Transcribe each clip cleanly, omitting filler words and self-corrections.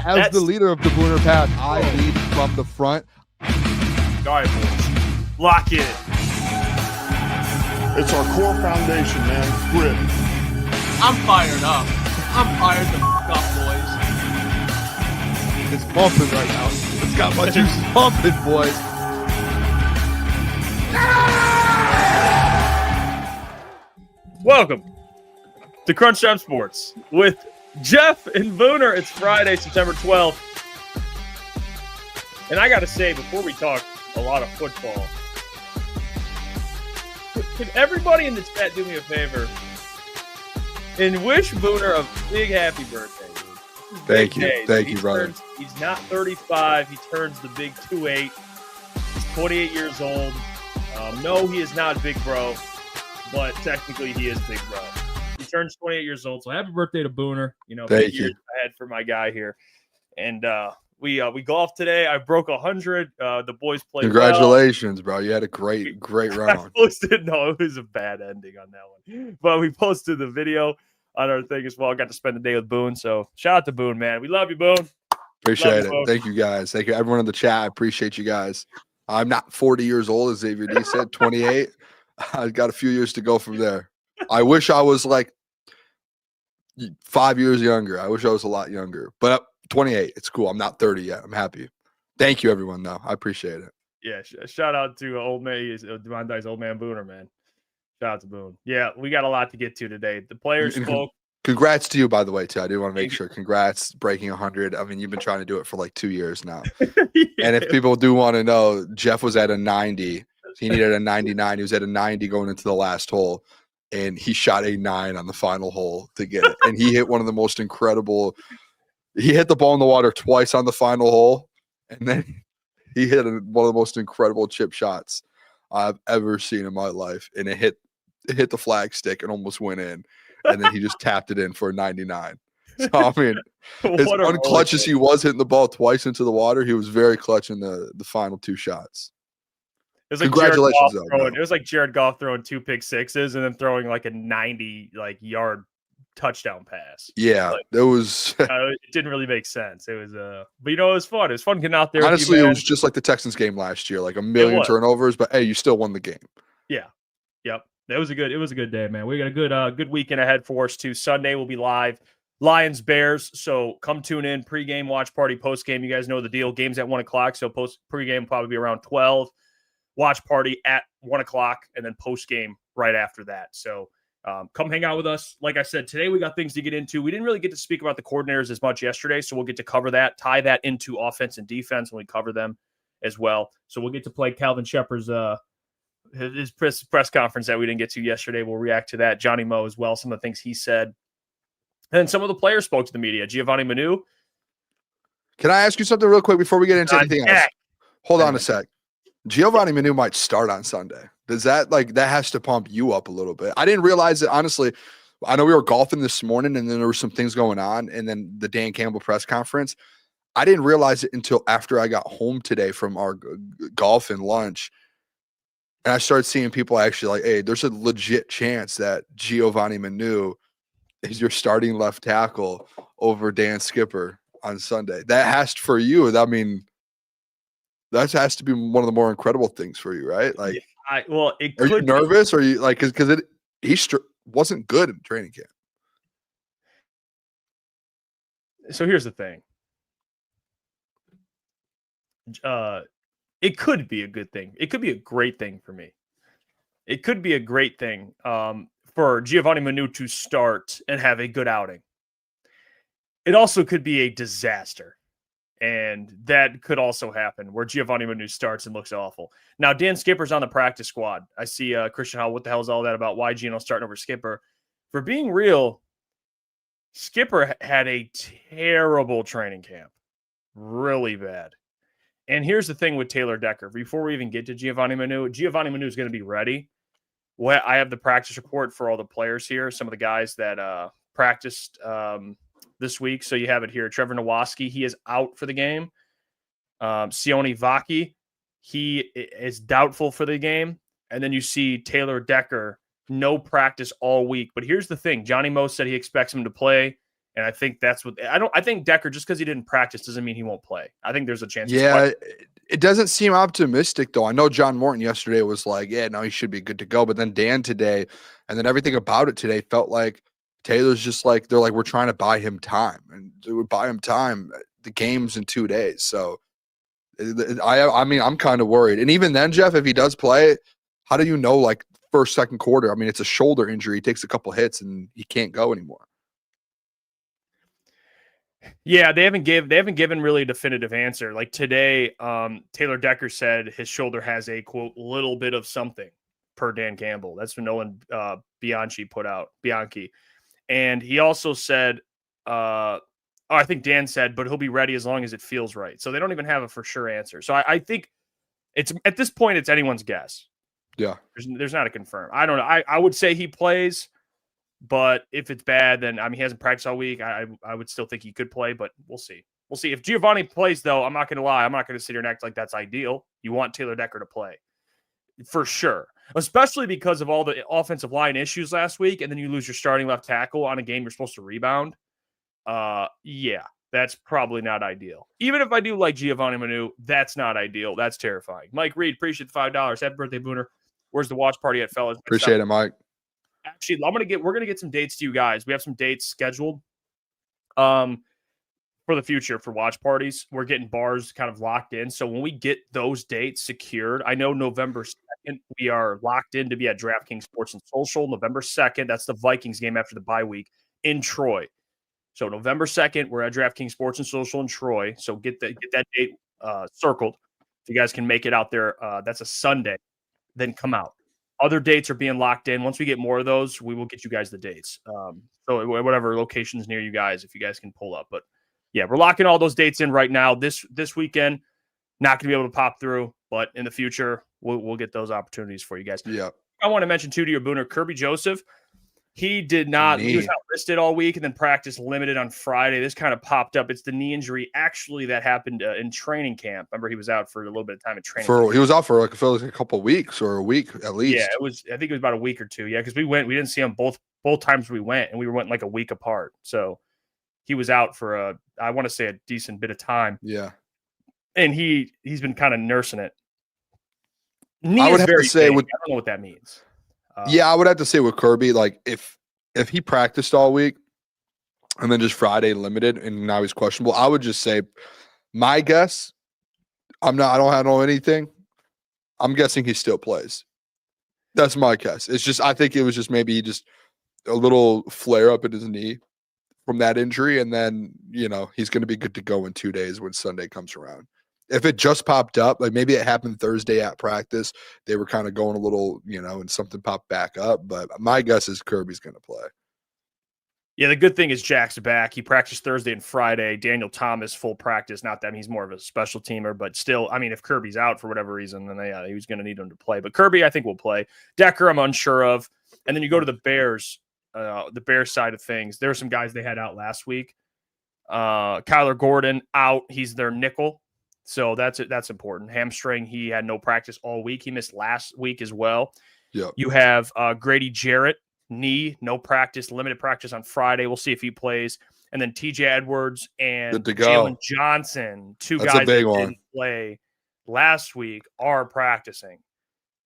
As the leader of the Booner Pack, I lead from the front. All right, boys. Lock in. It's our core foundation, man. Grit. I'm fired up. I'm fired the f*** up, boys. It's pumping right now. It's got my juices pumping, boys. Welcome to Crunch Time Sports with Jeff and Booner. It's Friday, September 12th. And I got to say, before we talk a lot of football, could everybody in the chat do me a favor and wish Booner a big happy birthday? Thank you. Thank you, brother. He's not 35. He turns the big 2-8. He's 28 years old. No, he is not big bro, but technically he is big bro. He turns 28 years old, so happy birthday to Booner. You know, thank you. Ahead for my guy here. And we golfed today. I broke 100. The boys played. Congratulations, bro. You had a great run. I posted, no, it was a bad ending on that one. But we posted the video on our thing as well. I got to spend the day with Boone. So shout out to Boone, man. We love you, Boone. Appreciate it. Boone. Thank you, guys. Thank you, everyone in the chat. I appreciate you guys. I'm not 40 years old, as Xavier D said, 28. I've got a few years to go from there. I wish I was like 5 years younger. I wish I was a lot younger. But 28, it's cool. I'm not 30 yet. I'm happy. Thank you, everyone, though. I appreciate it. Yeah, shout out to old man, Devontae's old man Booner, man. Shout out to Boone. Yeah, we got a lot to get to today. The players spoke. Congrats to you, by the way, too. I do want to make sure. Congrats breaking 100. I mean, you've been trying to do it for like 2 years now. Yeah. And if people do want to know, Jeff was at a 90. He needed a 99. He was at a 90 going into the last hole, and he shot a 9 on the final hole to get it. And he hit one of the most incredible. He hit the ball in the water twice on the final hole, and then he hit one of the most incredible chip shots I've ever seen in my life. And it hit the flag stick and almost went in. And then he just tapped it in for a 99. So, I mean, as unclutch as he was hitting the ball twice into the water, he was very clutch in the final 2 shots. It was like Congratulations, it was like Jared Goff throwing 2 pick sixes and then throwing like a 90 yard touchdown pass. Yeah, it was. It didn't really make sense. It was but it was fun. It was fun getting out there. Honestly, it was just like the Texans game last year, like a million turnovers, but hey, you still won the game. Yeah. Yep. It was a good day, man. We got a good weekend ahead for us too. Sunday will be live. Lions Bears. So come tune in. Pregame, watch party, postgame. You guys know the deal. Game's at 1:00. So pregame will probably be around 12. Watch party at 1:00, and then postgame right after that. So come hang out with us. Like I said, today we got things to get into. We didn't really get to speak about the coordinators as much yesterday, so we'll get to cover that, tie that into offense and defense when we cover them as well. So we'll get to play Calvin Shepard's his press conference that we didn't get to yesterday. We'll react to that. Johnny Moe as well, some of the things he said. And some of the players spoke to the media. Giovanni Manu. Can I ask you something real quick before we get into anything else? Hold on a sec. Giovanni Manu might start on Sunday. Does that that has to pump you up a little bit? I didn't realize it, honestly. I know we were golfing this morning and then there were some things going on, and then the Dan Campbell press conference. I didn't realize it until after I got home today from our golf and lunch. And I started seeing people actually hey, there's a legit chance that Giovanni Manu is your starting left tackle over Dan Skipper on Sunday. That has to, for you, I mean, that has to be one of the more incredible things for you, right? Like, it are you nervous? Or are you because he wasn't good in training camp? So here's the thing. It could be a good thing. It could be a great thing for me. It could be a great thing for Giovanni Manu to start and have a good outing. It also could be a disaster. And that could also happen where Giovanni Manu starts and looks awful. Now, Dan Skipper's on the practice squad. I see Christian Howell, what the hell is all that about? Why Gino starting over Skipper? For being real, Skipper had a terrible training camp. Really bad. And here's the thing with Taylor Decker. Before we even get to Giovanni Manu is going to be ready. Well, I have the practice report for all the players here, some of the guys that practiced this week. So you have it here. Trevor Nowaski, he is out for the game. Sione Vaki, he is doubtful for the game. And then you see Taylor Decker, no practice all week. But here's the thing. Johnny Moe said he expects him to play And I think that's what I think Decker, just because he didn't practice doesn't mean he won't play. I think there's a chance. Yeah, it doesn't seem optimistic though. I know John Morton yesterday was like, yeah, no, he should be good to go. But then Dan today, and then everything about it today felt like Taylor's just like, they're like, we're trying to buy him time, and they would buy him time. The game's in 2 days. So I mean, I'm kind of worried. And even then, Jeff, if he does play, how do you know, like, first, second quarter? I mean, it's a shoulder injury. He takes a couple hits and he can't go anymore. Yeah, they haven't given really a definitive answer. Like today, Taylor Decker said his shoulder has a quote little bit of something, per Dan Campbell. That's what Nolan Bianchi put out. Bianchi, and he also said, I think Dan said, but he'll be ready as long as it feels right. So they don't even have a for sure answer. So I think it's at this point it's anyone's guess. Yeah, there's not a confirm. I don't know. I would say he plays. But if it's bad, then he hasn't practiced all week. I would still think he could play, but we'll see. We'll see. If Giovanni plays, though, I'm not going to lie. I'm not going to sit here and act like that's ideal. You want Taylor Decker to play for sure, especially because of all the offensive line issues last week, and then you lose your starting left tackle on a game you're supposed to rebound. Yeah, that's probably not ideal. Even if I do like Giovanni Manu, that's not ideal. That's terrifying. Mike Reed, appreciate the $5. Happy birthday, Booner. Where's the watch party at, fellas? Appreciate it, Mike. Actually, we're gonna get some dates to you guys. We have some dates scheduled for the future for watch parties. We're getting bars kind of locked in. So when we get those dates secured, I know November 2nd, we are locked in to be at DraftKings Sports and Social. November 2nd, that's the Vikings game after the bye week in Troy. So November 2nd, we're at DraftKings Sports and Social in Troy. So get that date circled. If you guys can make it out there, that's a Sunday, then come out. Other dates are being locked in. Once we get more of those, we will get you guys the dates. So whatever locations near you guys, if you guys can pull up. But yeah, we're locking all those dates in right now. This weekend, not going to be able to pop through, but in the future, we'll get those opportunities for you guys. Yeah. I want to mention too to your Booner, Kirby Joseph. He did not. He was not listed all week, and then practice limited on Friday. This kind of popped up. It's the knee injury actually that happened in training camp. Remember, he was out for a little bit of time in training camp. He was out for like a couple of weeks or a week at least. Yeah, it was. I think it was about a week or two. Yeah, because we didn't see him both times we went, and we went like a week apart. So he was out for I want to say a decent bit of time. Yeah, and he's been kind of nursing it. Knee I would have to say, I don't know what that means. Yeah, I would have to say with Kirby, like if he practiced all week and then just Friday limited and now he's questionable, I would just say my guess, I don't know anything. I'm guessing he still plays. That's my guess. It's just, I think it was just maybe just a little flare up in his knee from that injury. And then, he's going to be good to go in 2 days when Sunday comes around. If it just popped up, like maybe it happened Thursday at practice, they were kind of going a little, and something popped back up. But my guess is Kirby's going to play. Yeah, the good thing is Jack's back. He practiced Thursday and Friday. Daniel Thomas, full practice. Not that he's more of a special teamer, but still, if Kirby's out for whatever reason, then he was going to need him to play. But Kirby, I think, will play. Decker, I'm unsure of. And then you go to the Bears side of things. There are some guys they had out last week. Kyler Gordon out. He's their nickel. So that's important. Hamstring, he had no practice all week. He missed last week as well. Yeah. You have Grady Jarrett, knee, no practice, limited practice on Friday. We'll see if he plays. And then TJ Edwards and Jalen Johnson, guys that didn't play last week, are practicing.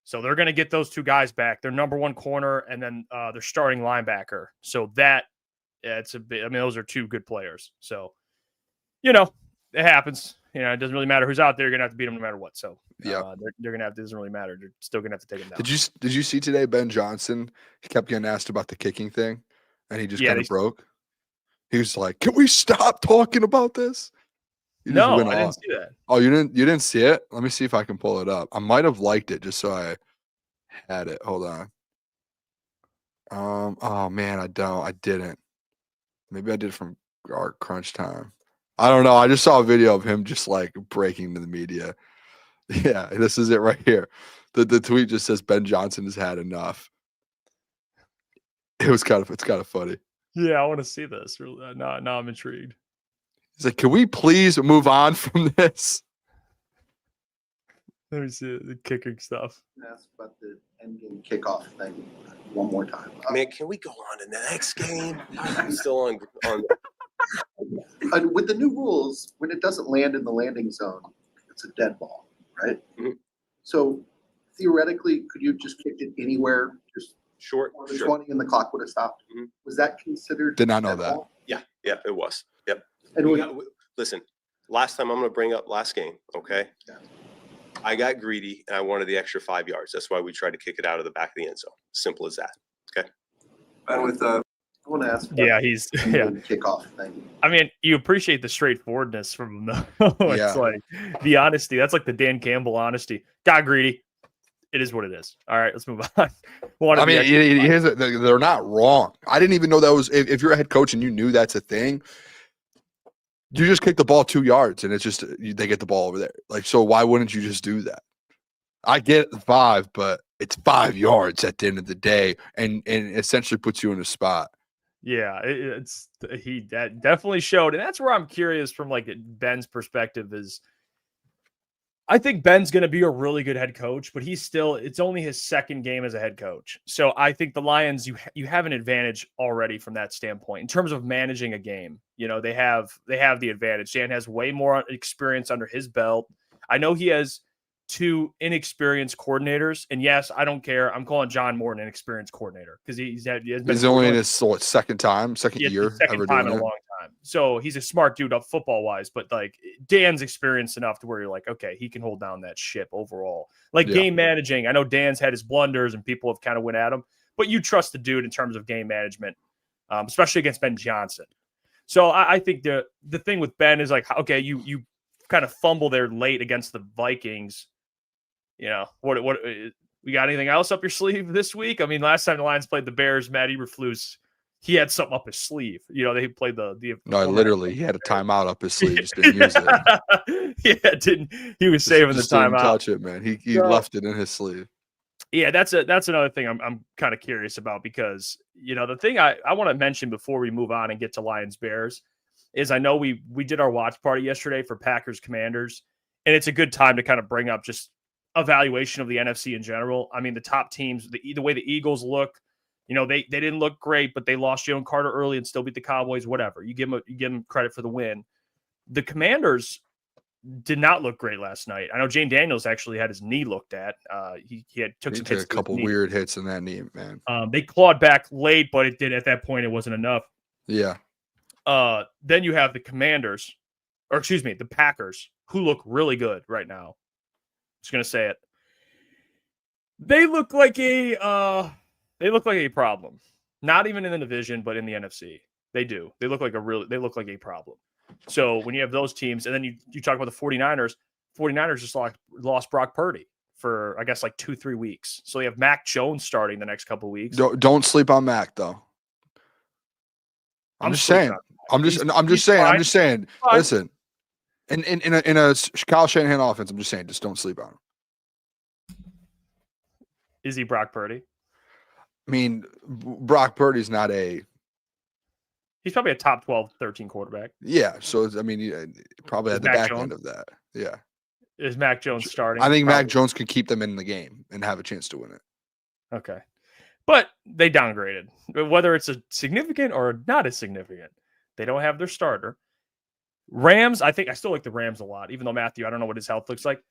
So they're going to get those two guys back. Their number one corner and then their starting linebacker. So it's a bit. Those are two good players. So, it happens. It doesn't really matter who's out there. You're gonna have to beat them no matter what. So yeah, they're gonna have to. It doesn't really matter. They're still gonna have to take them down. Did you see today Ben Johnson? He kept getting asked about the kicking thing, and he just kind of broke. He was like, "Can we stop talking about this?" No, I didn't see that. Oh, you didn't see it? Let me see if I can pull it up. I might have liked it just so I had it. Hold on. Oh man, I didn't. Maybe I did from our crunch time. I don't know. I just saw a video of him just like breaking to the media. Yeah, this is it right here. The tweet just says Ben Johnson has had enough. It's kind of funny. Yeah, I want to see this. Now I'm intrigued. He's like, "Can we please move on from this?" Let me see the kicking stuff. Ask about the end game kickoff thing one more time. Man, can we go on to the next game? I'm still on With the new rules, when it doesn't land in the landing zone, it's a dead ball, right? Mhm. So theoretically, could you just kicked it anywhere, just Short. on the Sure. 20 and the clock would have stopped? Mhm. Was that considered? Did not know dead that. ball? Yeah, it was. Yep. And Listen, last time I'm going to bring up last game, okay? Yeah. I got greedy and I wanted the extra 5 yards. That's why we tried to kick it out of the back of the end zone. Simple as that. Okay. I want to ask. Yeah, he's the kickoff thing. I mean, you appreciate the straightforwardness from him, though. It's Yeah. like the honesty. That's like the Dan Campbell honesty. Got greedy. It is what it is. All right, let's move on. I mean, they're not wrong. I didn't even know that was. If you're a head coach and you knew that's a thing, you just kick the ball 2 yards and it's just they get the ball over there. Like, so why wouldn't you just do that? I get the 5, but it's 5 yards at the end of the day, and essentially puts you in a spot. Yeah, that definitely showed, and that's where I'm curious from like Ben's perspective is. I think Ben's going to be a really good head coach, but it's only his second game as a head coach. So I think the Lions, you have an advantage already from that standpoint in terms of managing a game. You know, they have the advantage. Dan has way more experience under his belt. I know he has 2 inexperienced coordinators, and yes, I don't care. I'm calling John Moore an inexperienced coordinator because he's only in his second year second ever time doing in a it. long time. So he's a smart dude up football wise, but like Dan's experienced enough to where you're like, okay, he can hold down that ship overall. Like game managing, I know Dan's had his blunders and people have kind of went at him, but you trust the dude in terms of game management, especially against Ben Johnson. So I think the thing with Ben is like, okay, you kind of fumble there late against the Vikings. You know, what we got anything else up your sleeve this week? I mean, last time the Lions played the Bears, Matt Eberflus, he had something up his sleeve. You know, they played the No, literally, he had a timeout up his sleeve, just didn't use it. He was saving the Didn't timeout. touch it, man. He left it in his sleeve. Yeah, that's another thing I'm kind of curious about because, you know, the thing I want to mention before we move on and get to Lions Bears is I know we did our watch party yesterday for Packers Commanders, and it's a good time to kind of bring up just evaluation of the NFC in general. I mean, the top teams, the way the Eagles look, you know, they didn't look great, but they lost Jalen Carter early and still beat the Cowboys, whatever. You give them credit for the win. The Commanders did not look great last night. I know Jane Daniels actually had his knee looked at. He took some hits. A couple weird hits in that knee, man. They clawed back late, but at that point, it wasn't enough. Yeah. Then you have the the Packers, who look really good right now. Just gonna say it. They look like a problem. Not even in the division, but in the NFC. They do. They look like a problem. So when you have those teams, and then you talk about the 49ers, 49ers just lost Brock Purdy for I guess like 2-3 weeks. So you have Mac Jones starting the next couple of weeks. Don't sleep on Mac though. I'm just saying. Listen. In a Kyle Shanahan offense, I'm just saying, just don't sleep on him. Is he Brock Purdy? I mean, Brock Purdy's not a. He's probably a top 12, 13 quarterback. Yeah, so I mean, he probably at the back end of that. Yeah. Is Mac Jones starting? I think Mac Jones could keep them in the game and have a chance to win it. Okay, but they downgraded. Whether it's a significant or not as significant, they don't have their starter. Rams, I still like the Rams a lot, even though Matthew, I don't know what his health looks like.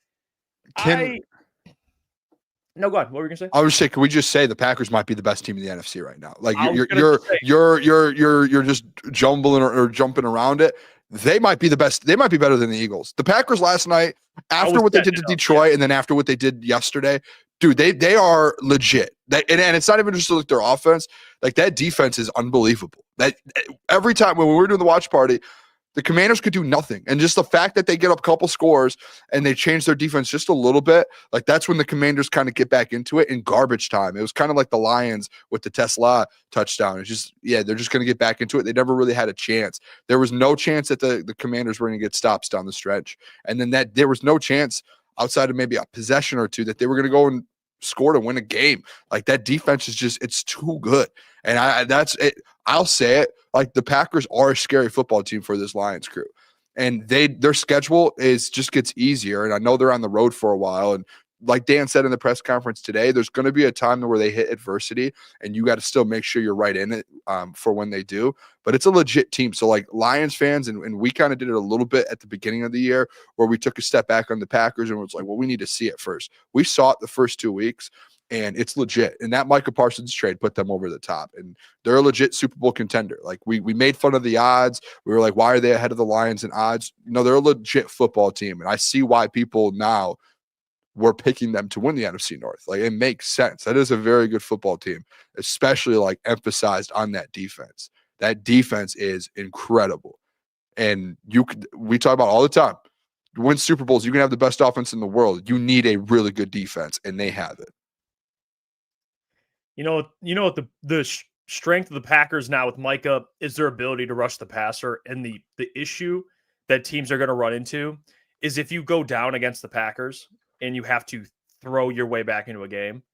No, go ahead. What were you gonna say? I was saying, can we just say the Packers might be the best team in the NFC right now? Like you're just jumbling or jumping around it. They might be the best. They might be better than the Eagles. The Packers last night, after what they did to Detroit, and then after what they did yesterday, dude, they are legit. And it's not even just like their offense. Like that defense is unbelievable. That every time when we were doing the watch party, the Commanders could do nothing. And just the fact that they get up a couple scores and they change their defense just a little bit, like that's when the Commanders kind of get back into it in garbage time. It was kind of like the Lions with the Tesla touchdown. It's just, they're just going to get back into it. They never really had a chance. There was no chance that the Commanders were going to get stops down the stretch. And then there was no chance outside of maybe a possession or two that they were going to go and score to win a game. Like that defense is just, it's too good. And that's it. I'll say it, like the Packers are a scary football team for this Lions crew. And their schedule just gets easier. And I know they're on the road for a while. And like Dan said in the press conference today, there's going to be a time where they hit adversity and you got to still make sure you're right in it for when they do. But it's a legit team. So like Lions fans, and we kind of did it a little bit at the beginning of the year where we took a step back on the Packers and was like, well, we need to see it first. We saw it the first 2 weeks and it's legit. And that Micah Parsons trade put them over the top. And they're a legit Super Bowl contender. Like we made fun of the odds. We were like, why are they ahead of the Lions in odds? They're a legit football team. And I see why people now were picking them to win the NFC North. Like it makes sense. That is a very good football team, especially like emphasized on that defense. That defense is incredible. And we talk about all the time, to win Super Bowls, you can have the best offense in the world. You need a really good defense, and they have it. You know what the strength of the Packers now with Micah is their ability to rush the passer. And the issue that teams are going to run into is if you go down against the Packers and you have to throw your way back into a game,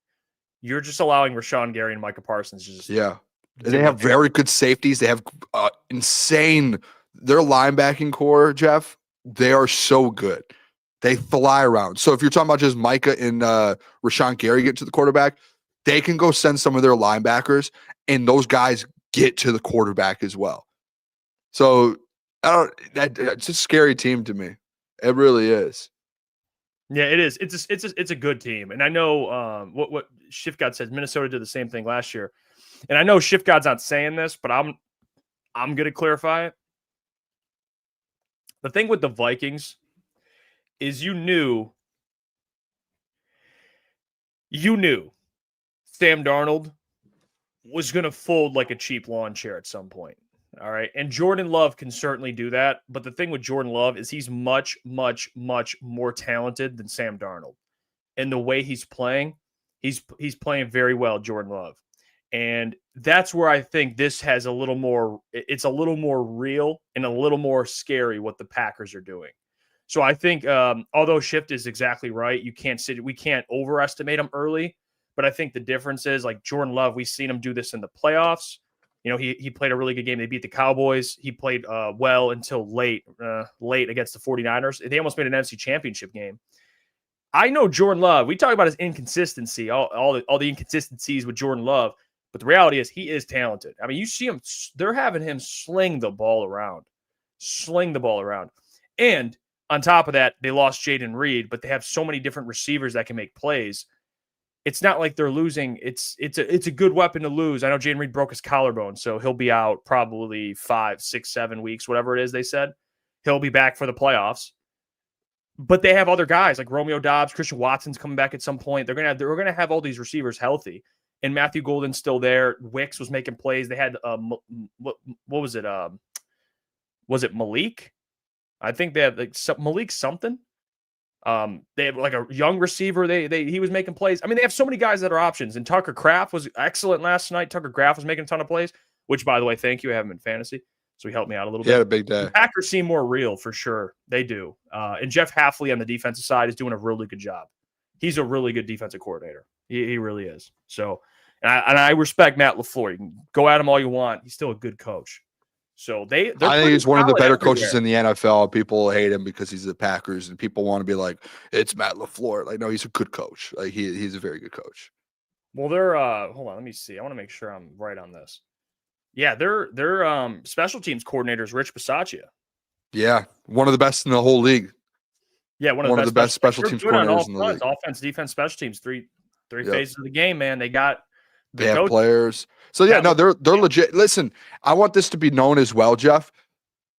you're just allowing Rashawn Gary and Micah Parsons to just They have very good safeties. They have insane. Their linebacking core, Jeff, they are so good. They fly around. So if you're talking about just Micah and Rashawn Gary get to the quarterback, they can go send some of their linebackers, and those guys get to the quarterback as well. So it's a scary team to me. It really is. Yeah, it is. It's a good team, and I know what Shift God says. Minnesota did the same thing last year, and I know Shift God's not saying this, but I'm going to clarify it. The thing with the Vikings is you knew Sam Darnold was going to fold like a cheap lawn chair at some point. All right. And Jordan Love can certainly do that. But the thing with Jordan Love is he's much, much, much more talented than Sam Darnold. And the way he's playing, he's playing very well, Jordan Love. And that's where I think this has it's a little more real and a little more scary what the Packers are doing. So I think, although Shift is exactly right, we can't overestimate them early. But I think the difference is like Jordan Love, we've seen him do this in the playoffs. He played a really good game. They beat the Cowboys. He played well until late against the 49ers. They almost made an NFC Championship game. I know Jordan Love. We talk about his inconsistency, all the inconsistencies with Jordan Love. But the reality is he is talented. I mean, you see him. They're having him sling the ball around. And on top of that, they lost Jaden Reed, but they have so many different receivers that can make plays. It's not like they're losing. It's a good weapon to lose. I know Jaden Reed broke his collarbone, so he'll be out probably 5, 6, 7 weeks, whatever it is they said. He'll be back for the playoffs. But they have other guys like Romeo Doubs, Christian Watson's coming back at some point. They're gonna have all these receivers healthy, and Matthew Golden's still there. Wicks was making plays. They had what was it? Was it Malik? I think they had like Malik something. They have like a young receiver. He was making plays. I mean, they have so many guys that are options. And Tucker Kraft was excellent last night. Tucker Kraft was making a ton of plays, which, by the way, thank you. I have him in fantasy, so he helped me out a little bit. He had a big day. The Packers seem more real for sure. They do. And Jeff Hafley on the defensive side is doing a really good job. He's a really good defensive coordinator. He really is. So, and I respect Matt LaFleur. You can go at him all you want. He's still a good coach. So I think he's one of the better coaches in the NFL. People hate him because he's the Packers, and people want to be like, it's Matt LaFleur. Like, no, he's a good coach. Like he's a very good coach. Well, they're hold on, let me see. I want to make sure I'm right on this. Yeah, they're special teams coordinators, Rich Bisaccia. Yeah, one of the best in the whole league. Yeah, one of the best special teams coordinators in the league. Offense, defense, special teams, three phases of the game, man. They have players. So yeah, no, they're legit. Listen, I want this to be known as well, Jeff.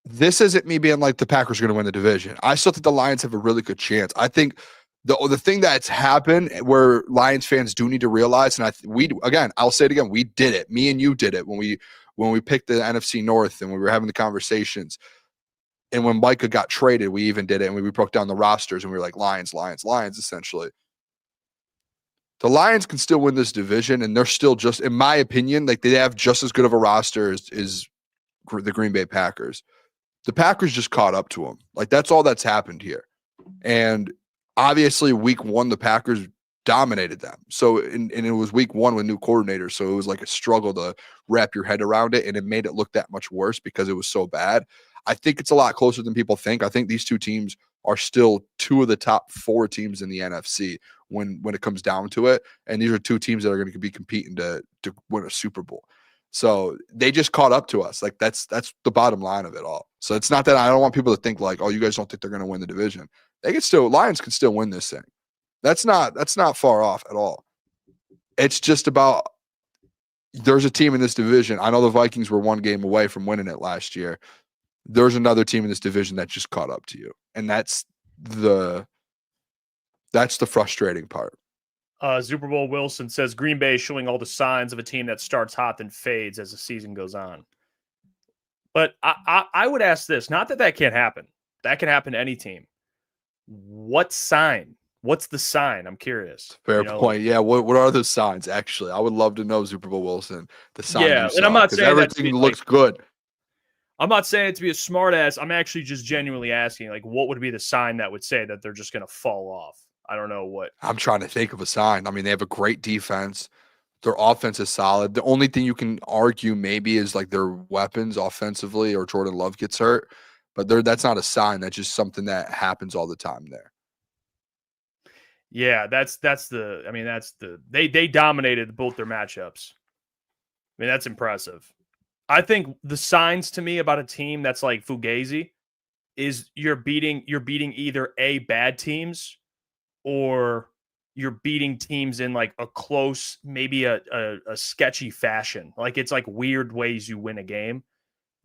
This isn't me being like the Packers are going to win the division. I still think the Lions have a really good chance. I think the thing that's happened where Lions fans do need to realize, and I'll say it again, we did it. Me and you did it when we picked the NFC North and we were having the conversations. And when Micah got traded, we even did it, and we broke down the rosters and we were like Lions, essentially. The Lions can still win this division, and they're still just, in my opinion, like they have just as good of a roster as the Green Bay Packers. The Packers just caught up to them. Like that's all that's happened here. And obviously week 1, the Packers dominated them. So, and it was week 1 with new coordinators. So it was like a struggle to wrap your head around it. And it made it look that much worse because it was so bad. I think it's a lot closer than people think. I think these two teams are still 2 of the top 4 teams in the NFC when it comes down to it. And these are two teams that are going to be competing to win a Super Bowl. So they just caught up to us. Like that's the bottom line of it all. So it's not that I don't want people to think like, oh, you guys don't think they're going to win the division. Lions can still win this thing. That's not far off at all. It's just about there's a team in this division. I know the Vikings were 1 game away from winning it last year. There's another team in this division that just caught up to you. And that's the frustrating part. Super Bowl Wilson says Green Bay is showing all the signs of a team that starts hot and fades as the season goes on. But I would ask this, not that can't happen. That can happen to any team. What sign? What's the sign? I'm curious. Fair point. Yeah. What are the signs? Actually, I would love to know, Super Bowl Wilson, the sign. Yeah, and I'm not saying everything looks good. I'm not saying it to be a smart ass. I'm actually just genuinely asking, like, what would be the sign that would say that they're just going to fall off? I don't know what. I'm trying to think of a sign. I mean, they have a great defense. Their offense is solid. The only thing you can argue maybe is like their weapons offensively, or Jordan Love gets hurt. But that's not a sign. That's just something that happens all the time there. Yeah, they dominated both their matchups. I mean, that's impressive. I think the signs to me about a team that's like Fugazi is you're beating either A, bad teams, or you're beating teams in like a close, maybe a sketchy fashion. Like it's like weird ways you win a game.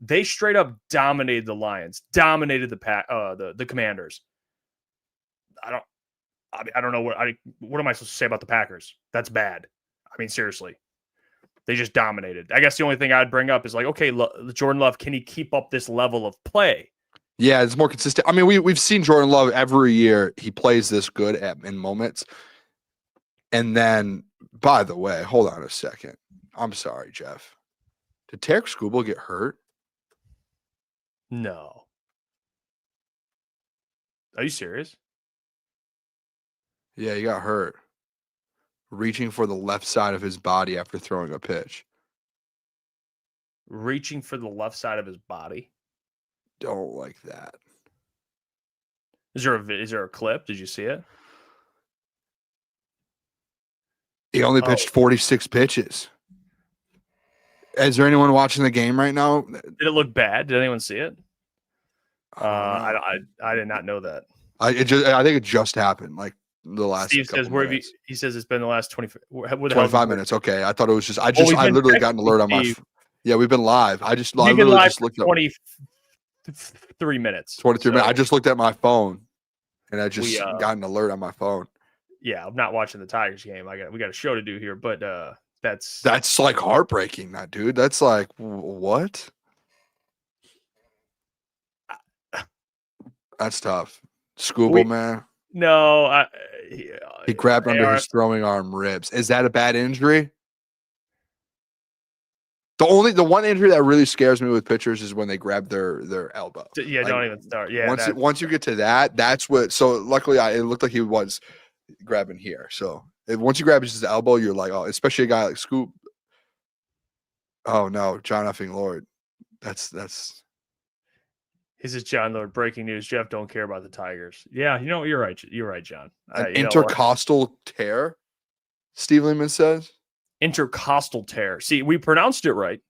They straight up dominated the Lions, dominated the Commanders. I don't know what am I supposed to say about the Packers? That's bad. I mean, seriously, they just dominated. I guess the only thing I'd bring up is like, okay, Jordan Love, can he keep up this level of play? Yeah, it's more consistent. I mean, we've seen Jordan Love every year. He plays this good in moments. And then, by the way, hold on a second. I'm sorry, Jeff. Did Tarek Skubal get hurt? No. Are you serious? Yeah, he got hurt. Reaching for the left side of his body after throwing a pitch. Reaching for the left side of his body? Don't like that. Is there a clip? Did you see it? He only pitched 46 pitches. Is there anyone watching the game right now? Did it look bad? Did anyone see it? I did not know that. I think it just happened. Like the last. Steve says he says it's been the last 25 minutes. Okay, I thought it was just. I literally got an alert on my. Yeah, we've been live. I literally just looked up 23 minutes. 23 minutes. I just looked at my phone, and I just got an alert on my phone. Yeah, I'm not watching the Tigers game. We got a show to do here, but that's like heartbreaking, that dude. That's like what? That's tough. Skubal, man. No, he grabbed under his throwing arm ribs. Is that a bad injury? The one injury that really scares me with pitchers is when they grab their elbow. Yeah, don't even start. Yeah, once you get to that, that's what. So luckily, it looked like he was grabbing here. So once you grab his elbow, you're like, oh, especially a guy like Scoop. Oh no, John effing Lord. That's. This is John Lord. Breaking news: Jeff don't care about the Tigers. Yeah, you're right. You're right, John. Intercostal tear. Steve Lehman says. Intercostal tear. See, we pronounced it right.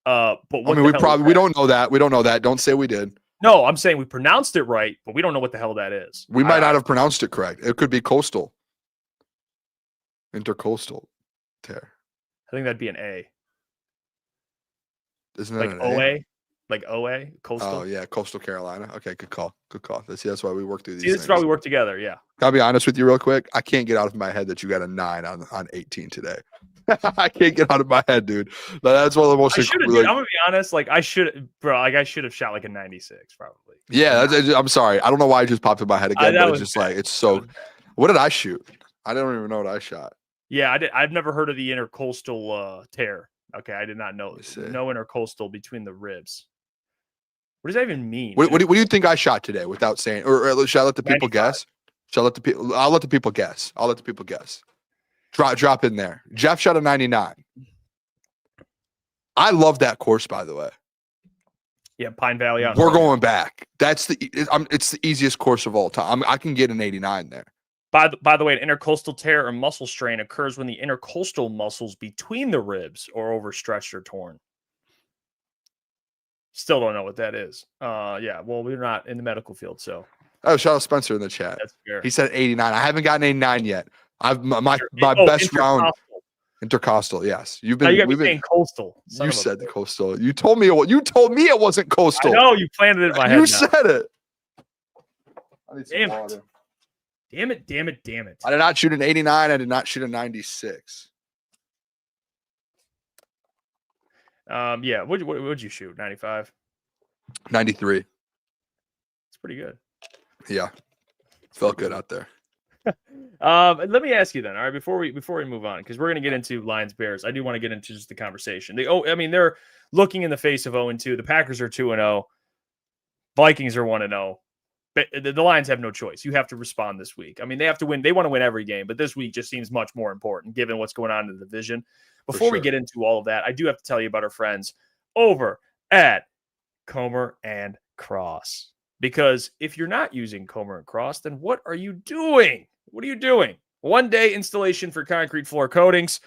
But we don't know that. We don't know that. Don't say we did. No, I'm saying we pronounced it right, but we don't know what the hell that is. We might not have pronounced it correct. It could be coastal. Intercoastal tear. I think that'd be an A. Isn't that like an OA? A? Like OA? Coastal? Oh, yeah. Coastal Carolina. Okay, good call. Good call. That's why we work through these things. That's why we work together, yeah. I'll be honest with you real quick. I can't get out of my head that you got a 9 on 18 today. I can't get out of my head, dude. That's one of the most. I'm gonna be honest. Like I should have shot like a 96, probably. Yeah, I'm sorry. I don't know why it just popped in my head again, but it's just bad. Like it's so. What did I shoot? I don't even know what I shot. Yeah, I did. I've never heard of the intercoastal tear. Okay, I did not know. No intercoastal between the ribs. What does that even mean? What do you think I shot today? Without saying, or should I let the people 95. guess? I'll let the people guess. I'll let the people guess. Drop in there. Jeff shot a 99. I love that course, by the way. Yeah, Pine Valley. We're going back. It's the easiest course of all time. I can get an 89 there. By the way, an intercostal tear or muscle strain occurs when the intercostal muscles between the ribs are overstretched or torn. Still don't know what that is. Yeah, well, we're not in the medical field, so. Oh, shout out Spencer in the chat. That's fair. He said 89. I haven't gotten 89 yet. I've my best round. Intercostal, yes. You've been. You got me saying coastal. You said the coastal. You told me it wasn't coastal. I know you planted it in my head. You said it. Damn it. I did not shoot an 89. I did not shoot a 96. Yeah. What'd you shoot? 95? 93. It's pretty good. Yeah. Felt good out there. Let me ask you then. All right, before we move on, because we're going to get into Lions Bears, I do want to get into just the conversation. They're looking in the face of 0-2. The Packers are 2-0. Vikings are 1-0. But the Lions have no choice. You have to respond this week. I mean, they have to win. They want to win every game, but this week just seems much more important given what's going on in the division. Before we get into all of that, I do have to tell you about our friends over at Comer and Cross. Because if you're not using Comer and Cross, then what are you doing? What are you doing? One-day installation for concrete floor coatings.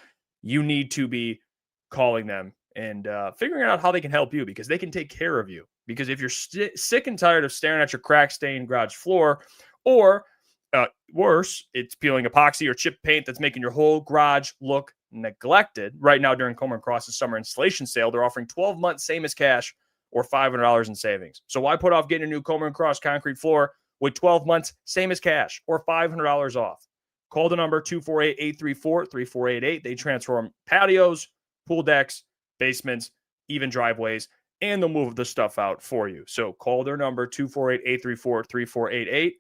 You need to be calling them and figuring out how they can help you, because they can take care of you. Because if you're sick and tired of staring at your crack-stained garage floor, or worse, it's peeling epoxy or chip paint that's making your whole garage look neglected. Right now during Comer & Cross's summer installation sale, they're offering 12 months same as cash or $500 in savings. So why put off getting a new Comer & Cross concrete floor with 12 months same as cash or $500 off? Call the number 248-834-3488. They transform patios, pool decks, basements, even driveways, and they'll move the stuff out for you. So call their number 248-834-3488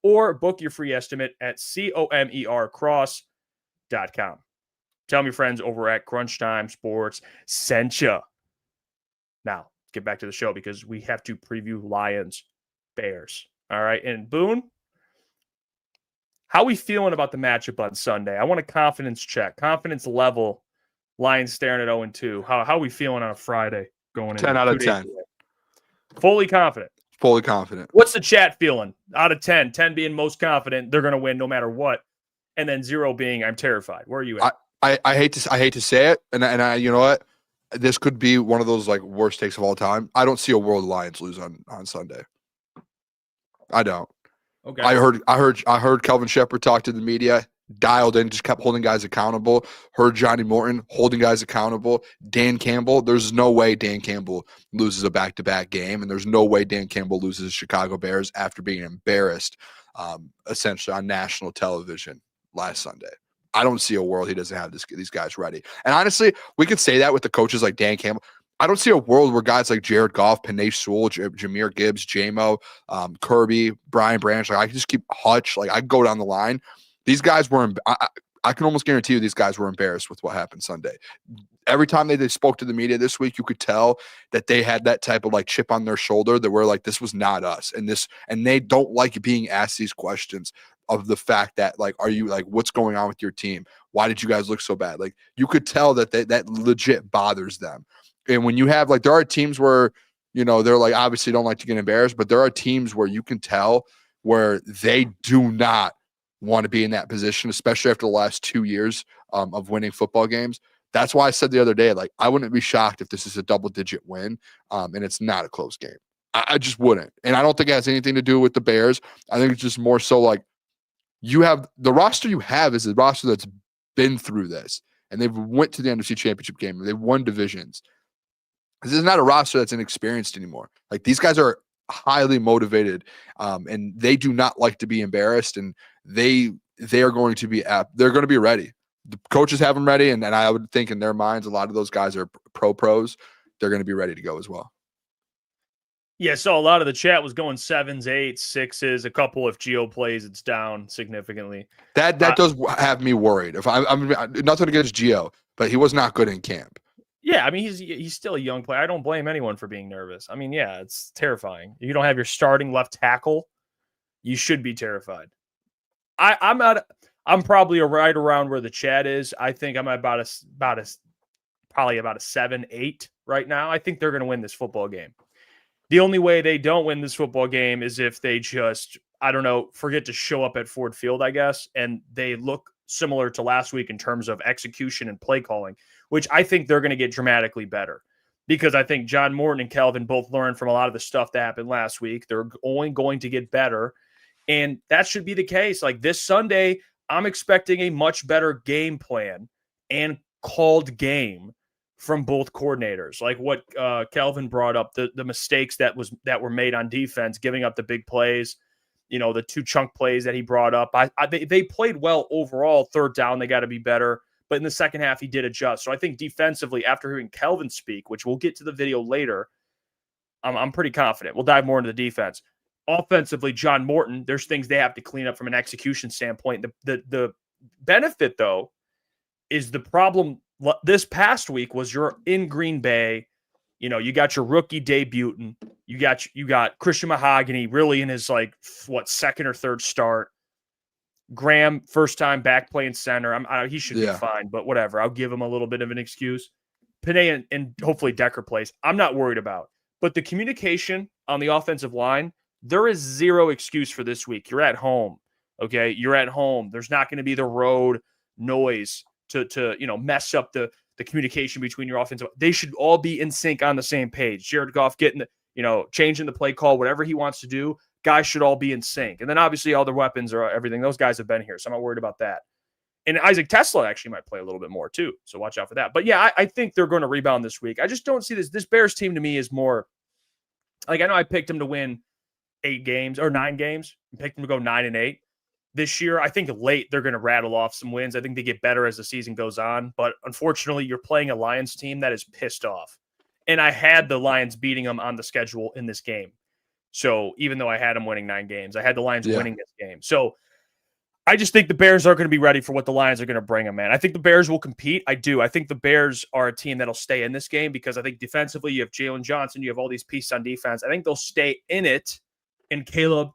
or book your free estimate at comercross.com. Tell me friends over at Crunch Time Sports sent you. Now, let's get back to the show because we have to preview Lions Bears. All right. And Boone, how are we feeling about the matchup on Sunday? I want a confidence check, confidence level. Lions staring at 0-2. How are we feeling on a Friday going in? 10 out of 10. Fully confident. Fully confident. What's the chat feeling? Out of 10, 10 being most confident, they're going to win no matter what, and then 0 being I'm terrified. Where are you at? I hate to say it, and I you know what? This could be one of those like worst takes of all time. I don't see a world Lions lose on Sunday. I don't. Okay. I heard Kelvin Shepard talk to the media, dialed in, just kept holding guys accountable. Heard Johnny Morton holding guys accountable. Dan Campbell, there's no way Dan Campbell loses a back-to-back game, and there's no way Dan Campbell loses the Chicago Bears after being embarrassed, essentially on national television last Sunday. I don't see a world he doesn't have these guys ready. And honestly, we could say that with the coaches like Dan Campbell. I don't see a world where guys like Jared Goff, Panay Sewell, Jahmyr Gibbs, J-Mo, Kirby, Brian Branch, like I can just keep Hutch, like I can go down the line. These guys were I can almost guarantee you these guys were embarrassed with what happened Sunday. Every time they spoke to the media this week, you could tell that they had that type of like chip on their shoulder that were like, this was not us. And they don't like being asked these questions of the fact that like, are you like, what's going on with your team? Why did you guys look so bad? Like you could tell that that legit bothers them. And when you have like, there are teams where, you know, they're like, obviously don't like to get embarrassed, but there are teams where you can tell where they do not want to be in that position, especially after the last 2 years of winning football games. That's why I said the other day, like, I wouldn't be shocked if this is a double-digit win and it's not a close game. I just wouldn't. And I don't think it has anything to do with the Bears. I think it's just more so like you have – the roster you have is a roster that's been through this, and they've went to the NFC Championship game. They've won divisions. This is not a roster that's inexperienced anymore. Like, these guys are highly motivated, and they do not like to be embarrassed, and they are going to be they're going to be ready. The coaches have them ready, and I would think in their minds, a lot of those guys are pros. They're going to be ready to go as well. Yeah, so a lot of the chat was going 7s, 8s, 6s. A couple, if Gio plays, it's down significantly. That does have me worried. If I'm nothing against Gio, but he was not good in camp. Yeah, I mean, he's still a young player. I don't blame anyone for being nervous. I mean, yeah, it's terrifying. You don't have your starting left tackle. You should be terrified. I'm probably right around where the chat is. I think I'm probably about a 7-8 right now. I think they're going to win this football game. The only way they don't win this football game is if they just I don't know, forget to show up at Ford Field, I guess. And they look similar to last week in terms of execution and play calling, which I think they're going to get dramatically better. Because I think John Morton and Kelvin both learned from a lot of the stuff that happened last week. They're only going to get better. And that should be the case. Like this Sunday, I'm expecting a much better game plan and called game from both coordinators. Like what Kelvin brought up, the mistakes that were made on defense, giving up the big plays, the 2 chunk plays that he brought up. They played well overall. Third down, they got to be better. But in the second half, he did adjust. So I think defensively, after hearing Kelvin speak, which we'll get to the video later, I'm pretty confident. We'll dive more into the defense. Offensively, John Morton, there's things they have to clean up from an execution standpoint. The benefit, though, is the problem this past week was you're in Green Bay. You got your rookie debutant. You got Christian Mahogany really in his second or third start. Graham, first time back playing center. He should be fine, but whatever. I'll give him a little bit of an excuse. Panay and hopefully Decker plays. I'm not worried about. But the communication on the offensive line, there is zero excuse for this week. You're at home, okay? You're at home. There's not going to be the road noise to mess up the communication between your offensive. They should all be in sync on the same page. Jared Goff getting changing the play call, whatever he wants to do. Guys should all be in sync. And then obviously all their weapons or everything. Those guys have been here, so I'm not worried about that. And Isaac Tesla actually might play a little bit more too, so watch out for that. But yeah, I think they're going to rebound this week. I just don't see this Bears team to me is more like, I know I picked them to win 8 games or 9 games. I picked them to go 9-8. This year, I think late they're going to rattle off some wins. I think they get better as the season goes on. But unfortunately, you're playing a Lions team that is pissed off. And I had the Lions beating them on the schedule in this game. So even though I had them winning 9 games, I had the Lions winning this game. So I just think the Bears are going to be ready for what the Lions are going to bring them, man. I think the Bears will compete. I do. I think the Bears are a team that'll stay in this game because I think defensively you have Jalen Johnson, you have all these pieces on defense. I think they'll stay in it. And Caleb,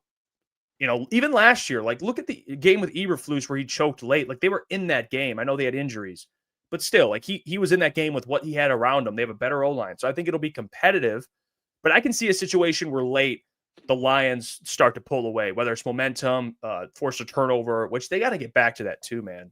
even last year, look at the game with Eberflus where he choked late. They were in that game. I know they had injuries, but still, he was in that game with what he had around him. They have a better O-line. So I think it'll be competitive. But I can see a situation where late the Lions start to pull away, whether it's momentum, force a turnover, which they got to get back to that too, man.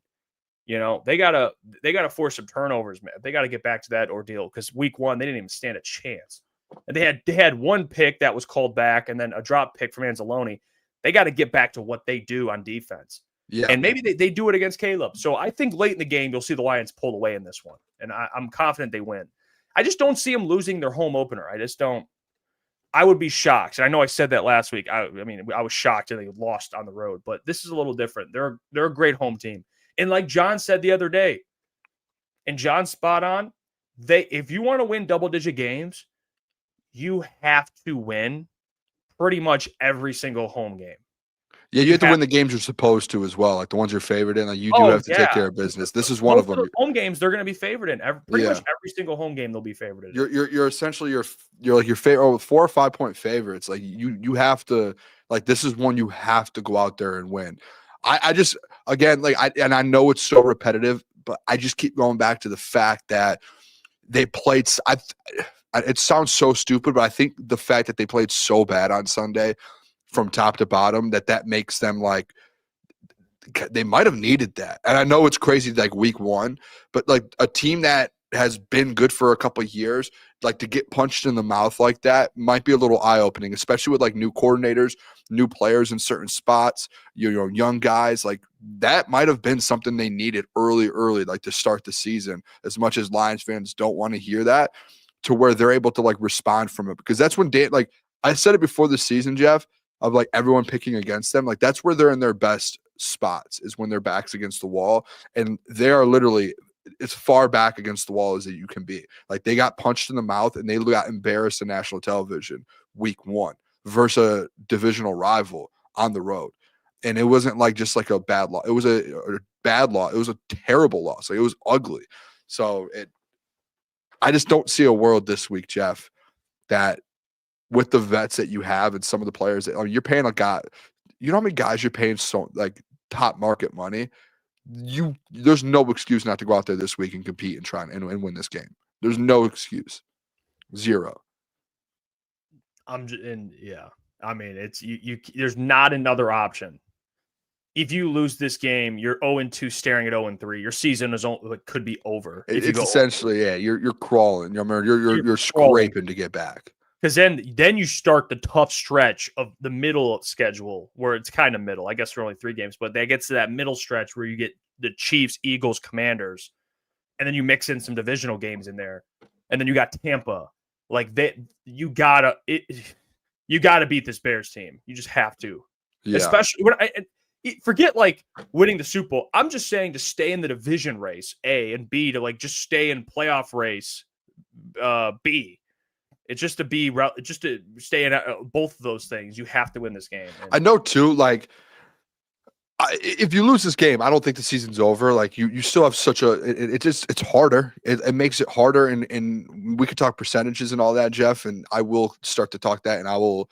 They gotta force some turnovers, man. They got to get back to that ordeal because week 1 they didn't even stand a chance, and they had 1 pick that was called back, and then a drop pick from Anzalone. They got to get back to what they do on defense, and maybe they do it against Caleb. So I think late in the game you'll see the Lions pull away in this one, and I'm confident they win. I just don't see them losing their home opener. I just don't. I would be shocked. And I know I said that last week. I was shocked that they lost on the road, but this is a little different. They're a great home team. And like John said the other day, and John's spot on, if you want to win double-digit games, you have to win pretty much every single home game. Yeah, you have to win the games you're supposed to as well, like the ones you're favored in. You do have to take care of business. This is one of them. Home games they're going to be favored in. Pretty much every single home game they'll be favored in. You're essentially you're like your favorite 4 or 5 point favorites. You have to this is one you have to go out there and win. I just again I know it's so repetitive, but I just keep going back to the fact that they played. It sounds so stupid, but I think the fact that they played so bad on Sunday, from top to bottom, that makes them they might have needed that. And I know it's crazy week 1, but a team that has been good for a couple of years, to get punched in the mouth like that might be a little eye-opening, especially with new coordinators, new players in certain spots, young guys. That might have been something they needed early, to start the season, as much as Lions fans don't want to hear that, to where they're able to respond from it. Because that's when I said it before the season, Jeff, of everyone picking against them. That's where they're in their best spots, is when their back's against the wall. And they are literally as far back against the wall as that you can be. They got punched in the mouth and they got embarrassed on national television week 1 versus a divisional rival on the road. And it wasn't just a bad loss. It was a bad loss. It was a terrible loss. It was ugly. So I just don't see a world this week, Jeff, that with the vets that you have and some of the players that you're paying a guy, you know how many guys you're paying so top market money. There's no excuse not to go out there this week and compete and try and win this game. There's no excuse. Zero. I I mean, it's you. There's not another option. If you lose this game, you're 0-2, staring at 0-3. Your season could be over. If It's essentially, you're crawling. You're scraping to get back. Because then you start the tough stretch of the middle schedule, where it's kind of middle. I guess there are only 3 games, but that gets to that middle stretch where you get the Chiefs, Eagles, Commanders, and then you mix in some divisional games in there, and then you got Tampa. Like you gotta beat this Bears team. You just have to, especially when forget like winning the Super Bowl. I'm just saying to stay in the division race, A, and B, to like just stay in playoff race, B. It's just to be just to stay in both of those things. You have to win this game. I know too. Like, if you lose this game, I don't think the season's over. Like, you still have such a. It's harder. It makes it harder. And we could talk percentages and all that, Jeff. And I will start to talk that. And I will.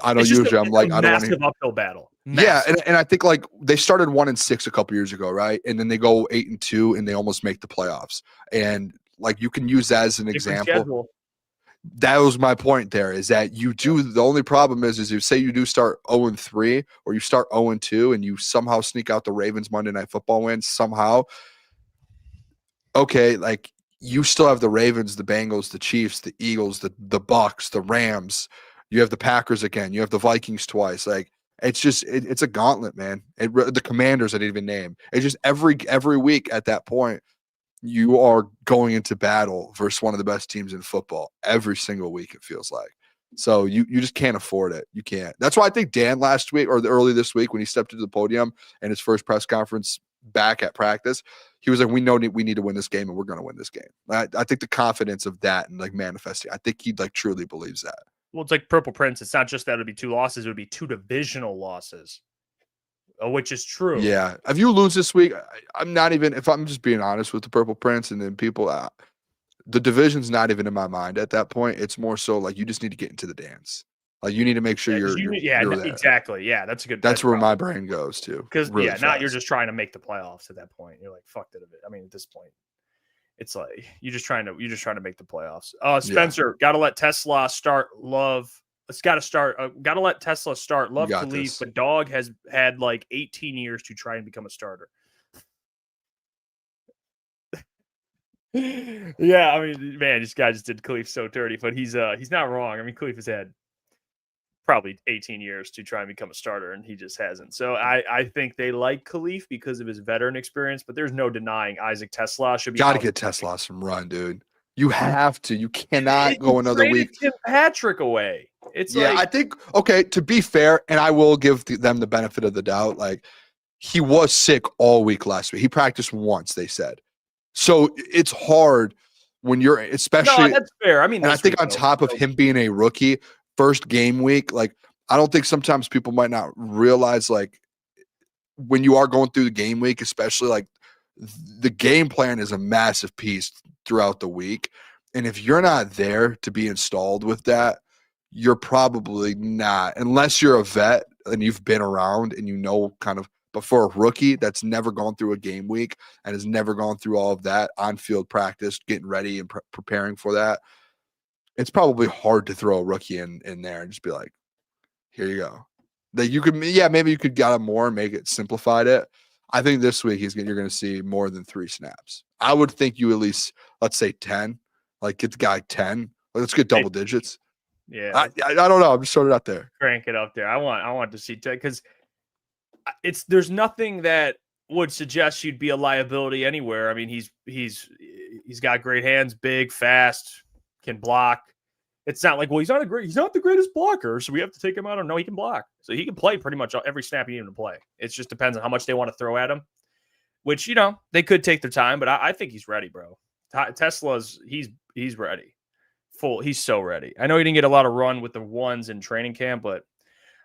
I know usually I'm like, I don't want to. Massive uphill battle. Yeah, and I think like they started 1-6 a couple years ago, right? And then they go 8-2, and they almost make the playoffs. And like you can use that as an example. That was my point there, is that you do. The only problem is you say you do start 0-3 or you start 0-2 and you somehow sneak out the Ravens Monday Night Football win somehow. Okay, like you still have the Ravens, the Bengals, the Chiefs, the Eagles, the Bucks, the Rams. You have the Packers again. You have the Vikings twice. Like it's just it's a gauntlet, man. The Commanders I didn't even name. It's just every week at that point. You are going into battle versus one of the best teams in football every single week, it feels like. So you just can't afford it. You can't. That's why I think Dan last week or early this week when he stepped into the podium and his first press conference back at practice, he was like, we know we need to win this game and we're going to win this game. I think the confidence of that and like manifesting, I think he like truly believes that. Well, it's like Purple Prince. It's not just that it would be 2 losses. It would be 2 divisional losses. Which is true. Yeah. If you lose this week, I'm not even, if I'm just being honest with the Purple Prince and then people, the division's not even in my mind at that point. It's more so like you just need to get into the dance. Like you need to make sure you're there. Exactly. Yeah, that's a good. That's where my brain goes to. Because really not you're just trying to make the playoffs at that point. You're like, fuck it. I mean, at this point, it's like you're just trying to make the playoffs. Spencer, gotta let Tesla start. Got to let Tesla start. Love Khalif, but dog has had like 18 years to try and become a starter. Yeah, I mean, man, this guy just did Khalif so dirty, but he's not wrong. I mean, Khalif has had probably 18 years to try and become a starter, and he just hasn't. So I think they like Khalif because of his veteran experience, but there's no denying Isaac Tesla should be. Got to get Tesla some run, dude. You have to. You cannot go another week. Tim Patrick away. I think, okay, to be fair, and I will give them the benefit of the doubt, like, he was sick all week last week. He practiced once, they said. So it's hard when you're, especially. No, that's fair. I mean, and I think on top of him being a rookie, first game week, like, I don't think sometimes people might not realize, like, when you are going through the game week, especially, like, the game plan is a massive piece throughout the week. And if you're not there to be installed with that, you're probably not, unless you're a vet and you've been around and you know kind of, but for a rookie that's never gone through a game week and has never gone through all of that on-field practice, getting ready and preparing for that, it's probably hard to throw a rookie in there and just be like, here you go. That you could, maybe you could get him more and make it simplified it. I think this week you're going to see more than 3 snaps. I would think you at least, let's say 10, like get the guy 10. Let's get double digits. Yeah, I don't know. I'm just throwing it out there. Crank it up there. I want to see 10 because there's nothing that would suggest you'd be a liability anywhere. I mean, he's got great hands, big, fast, can block. It's not like, well, he's not the greatest blocker, so we have to take him out. No, he can block, so he can play pretty much every snap you need him to play. It just depends on how much they want to throw at him. Which they could take their time, but I think he's ready, bro. Tesla's he's ready. He's so ready. I know he didn't get a lot of run with the ones in training camp, but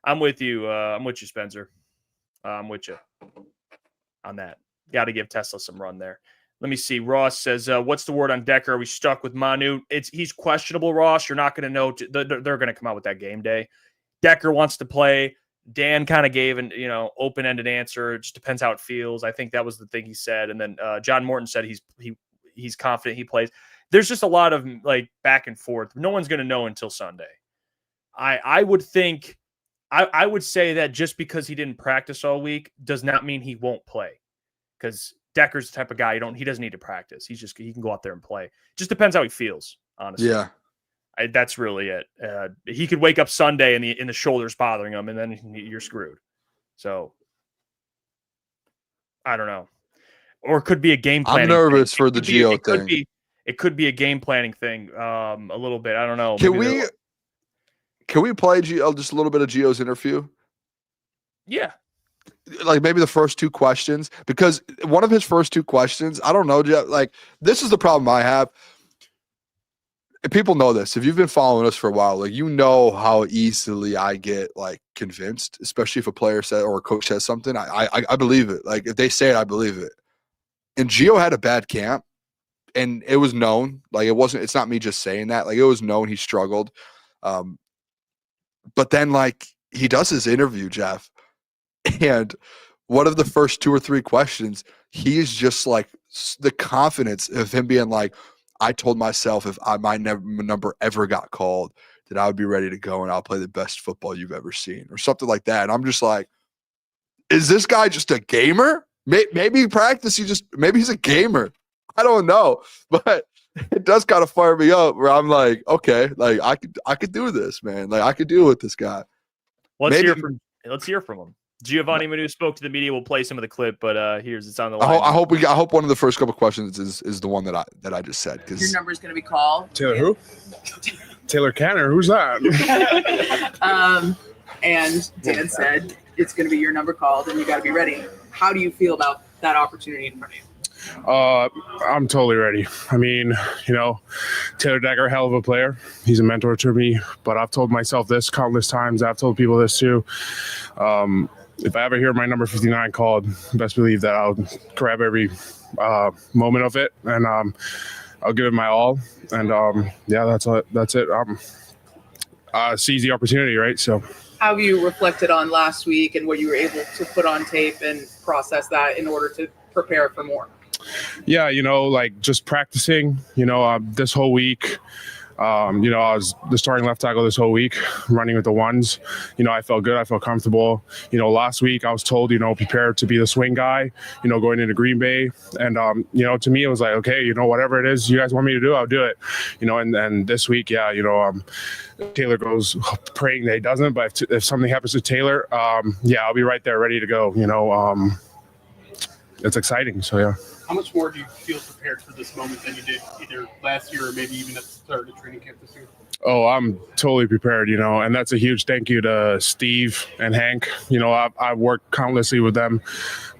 I'm with you. I'm with you, Spencer. I'm with you on that. Got to give Tesla some run there. Let me see. Ross says, what's the word on Decker? Are we stuck with Manu? He's questionable, Ross. You're not going to know. They're going to come out with that game day. Decker wants to play. Dan kind of gave an open-ended answer. It just depends how it feels. I think that was the thing he said. And then John Morton said he's confident he plays. There's just a lot of like back and forth. No one's going to know until Sunday. I would think I would say that just because he didn't practice all week does not mean he won't play. Because Decker's the type of guy he doesn't need to practice. He can go out there and play. Just depends how he feels, honestly. Yeah. That's really it. He could wake up Sunday and the shoulders bothering him, and then you're screwed. So I don't know. Or it could be a game planning. I'm nervous for the Gio thing. It could be a game planning thing. A little bit. I don't know. Can we play just a little bit of Gio's interview? Yeah. Like maybe the first 2 questions, because one of his first 2 questions, I don't know, Jeff, like this is the problem I have. People know this. If you've been following us for a while, like, you know how easily I get like convinced, especially if a player said or a coach says something. I believe it. Like if they say it, I believe it. And Gio had a bad camp, and it was known. Like it's not me just saying that. Like it was known he struggled. But then like he does his interview, Jeff, and one of the first 2 or 3 questions, he's just like the confidence of him being like, I told myself if my number ever got called, that I would be ready to go and I'll play the best football you've ever seen, or something like that. And I'm just like, is this guy just a gamer? Maybe maybe he's a gamer. I don't know, but it does kind of fire me up where I'm like, okay, like I could do this, man. Like I could deal with this guy. Let's hear from him. Giovanni Manu spoke to the media. We'll play some of the clip, but it's on the line. I hope one of the first couple questions is the one that I just said. Because your number's going to be called. Taylor who? Taylor Canner. Who's that? And Dan said it's going to be your number called, and you got to be ready. How do you feel about that opportunity in front of you? I'm totally ready. I mean, Taylor Decker, hell of a player. He's a mentor to me, but I've told myself this countless times. I've told people this too. If I ever hear my number 59 called, best believe that I'll grab every moment of it, and I'll give it my all. And that's it. Seize the opportunity, right? So how have you reflected on last week and what you were able to put on tape and process that in order to prepare for more? Yeah, like just practicing, this whole week. I was the starting left tackle this whole week, running with the ones. I felt good. I felt comfortable. Last week I was told, prepare to be the swing guy, going into Green Bay. And, to me, it was like, okay, whatever it is you guys want me to do, I'll do it. And this week, Taylor goes praying that he doesn't. But if something happens to Taylor, I'll be right there ready to go. It's exciting. So, yeah. How much more do you feel prepared for this moment than you did either last year or maybe even at the start of training camp this year? Oh, I'm totally prepared, and that's a huge thank you to Steve and Hank. I've worked countlessly with them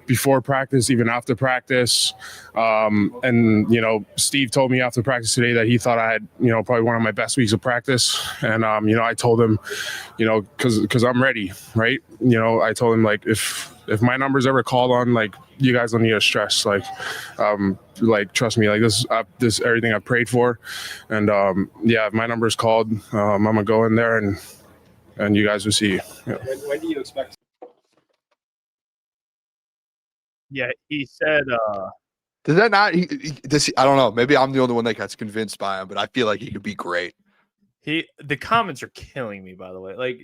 before practice, even after practice. And Steve told me after practice today that he thought I had, probably one of my best weeks of practice. And, I told him, because I'm ready, right? I told him, like, if my number's ever called on, like, you guys don't need to stress. Like, trust me, like this everything I prayed for. And, if my number's called, I'm going to go in there and you guys will see. Yeah. When do you expect? Yeah, he said. Does that not? I don't know. Maybe I'm the only one that gets convinced by him, but I feel like he could be great. The comments are killing me, by the way. Like,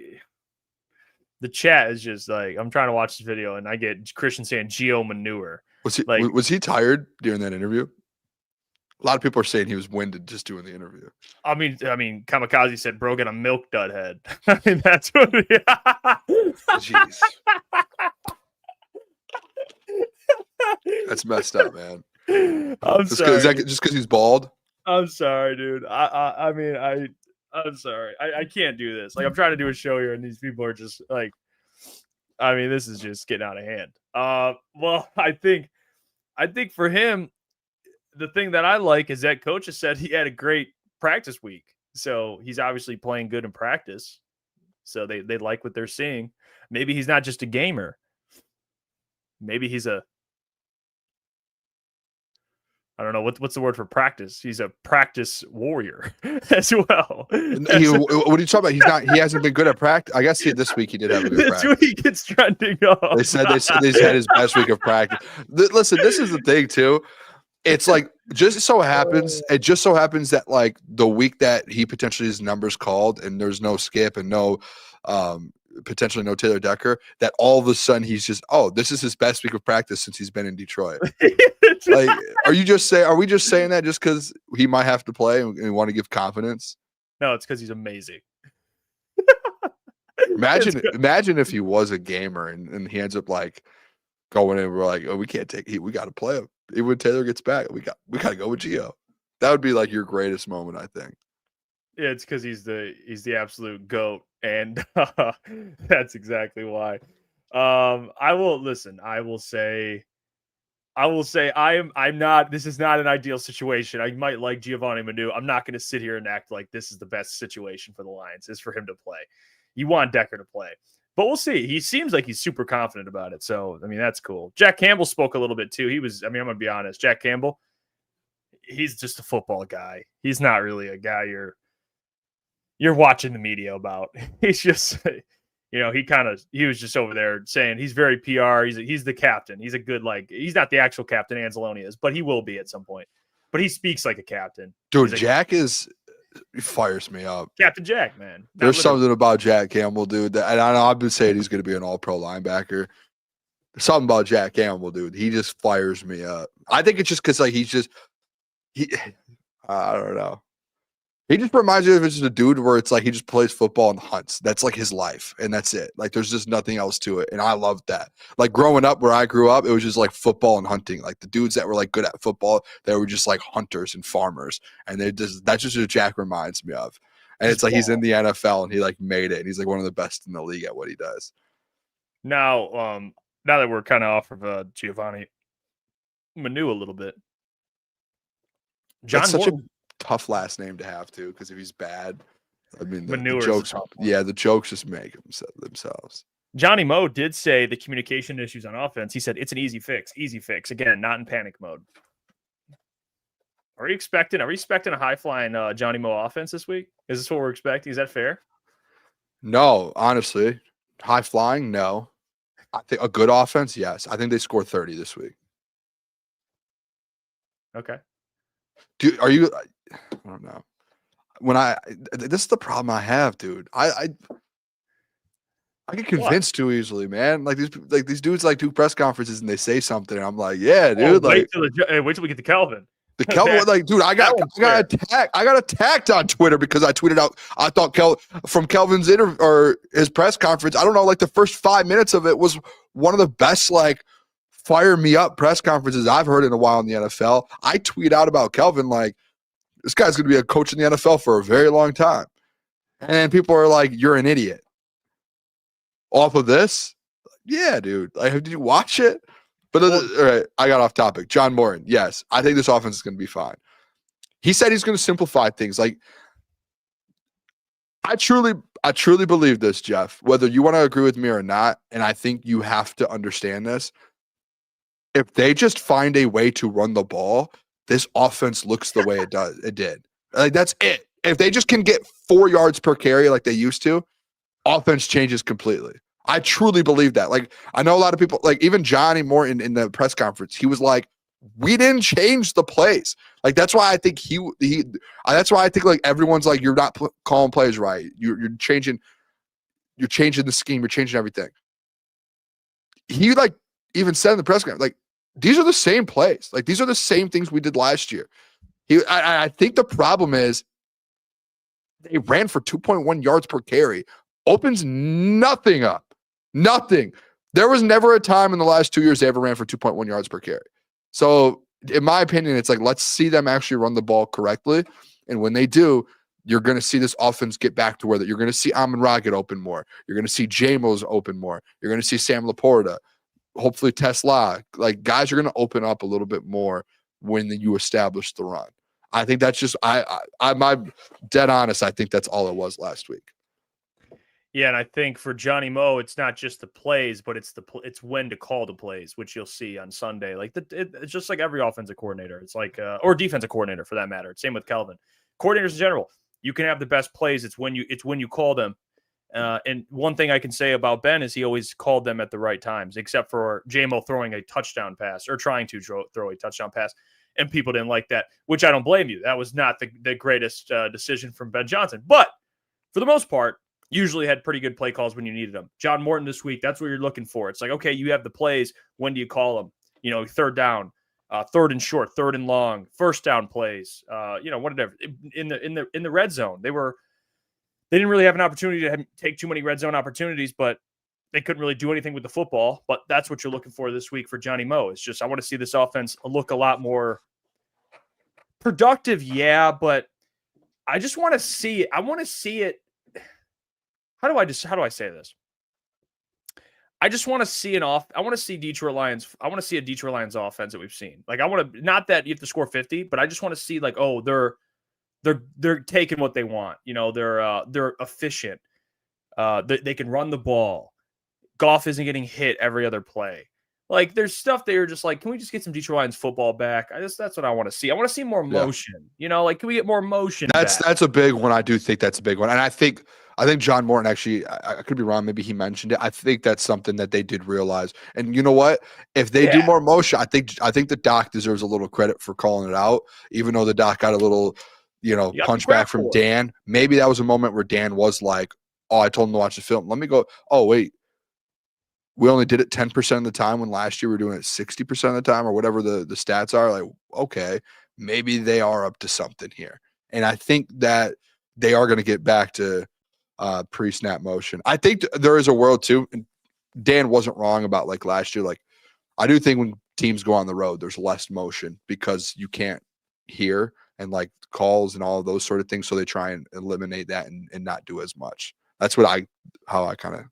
the chat is just like, I'm trying to watch this video and I get Christian saying Gio manure. Was he tired during that interview? A lot of people are saying he was winded just doing the interview. I mean, Kamikaze said, "Bro, get a milk dud head." I mean, that's what. Jeez. That's messed up, man. I'm sorry. Is that just because he's bald? I'm sorry, dude. I'm sorry. I can't do this. Like, I'm trying to do a show here, and these people are just like, this is just getting out of hand. Well, I think for him, the thing that I like is that coach has said he had a great practice week. So he's obviously playing good in practice. So they like what they're seeing. Maybe he's not just a gamer. Maybe he's I don't know what's the word for practice. He's a practice warrior as well. What are you talking about? He hasn't been good at practice. I guess this week he did have a good practice. This week it's trending up. They said he's had his best week of practice. Listen, this is the thing too. It's like it just so happens that like the week that he potentially his numbers called and there's no skip and no potentially no Taylor Decker, that all of a sudden he's just, oh, this is his best week of practice since he's been in Detroit. Like, are we just saying that just because he might have to play and we want to give confidence? No, it's because he's amazing. Imagine if he was a gamer and he ends up like going in, we're like, oh, we can't take we got to play him. Even when Taylor gets back, we got to go with Gio. That would be like your greatest moment, I think. Yeah, it's because he's the absolute GOAT, and that's exactly why. I will say I'm not. This is not an ideal situation. I might like Giovanni Manu. I'm not going to sit here and act like this is the best situation for the Lions. Is for him to play. You want Decker to play, but we'll see. He seems like he's super confident about it. So I mean, that's cool. Jack Campbell spoke a little bit too. He was. I mean, I'm going to be honest. Jack Campbell, he's just a football guy. He's not really a guy you're watching the media about. He's just, he was just over there saying he's very PR. He's the captain. He's a good, he's not the actual captain Anzalone is, but he will be at some point. But he speaks like a captain. Dude, he fires me up. Captain Jack, man. There's something about Jack Campbell, dude. And I know I've been saying he's going to be an all-pro linebacker. There's something about Jack Campbell, dude. He just fires me up. I think it's just because, I don't know. He just reminds me of just a dude where it's like he just plays football and hunts. That's like his life, and that's it. Like there's just nothing else to it, and I love that. Like growing up where I grew up, it was just like football and hunting. Like the dudes that were like good at football, they were just like hunters and farmers, and that's just what Jack reminds me of. And it's like he's in the NFL and he like made it, and he's like one of the best in the league at what he does. Now that we're kind of off of Giovanni Manu a little bit, That's such a tough last name to have too, because if he's bad, I mean the jokes. The jokes just make themselves. Johnny Moe did say the communication issues on offense. He said it's an easy fix. Again, not in panic mode. Are we expecting a high flying Johnny Moe offense this week? Is this what we're expecting? Is that fair? No, honestly, high flying. No, I think a good offense. Yes, I think they score 30 this week. Okay. Dude, I don't know. This is the problem I have, dude. I get convinced too easily, man. Like these dudes do press conferences and they say something, and I'm like, yeah, dude. Wait till we get to Kelvin. The Kelvin, dude, I got attacked on Twitter because I tweeted out. I thought from Kelvin's interview or his press conference. I don't know, the first 5 minutes of it was one of the best fire me up press conferences I've heard in a while in the NFL. I tweet out about Kelvin this guy's going to be a coach in the NFL for a very long time. And people are like, you're an idiot. Off of this? Yeah, dude. Did you watch it? But all right, I got off topic. John Moran, yes, I think this offense is going to be fine. He said he's going to simplify things. I truly believe this, Jeff, whether you want to agree with me or not, and I think you have to understand this. If they just find a way to run the ball, this offense looks the way it did. That's it. If they just can get 4 yards per carry like they used to, offense changes completely. I truly believe that. I know a lot of people, even Johnny Morton in the press conference, he was like, we didn't change the plays. That's why I think that's why I think everyone's you're not calling plays right. You're changing the scheme. You're changing everything. He even said in the press conference, these are the same plays. These are the same things we did last year. I think the problem is they ran for 2.1 yards per carry. Opens nothing up. Nothing. There was never a time in the last 2 years they ever ran for 2.1 yards per carry. So in my opinion, it's let's see them actually run the ball correctly. And when they do, you're going to see this offense get back to where you're going to see Amon-Ra get open more. You're going to see J-Mos open more. You're going to see Sam Laporta. Hopefully Tesla, guys are going to open up a little bit more when you establish the run. I think that's just, I'm dead honest. I think that's all it was last week. Yeah. And I think for Johnny Moe, it's not just the plays, but it's when to call the plays, which you'll see on Sunday. It's just like every offensive coordinator. It's or defensive coordinator for that matter. Same with Kelvin. Coordinators in general, you can have the best plays. It's when you call them. And one thing I can say about Ben is he always called them at the right times, except for J-Mo throwing a touchdown pass or trying to throw a touchdown pass. And people didn't like that, which I don't blame you. That was not the greatest decision from Ben Johnson. But for the most part, usually had pretty good play calls when you needed them. John Morton this week, that's what you're looking for. It's like, okay, you have the plays. When do you call them? You know, third down, third and short, third and long, first down plays. You know, whatever. In the red zone, they didn't really have an opportunity to take too many red zone opportunities, but they couldn't really do anything with the football. But that's what you're looking for this week for Johnny Moe. It's just I want to see this offense look a lot more productive, yeah, but I just want to see it. I want to see it. How do I say this? I just want to see I want to see Detroit Lions. I want to see a Detroit Lions offense that we've seen. Like I want to, not that you have to score 50, but I just want to see like, oh, they're taking what they want. You know, they're efficient. They can run the ball. Goff isn't getting hit every other play. Like there's stuff that you're just like, can we just get some Detroit Lions football back? That's what I want to see. I want to see more motion. You know, like can we get more motion? That's a big one. I do think that's a big one, and I think John Morton actually. I could be wrong. Maybe he mentioned it. I think that's something that they did realize. And you know what? If they do more motion, I think the doc deserves a little credit for calling it out, even though the doc got a little, punch back from Dan. Maybe that was a moment where Dan was like, "Oh, I told him to watch the film. Let me go. Oh, wait." We only did it 10% of the time when last year we were doing it 60% of the time or whatever the stats are. Like, okay, maybe they are up to something here. And I think that they are going to get back to pre-snap motion. I think there is a world too. And Dan wasn't wrong about like last year. Like I do think when teams go on the road, there's less motion because you can't hear and like calls and all of those sort of things. So they try and eliminate that and not do as much. That's how I kind of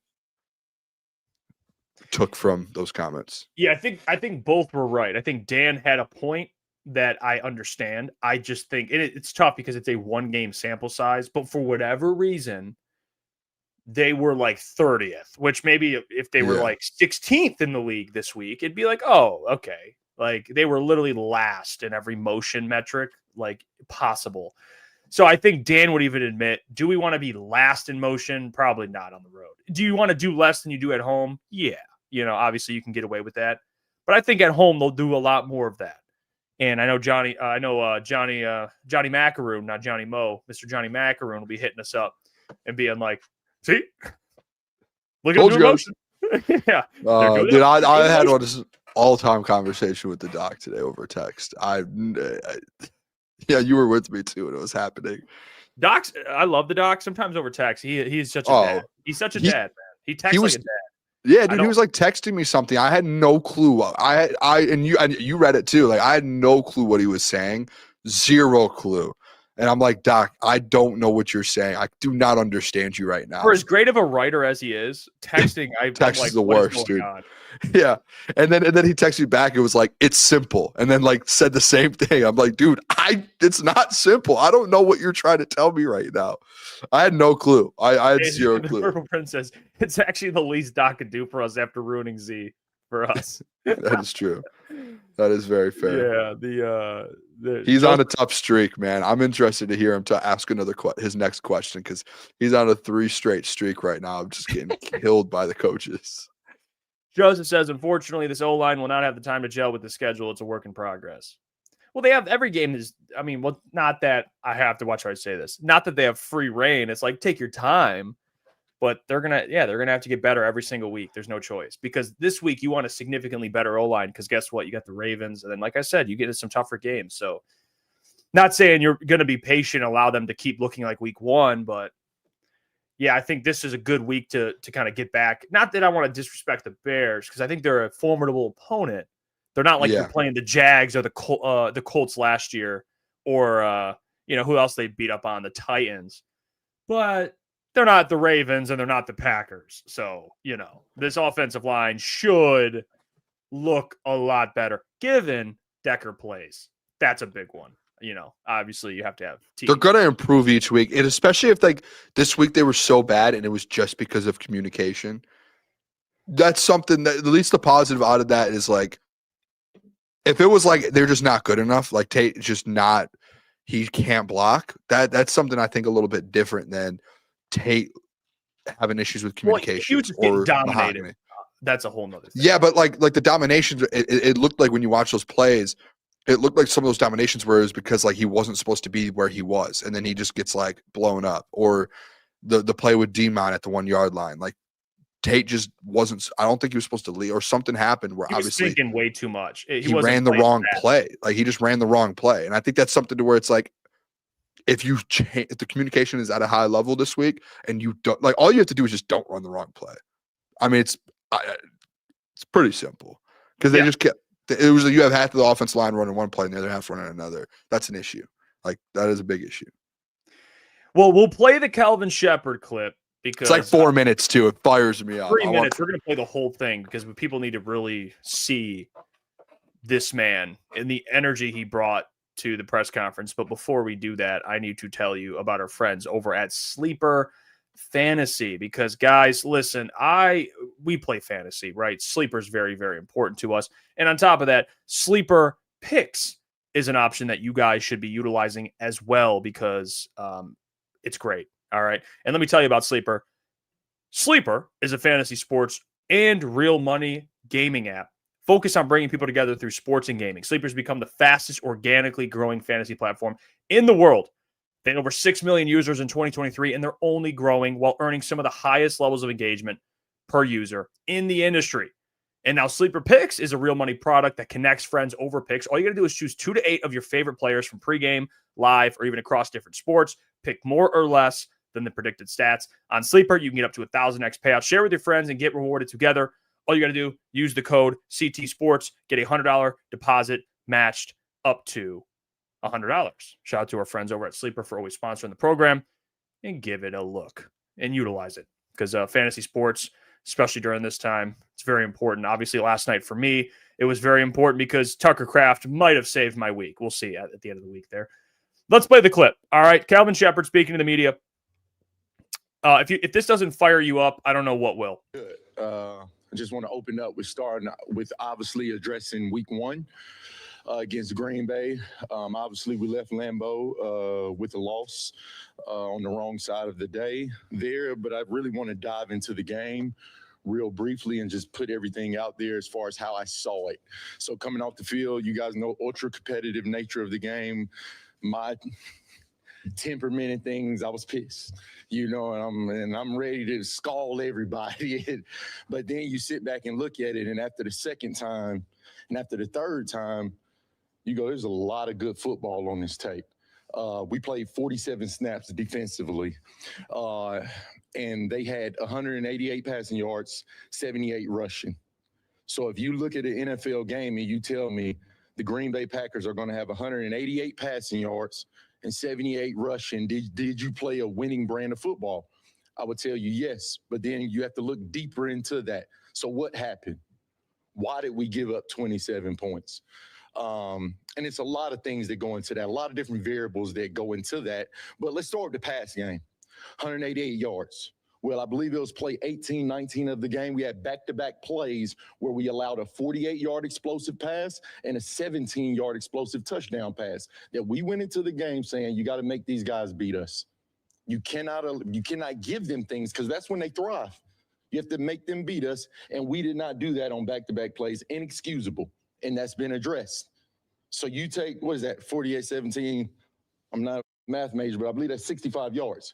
took from those comments. Yeah, I think both were right. I think Dan had a point that I understand. I just think it's tough because it's a 1-game sample size, but for whatever reason, they were like 30th, which maybe if they were like 16th in the league this week, it'd be like, oh, okay. Like they were literally last in every motion metric like possible. So I think Dan would even admit, do we want to be last in motion? Probably not on the road. Do you want to do less than you do at home? Yeah. Obviously you can get away with that, but I think at home they'll do a lot more of that. And I know Johnny Macaroon, not Johnny Moe, Mr. Johnny Macaroon will be hitting us up and being like, see, look at the emotion. Yeah. Dude, I had this all-time conversation with the doc today over text. Yeah, you were with me too when it was happening. Docs, I love the doc. Sometimes over text, he's such a dad. He's such a dad, man. He texts like a dad. Yeah, dude, he was like texting me something. I had no clue. And you read it too. Like I had no clue what he was saying. Zero clue. And I'm like, Doc, I don't know what you're saying. I do not understand you right now. For as great of a writer as he is, texting, text like, is the worst, dude. Yeah. And then he texted me back. It was like, it's simple. And then like said the same thing. I'm like, dude, it's not simple. I don't know what you're trying to tell me right now. I had no clue. I had zero clue. Purple Princess, it's actually the least Doc could do for us after ruining Z for us. That is true. That is very fair. Yeah. He's on a tough streak, man. I'm interested to hear him to ask his next question because he's on a 3-straight streak right now. I'm just getting killed by the coaches. Joseph says, unfortunately, this O-line will not have the time to gel with the schedule. It's a work in progress. Well, they have every game not that I have to watch how I say this. Not that they have free reign. It's like, take your time, but they're going to have to get better every single week. There's no choice because this week you want a significantly better O-line because guess what? You got the Ravens. And then, like I said, you get into some tougher games. So not saying you're going to be patient, allow them to keep looking like week 1, but yeah, I think this is a good week to kind of get back. Not that I want to disrespect the Bears because I think they're a formidable opponent. They're not like you're playing the Jags or the Colts last year or, who else they beat up on, the Titans. But they're not the Ravens and they're not the Packers. So, this offensive line should look a lot better given Decker plays. That's a big one. Obviously you have to have teams. They're going to improve each week. And especially if like this week they were so bad and it was just because of communication. That's something that at least the positive out of that is like, if it was like they're just not good enough, like Tate just not, he can't block. That's something I think a little bit different than Tate having issues with communication or dominated. That's a whole nother thing. Yeah, but like the dominations, it looked like when you watch those plays, it looked like some of those dominations were because like he wasn't supposed to be where he was, and then he just gets like blown up, or the play with D-Mon at the 1 yard line. Like Tate just wasn't. I don't think he was supposed to lead, or something happened where He was obviously thinking way too much. he wasn't ran the playing wrong fast. play. Like he just ran the wrong play, and I think that's something to where it's like, if the communication is at a high level this week, and you don't, like, all you have to do is just don't run the wrong play. I mean, it's pretty simple because they just kept. It was you have half of the offensive line running one play and the other half running another. That's an issue. Like that is a big issue. Well, we'll play the Calvin Shepard clip because It's like 4 minutes too. It fires me up. 3 minutes. We're going to play the whole thing because people need to really see this man and the energy he brought to the press conference. But before we do that, I need to tell you about our friends over at Sleeper Fantasy, because guys, listen, we play fantasy, right? Sleeper is very, very important to us. And on top of that, Sleeper Picks is an option that you guys should be utilizing as well, because it's great. All right. And let me tell you about Sleeper. Sleeper is a fantasy sports and real money gaming app focused on bringing people together through sports and gaming. Sleeper's become the fastest organically growing fantasy platform in the world. They had over 6 million users in 2023, and they're only growing while earning some of the highest levels of engagement per user in the industry. And now Sleeper Picks is a real money product that connects friends over picks. All you got to do is choose 2 to 8 of your favorite players from pregame, live, or even across different sports. Pick more or less than the predicted stats. On Sleeper, you can get up to 1,000x payout. Share with your friends and get rewarded together. All you got to do, use the code CT Sports, get a $100 deposit matched up to $100. Shout out to our friends over at Sleeper for always sponsoring the program, and give it a look and utilize it, because fantasy sports, especially during this time, it's very important. Obviously, last night for me, it was very important because Tucker Kraft might have saved my week. We'll see at the end of the week there. Let's play the clip. All right, Calvin Shepard speaking to the media. If this doesn't fire you up, I don't know what will. Good. I just want to open up with starting with obviously addressing week 1 against Green Bay. Obviously, we left Lambeau with a loss on the wrong side of the day there, but I really want to dive into the game real briefly and just put everything out there as far as how I saw it. So coming off the field, you guys know ultra competitive nature of the game. My temperament and things, I was pissed, and I'm ready to scald everybody. But then you sit back and look at it, and after the second time and after the third time, you go, there's a lot of good football on this tape. We played 47 snaps defensively, and they had 188 passing yards, 78 rushing. So if you look at an NFL game and you tell me the Green Bay Packers are going to have 188 passing yards and 78 rushing, did you play a winning brand of football? I would tell you yes, but then you have to look deeper into that. So what happened? Why did we give up 27 points? And it's a lot of things that go into that, a lot of different variables that go into that. But let's start with the pass game. 188 yards. Well, I believe it was play 18, 19 of the game. We had back-to-back plays where we allowed a 48-yard explosive pass and a 17-yard explosive touchdown pass that we went into the game saying, you got to make these guys beat us. You cannot give them things, because that's when they thrive. You have to make them beat us, and we did not do that on back-to-back plays. Inexcusable, and that's been addressed. So you take, what is that, 48, 17? I'm not a math major, but I believe that's 65 yards.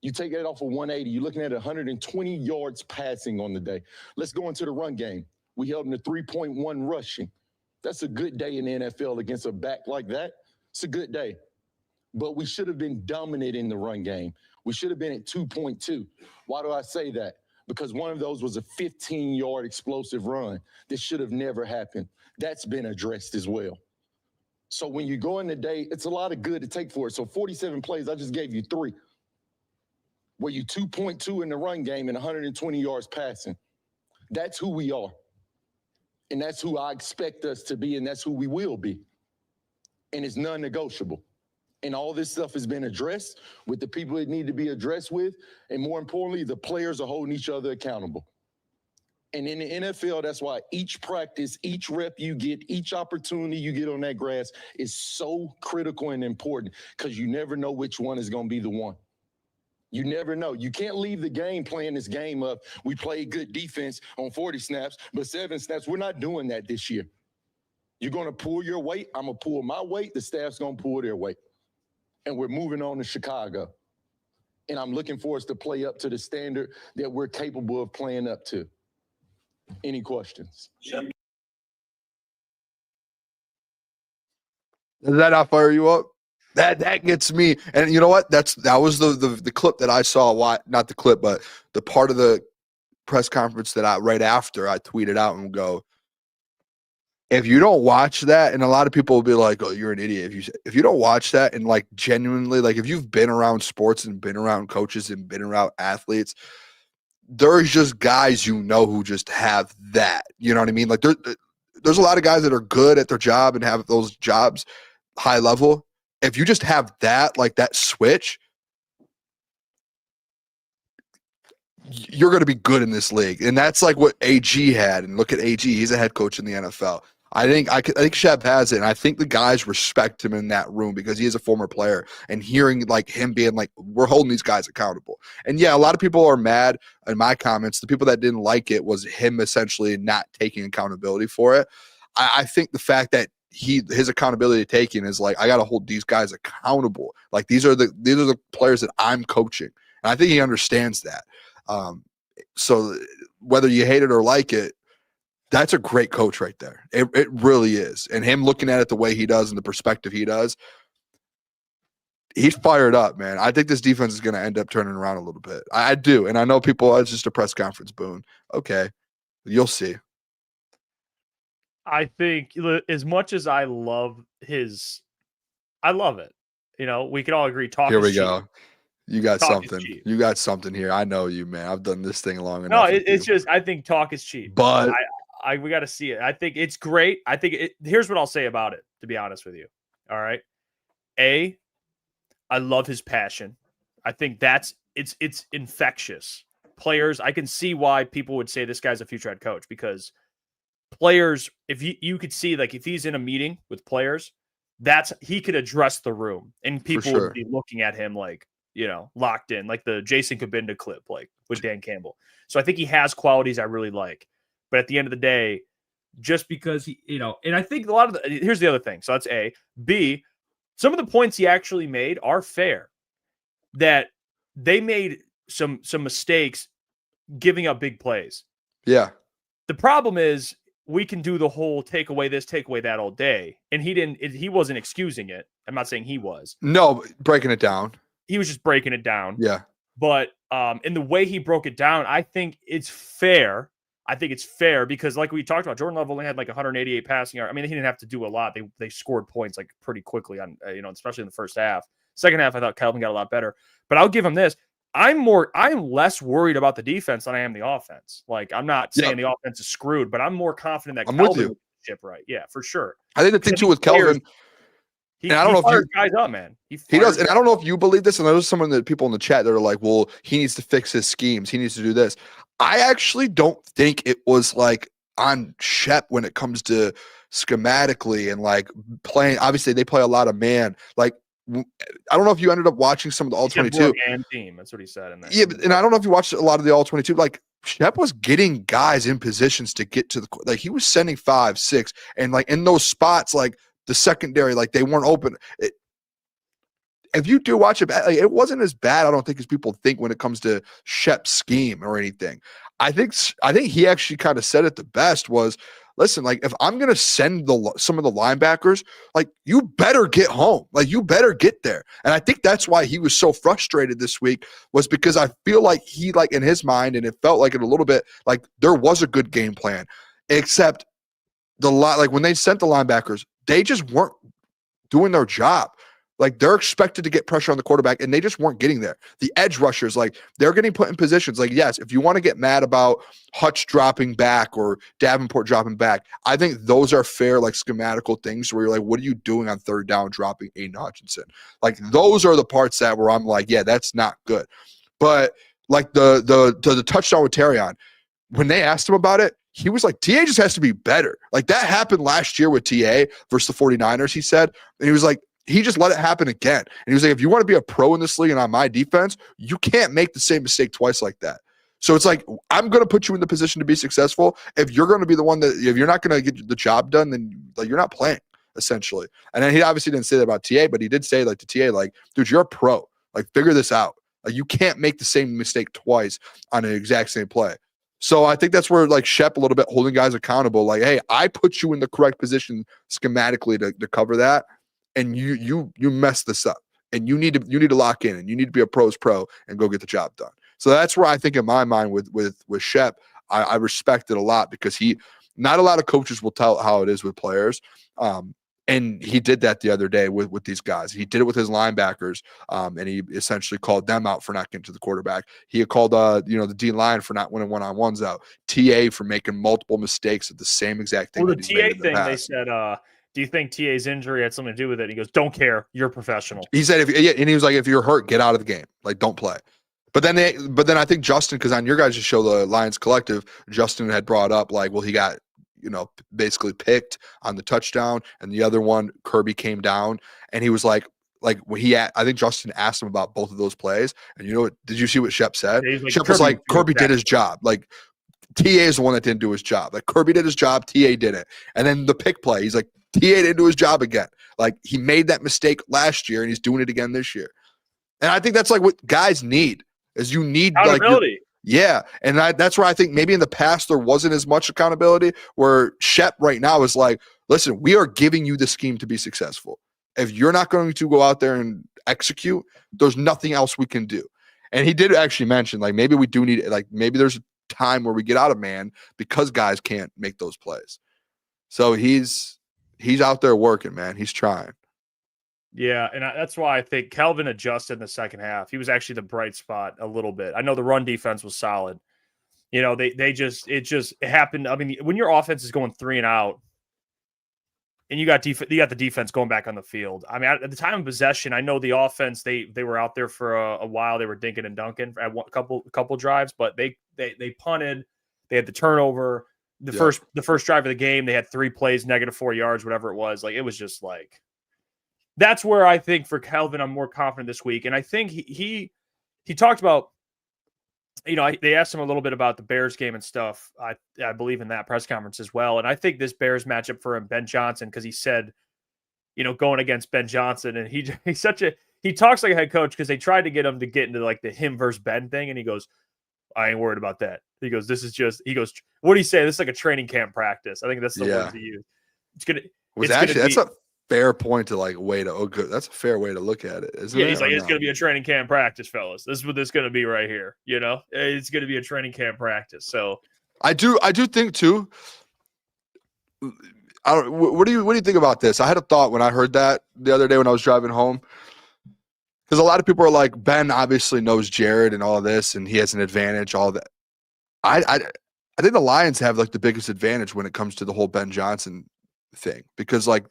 You take that off of 180, you're looking at 120 yards passing on the day. Let's go into the run game. We held them to 3.1 rushing. That's a good day in the NFL against a back like that. It's a good day. But we should have been dominant in the run game. We should have been at 2.2. Why do I say that? Because one of those was a 15-yard explosive run. This should have never happened. That's been addressed as well. So when you go in the day, it's a lot of good to take for it. So 47 plays, I just gave you 3. Where you 2.2 in the run game and 120 yards passing. That's who we are. And that's who I expect us to be, and that's who we will be. And it's non-negotiable. And all this stuff has been addressed with the people it need to be addressed with. And more importantly, the players are holding each other accountable. And in the NFL, that's why each practice, each rep you get, each opportunity you get on that grass is so critical and important, because you never know which one is going to be the one. You never know. You can't leave the game playing this game up. We played good defense on 40 snaps, but 7 snaps. We're not doing that this year. You're going to pull your weight. I'm going to pull my weight. The staff's going to pull their weight. And we're moving on to Chicago. and I'm looking for us to play up to the standard that we're capable of playing up to. Any questions? Does that not fire you up? That gets me. And you know what? That was the clip that I saw. Why not the clip, but the part of the press conference that right after I tweeted out and go, if you don't watch that, and a lot of people will be like, "Oh, you're an idiot." If you don't watch that and like genuinely, like if you've been around sports and been around coaches and been around athletes, there's just guys who just have that. You know what I mean? Like there's a lot of guys that are good at their job and have those jobs high level. If you just have that, like that switch, you're going to be good in this league. And that's like what AG had. And look at AG. He's a head coach in the NFL. I think Shep has it. And I think the guys respect him in that room because he is a former player, and hearing like him being like, we're holding these guys accountable. And yeah, a lot of people are mad in my comments. The people that didn't like it was him essentially not taking accountability for it. I think the fact that his accountability taking is like, I got to hold these guys accountable. Like these are the players that I'm coaching. And I think he understands that. So whether you hate it or like it, that's a great coach right there. It really is. And him looking at it the way he does and the perspective he does, he's fired up, man. I think this defense is going to end up turning around a little bit. I do. And I know people, it's just a press conference, Boone. Okay. You'll see. I think as much as I love I love it. You know, we can all agree. Talk. Here we is go. cheap. You got Talk something. is cheap. You got something here. I know you, man. I've done this thing long enough. No, with it's you. just I think talk is cheap. But we got to see it. I think it's great. I think here's what I'll say about it, to be honest with you. All right. I love his passion. I think it's infectious. Players, I can see why people would say this guy's a future head coach, because players, if you could see, like, if he's in a meeting with players, he could address the room and people would be looking at him like, you know, locked in, like the Jason Kabinda clip, like with Dan Campbell. So I think he has qualities I really like. But at the end of the day, just because he, you know, and I think a lot of here's the other thing. So that's A. B, some of the points he actually made are fair. That they made some mistakes giving up big plays. Yeah. The problem is we can do the whole take away this, take away that all day. And he wasn't excusing it. I'm not saying he was. No, breaking it down. He was just breaking it down. Yeah. But in the way he broke it down, I think it's fair. I think it's fair because, like we talked about, Jordan Love only had like 188 passing yards. I mean, he didn't have to do a lot. They scored points like pretty quickly on, especially in the first half. Second half, I thought Calvin got a lot better. But I'll give him this. I'm less worried about the defense than I am the offense. Like, I'm not saying the offense is screwed, but I'm more confident that Calvin will get the ship right. Yeah, for sure. I think the thing too with Kelvin, and I don't know if guys up, man. He does, and I don't know if you believe this. And there's some of the people in the chat that are like, "Well, he needs to fix his schemes. He needs to do this." I actually don't think it was like on Shep when it comes to schematically and like playing. Obviously, they play a lot of man. Like, I don't know if you ended up watching some of the all 22 and team. That's what he said in there. Yeah, and I don't know if you watched a lot of the all 22. Like, Shep was getting guys in positions to get to the, like, he was sending 5, 6, and like in those spots, like the secondary, like they weren't open. If you do watch it, like, it wasn't as bad, I don't think, as people think when it comes to Shep's scheme or anything. I think he actually kind of said it the best was, listen, like, if I'm going to send some of the linebackers, like, you better get home. Like, you better get there. And I think that's why he was so frustrated this week, was because I feel like he, like, in his mind, and it felt like it a little bit, like there was a good game plan, except like when they sent the linebackers, they just weren't doing their job. Like, they're expected to get pressure on the quarterback, and they just weren't getting there. The edge rushers, like, they're getting put in positions. Like, yes, if you want to get mad about Hutch dropping back or Davenport dropping back, I think those are fair, like, schematical things where you're like, what are you doing on third down dropping Aiden Hutchinson? Like, those are the parts that where I'm like, yeah, that's not good. But, like, the touchdown with Terrion, when they asked him about it, he was like, TA just has to be better. Like, that happened last year with TA versus the 49ers, he said. And he was like, he just let it happen again. And he was like, if you want to be a pro in this league and on my defense, you can't make the same mistake twice like that. So it's like, I'm going to put you in the position to be successful. If you're going to be the one that, if you're not going to get the job done, then like, you're not playing, essentially. And then he obviously didn't say that about TA, but he did say, like, to TA, like, dude, you're a pro. Like, figure this out. Like, you can't make the same mistake twice on an exact same play. So I think that's where like Shep a little bit holding guys accountable. Like, hey, I put you in the correct position schematically to cover that, and you messed this up, and you need to lock in, and you need to be a pro's pro and go get the job done. So that's where I think in my mind with Shep, I respect it a lot, because not a lot of coaches will tell how it is with players. And he did that the other day with these guys. He did it with his linebackers, and he essentially called them out for not getting to the quarterback. He had called the D line for not winning one-on-ones out. TA for making multiple mistakes at the same exact thing. Well, the TA thing, they said, do you think TA's injury had something to do with it? He goes, don't care. You're professional. He said, and he was like, if you're hurt, get out of the game. Like, don't play. But then I think Justin, because on your guys' show, the Lions Collective, Justin had brought up like, well, he got basically picked on the touchdown, and the other one, Kirby came down, and he was like when I think Justin asked him about both of those plays, and did you see what Shep said? Yeah, like, Shep was like, Kirby did his job. Like, TA is the one that didn't do his job. Like, Kirby did his job, TA didn't. And then the pick play, he's like, TA didn't do his job again. Like, he made that mistake last year, and he's doing it again this year. And I think that's like what guys need, is you need accountability. Yeah, and that's where I think maybe in the past there wasn't as much accountability, where Shep right now is like, listen, we are giving you the scheme to be successful. If you're not going to go out there and execute, there's nothing else we can do. And he did actually mention, like, maybe we do need, like, maybe there's a time where we get out of man because guys can't make those plays. So he's out there working, man. He's trying. Yeah, and that's why I think Calvin adjusted in the second half. He was actually the bright spot a little bit. I know the run defense was solid. It happened. I mean, when your offense is going 3 and out, and you got the defense going back on the field. I mean, at the time of possession, I know the offense, they were out there for a while. They were dinking and dunking at a couple drives, but they punted. They had the turnover. The first drive of the game, they had 3 plays, -4 yards, whatever it was. Like, it was just like. That's where I think for Calvin, I'm more confident this week. And I think he talked about, they asked him a little bit about the Bears game and stuff. I believe in that press conference as well. And I think this Bears matchup for him, Ben Johnson, because he said, going against Ben Johnson, and he talks like a head coach, because they tried to get him to get into like the him versus Ben thing. And he goes, I ain't worried about that. He goes, what do you say? This is like a training camp practice. I think that's the word to use. That's a fair point to that's a fair way to look at it, isn't it? He's like, it's going to be a training camp practice, fellas. This is what this is going to be right here. It's going to be a training camp practice. So I do think too. What do you think about this? I had a thought when I heard that the other day when I was driving home, because a lot of people are like, Ben obviously knows Jared and all of this, and he has an advantage. All that. I think the Lions have like the biggest advantage when it comes to the whole Ben Johnson thing, because like,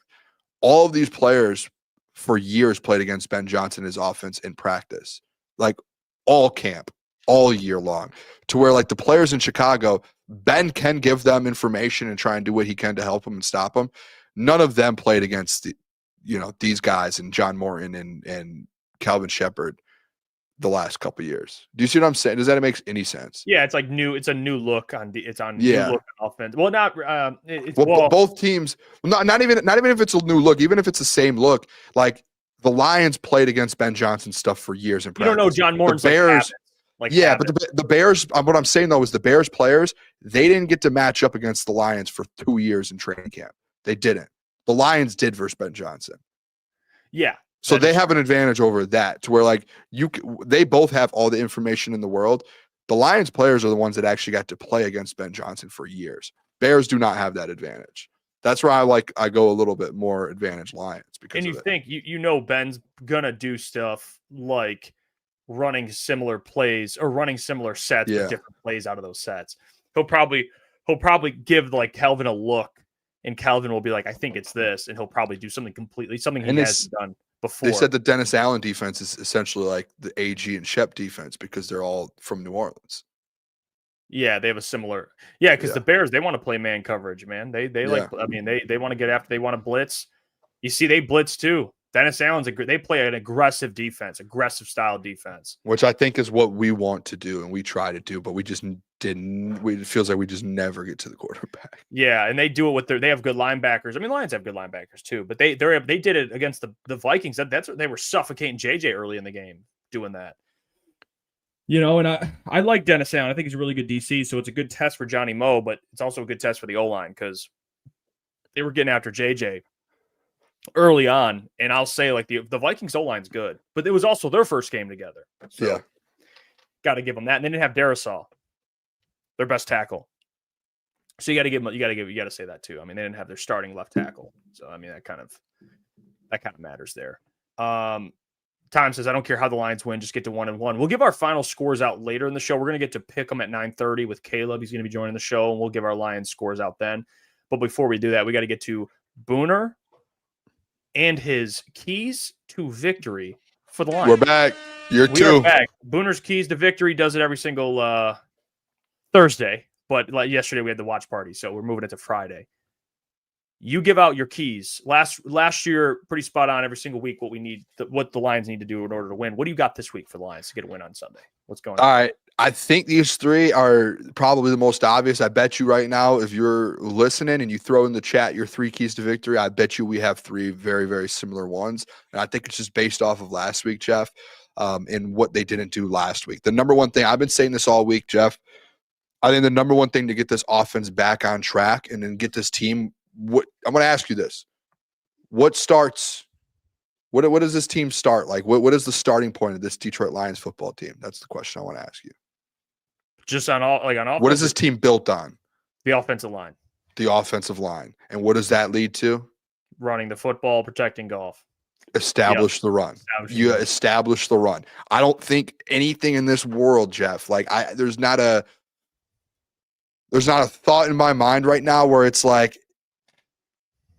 all of these players for years played against Ben Johnson, his offense in practice, like all camp, all year long, to where like the players in Chicago, Ben can give them information and try and do what he can to help them and stop them. None of them played against these guys and John Morton and Calvin Shepard the last couple of years. Do you see what I'm saying? Does that make any sense? Yeah, it's like new. It's a new look on. New look on offense. Well, not. Both teams. Not even if it's a new look. Even if it's the same look. Like the Lions played against Ben Johnson stuff for years in practice. You don't know John Morton's the Bears. But the Bears. What I'm saying though is the Bears players, they didn't get to match up against the Lions for 2 years in training camp. They didn't. The Lions did versus Ben Johnson. Yeah. So they have an advantage over that, to where like they both have all the information in the world. The Lions players are the ones that actually got to play against Ben Johnson for years. Bears do not have that advantage. That's where I go a little bit more advantage Lions, because think Ben's gonna do stuff like running similar plays or running similar sets with different plays out of those sets. He'll probably give like Calvin a look, and Calvin will be like, I think it's this, and he'll probably do something he hasn't done before. They said the Dennis Allen defense is essentially like the AG and Shep defense, because they're all from New Orleans. Yeah, they have a similar. Yeah, because the Bears, they want to play man coverage, man. They like. I mean, they want to get after. They want to blitz. You see, they blitz too. Dennis Allen's they play an aggressive defense, aggressive style defense, which I think is what we want to do and we try to do, but we just didn't. It feels like we just never get to the quarterback. Yeah, and they do it with they have good linebackers. I mean, Lions have good linebackers too, but they did it against the Vikings. That's what they were suffocating JJ early in the game doing that. And I like Dennis Allen. I think he's a really good DC, so it's a good test for Johnny Moe, but it's also a good test for the O-line because they were getting after JJ early on, and I'll say, like, the Vikings O-line's good, but it was also their first game together. So got to give them that. And they didn't have Darisaw, their best tackle. So you got to say that too. I mean, they didn't have their starting left tackle. So, I mean, that kind of matters there. Time says, I don't care how the Lions win, just get to 1-1. We'll give our final scores out later in the show. We're going to get to pick them at 9:30 with Caleb. He's going to be joining the show, and we'll give our Lions scores out then. But before we do that, we got to get to Booner and his keys to victory for the Lions. We're back. We are back. Booner's keys to victory does it every single Thursday. But like yesterday, we had the watch party, so we're moving it to Friday. You give out your keys. Last year, pretty spot on every single week what the Lions need to do in order to win. What do you got this week for the Lions to get a win on Sunday? What's going on? All right. I think these three are probably the most obvious. I bet you right now, if you're listening and you throw in the chat your 3 keys to victory, I bet you we have 3 very, very similar ones. And I think it's just based off of last week, Jeff, and what they didn't do last week. The number one thing, I've been saying this all week, Jeff, I think the number one thing to get this offense back on track and then get this team, I'm going to ask you this. What does this team start? Like, what is the starting point of this Detroit Lions football team? That's the question I want to ask you. Just on offense. What is this team built on? The offensive line. The offensive line. And what does that lead to? Running the football, protecting golf. Establish the run. Establish the run. I don't think anything in this world, Jeff, like there's not a thought in my mind right now where it's like,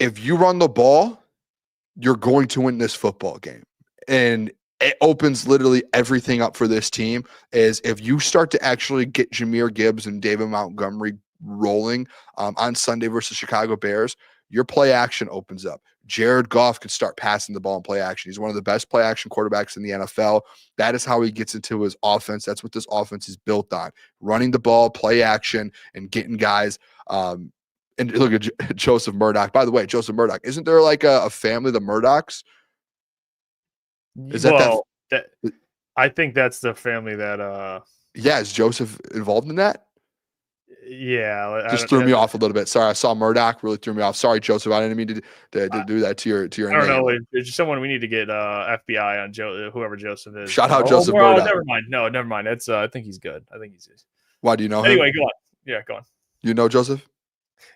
if you run the ball, you're going to win this football game. And it opens literally everything up for this team is if you start to actually get Jahmyr Gibbs and David Montgomery rolling on Sunday versus Chicago Bears, your play action opens up. Jared Goff could start passing the ball in play action. He's one of the best play action quarterbacks in the NFL. That is how he gets into his offense. That's what this offense is built on. Running the ball, play action, and getting guys and look at Joseph Murdoch. By the way, Joseph Murdoch, isn't there like a family, the Murdochs? Is I think that's the family that is Joseph involved in that? Yeah. Just threw me off a little bit. Sorry, I saw Murdoch, really threw me off. Sorry, Joseph. I didn't mean to do that to your I don't know. It's just someone we need to get FBI on whoever Joseph is. Shout out Joseph Murdoch. Never mind. No, never mind. It's I think he's good. I think he's Why do you know him? Anyway, go on. Yeah, go on. You know Joseph?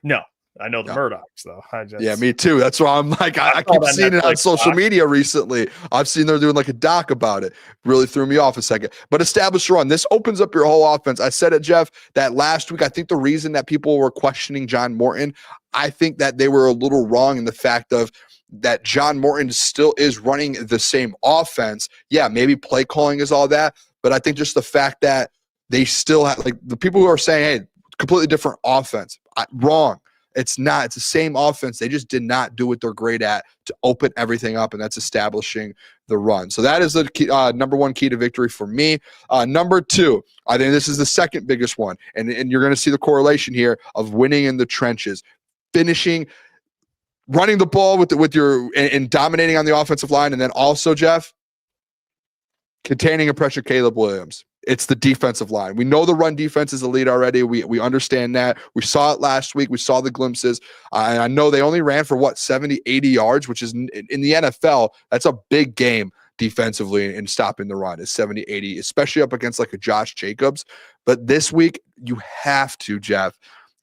No. I know the Murdochs, though. Yeah, me too. That's why I'm like, I keep seeing it on social media recently. I've seen they're doing like a doc about it. Really threw me off a second. But establish run. This opens up your whole offense. I said it, Jeff, that last week, I think the reason that people were questioning John Morton, I think that they were a little wrong in the fact of that John Morton still is running the same offense. Yeah, maybe play calling is all that. But I think just the fact that they still have, like, the people who are saying, hey, completely different offense. Wrong. It's not. It's the same offense. They just did not do what they're great at to open everything up, and that's establishing the run. So that is the key, number one key to victory for me. Number 2, I think this is the second biggest one, and you're going to see the correlation here of winning in the trenches, finishing, running the ball with your and dominating on the offensive line, and then also, Jeff, containing and pressure Caleb Williams. It's the defensive line. We know the run defense is elite already. We understand that. We saw it last week. We saw the glimpses. And I know they only ran for 70, 80 yards, which is in the NFL, that's a big game defensively in stopping the run is 70, 80, especially up against like a Josh Jacobs. But this week, you have to, Jeff,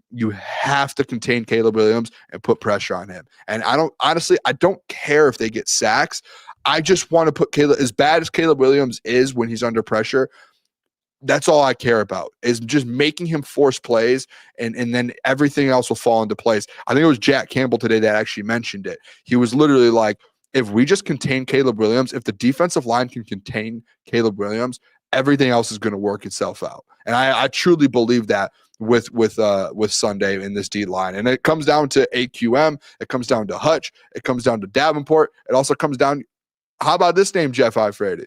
you have to contain Caleb Williams and put pressure on him. And I don't care if they get sacks. I just want to put Caleb, as bad as Caleb Williams is when he's under pressure, that's all I care about is just making him force plays and then everything else will fall into place. I think it was Jack Campbell today that actually mentioned it. He was literally like, if we just contain Caleb Williams, if the defensive line can contain Caleb Williams, everything else is going to work itself out. And I truly believe that with Sunday in this D line. And it comes down to AQM. It comes down to Hutch. It comes down to Davenport. It also comes down, how about this name, Jeff Iafrate?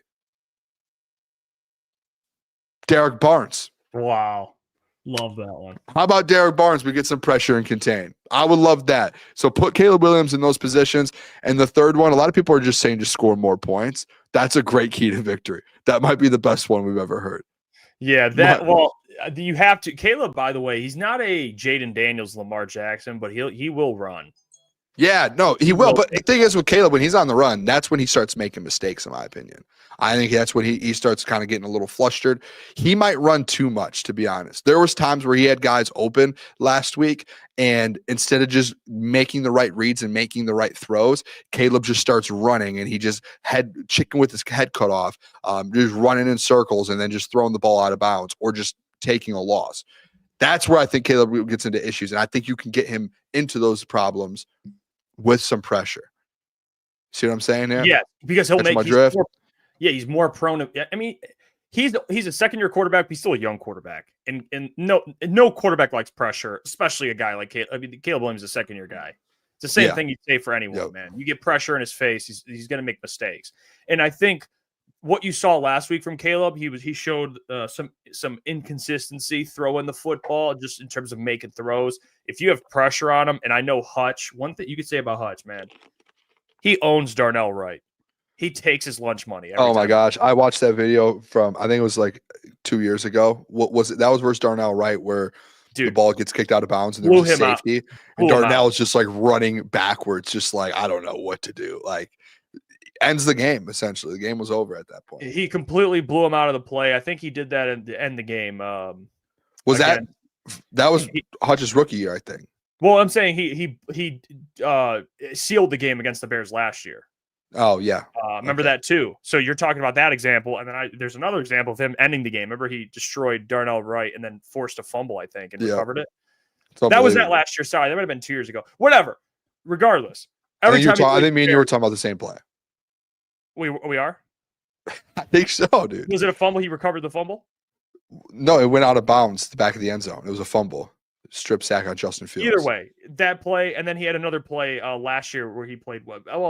Derek Barnes. Wow. Love that one. How about Derek Barnes? We get some pressure and contain. I would love that. So put Caleb Williams in those positions. And the third one, a lot of people are just saying just score more points. That's a great key to victory. That might be the best one we've ever heard. Yeah, you have to. Caleb, by the way, he's not a Jaden Daniels, Lamar Jackson, but he will run. Yeah, no, he will. But the thing is with Caleb, when he's on the run, that's when he starts making mistakes, in my opinion. I think that's when he starts kind of getting a little flustered. He might run too much, to be honest. There was times where he had guys open last week, and instead of just making the right reads and making the right throws, Caleb just starts running, and he just chicken with his head cut off, just running in circles and then just throwing the ball out of bounds or just taking a loss. That's where I think Caleb gets into issues, and I think you can get him into those problems with some pressure. See what I'm saying here? Yeah, because he'll make drift. He's more prone to. I mean, he's a second-year quarterback, but he's still a young quarterback, and no quarterback likes pressure, especially a guy like Caleb. I mean, Caleb Williams is a second-year guy. It's the same thing you'd say for anyone, man. You get pressure in his face, he's going to make mistakes, and I think what you saw last week from Caleb, he showed some inconsistency throwing the football, just in terms of making throws. If you have pressure on him, and I know Hutch, one thing you could say about Hutch, man, he owns Darnell Wright. He takes his lunch money. Oh my gosh, I watched that video from, I think it was like 2 years ago. What was it? That was versus Darnell Wright, where the ball gets kicked out of bounds and there was a safety, and Darnell is just like running backwards, just like, I don't know what to do. Like, ends the game, essentially. The game was over at that point. He completely blew him out of the play. I think he did that to end the game. That was Hutch's rookie year, I think. Well, I'm saying he sealed the game against the Bears last year. Oh, yeah. Remember that too. So you're talking about that example, and then there's another example of him ending the game. Remember, he destroyed Darnell Wright and then forced a fumble, I think, and recovered it. That was that last year. Sorry, that might have been 2 years ago. Whatever. Regardless, I think me and you were talking about the same play. We are? I think so, dude. Was it a fumble? He recovered the fumble? No, it went out of bounds, the back of the end zone. It was a fumble. Strip sack on Justin Fields. Either way, that play, and then he had another play last year where he played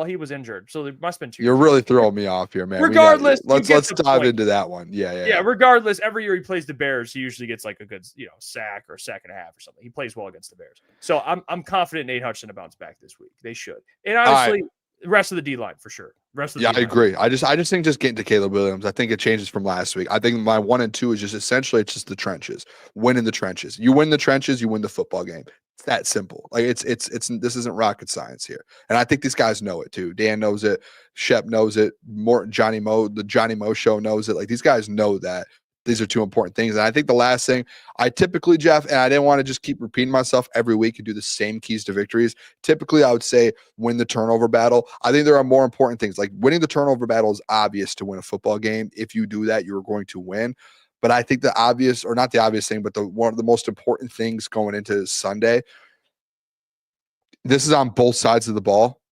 he was injured, so there must have been 2 years. You're really throwing me off here, man. Regardless, let's dive into that one. Yeah. Regardless, every year he plays the Bears, he usually gets like a good sack or sack and a half or something. He plays well against the Bears, so I'm confident Nate Hutchinson to bounce back this week. They should, and honestly, the rest of the D line for sure. I agree. I just think getting to Caleb Williams, I think it changes from last week. I think my 1 and 2 is just essentially it's just the trenches. Win in the trenches. You win the trenches, you win the football game. It's that simple. Like it's this isn't rocket science here. And I think these guys know it too. Dan knows it. Shep knows it. The Johnny Mo show knows it. Like these guys know that these are two important things. And I think the last thing I typically, Jeff, and I didn't want to just keep repeating myself every week and do the same keys to victories. Typically, I would say win the turnover battle. I think there are more important things. Like winning the turnover battle is obvious to win a football game. If you do that, you're going to win. But I think the obvious, or not the obvious thing, but one of the most important things going into Sunday, this is on both sides of the ball,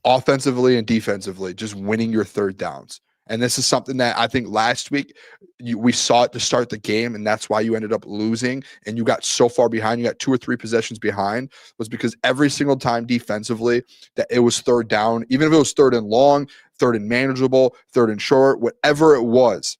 offensively and defensively, just winning your third downs. And this is something that I think last week we saw it to start the game, and that's why you ended up losing and you got so far behind. You got 2 or 3 possessions behind, was because every single time defensively that it was third down, even if it was third and long, third and manageable, third and short, whatever it was,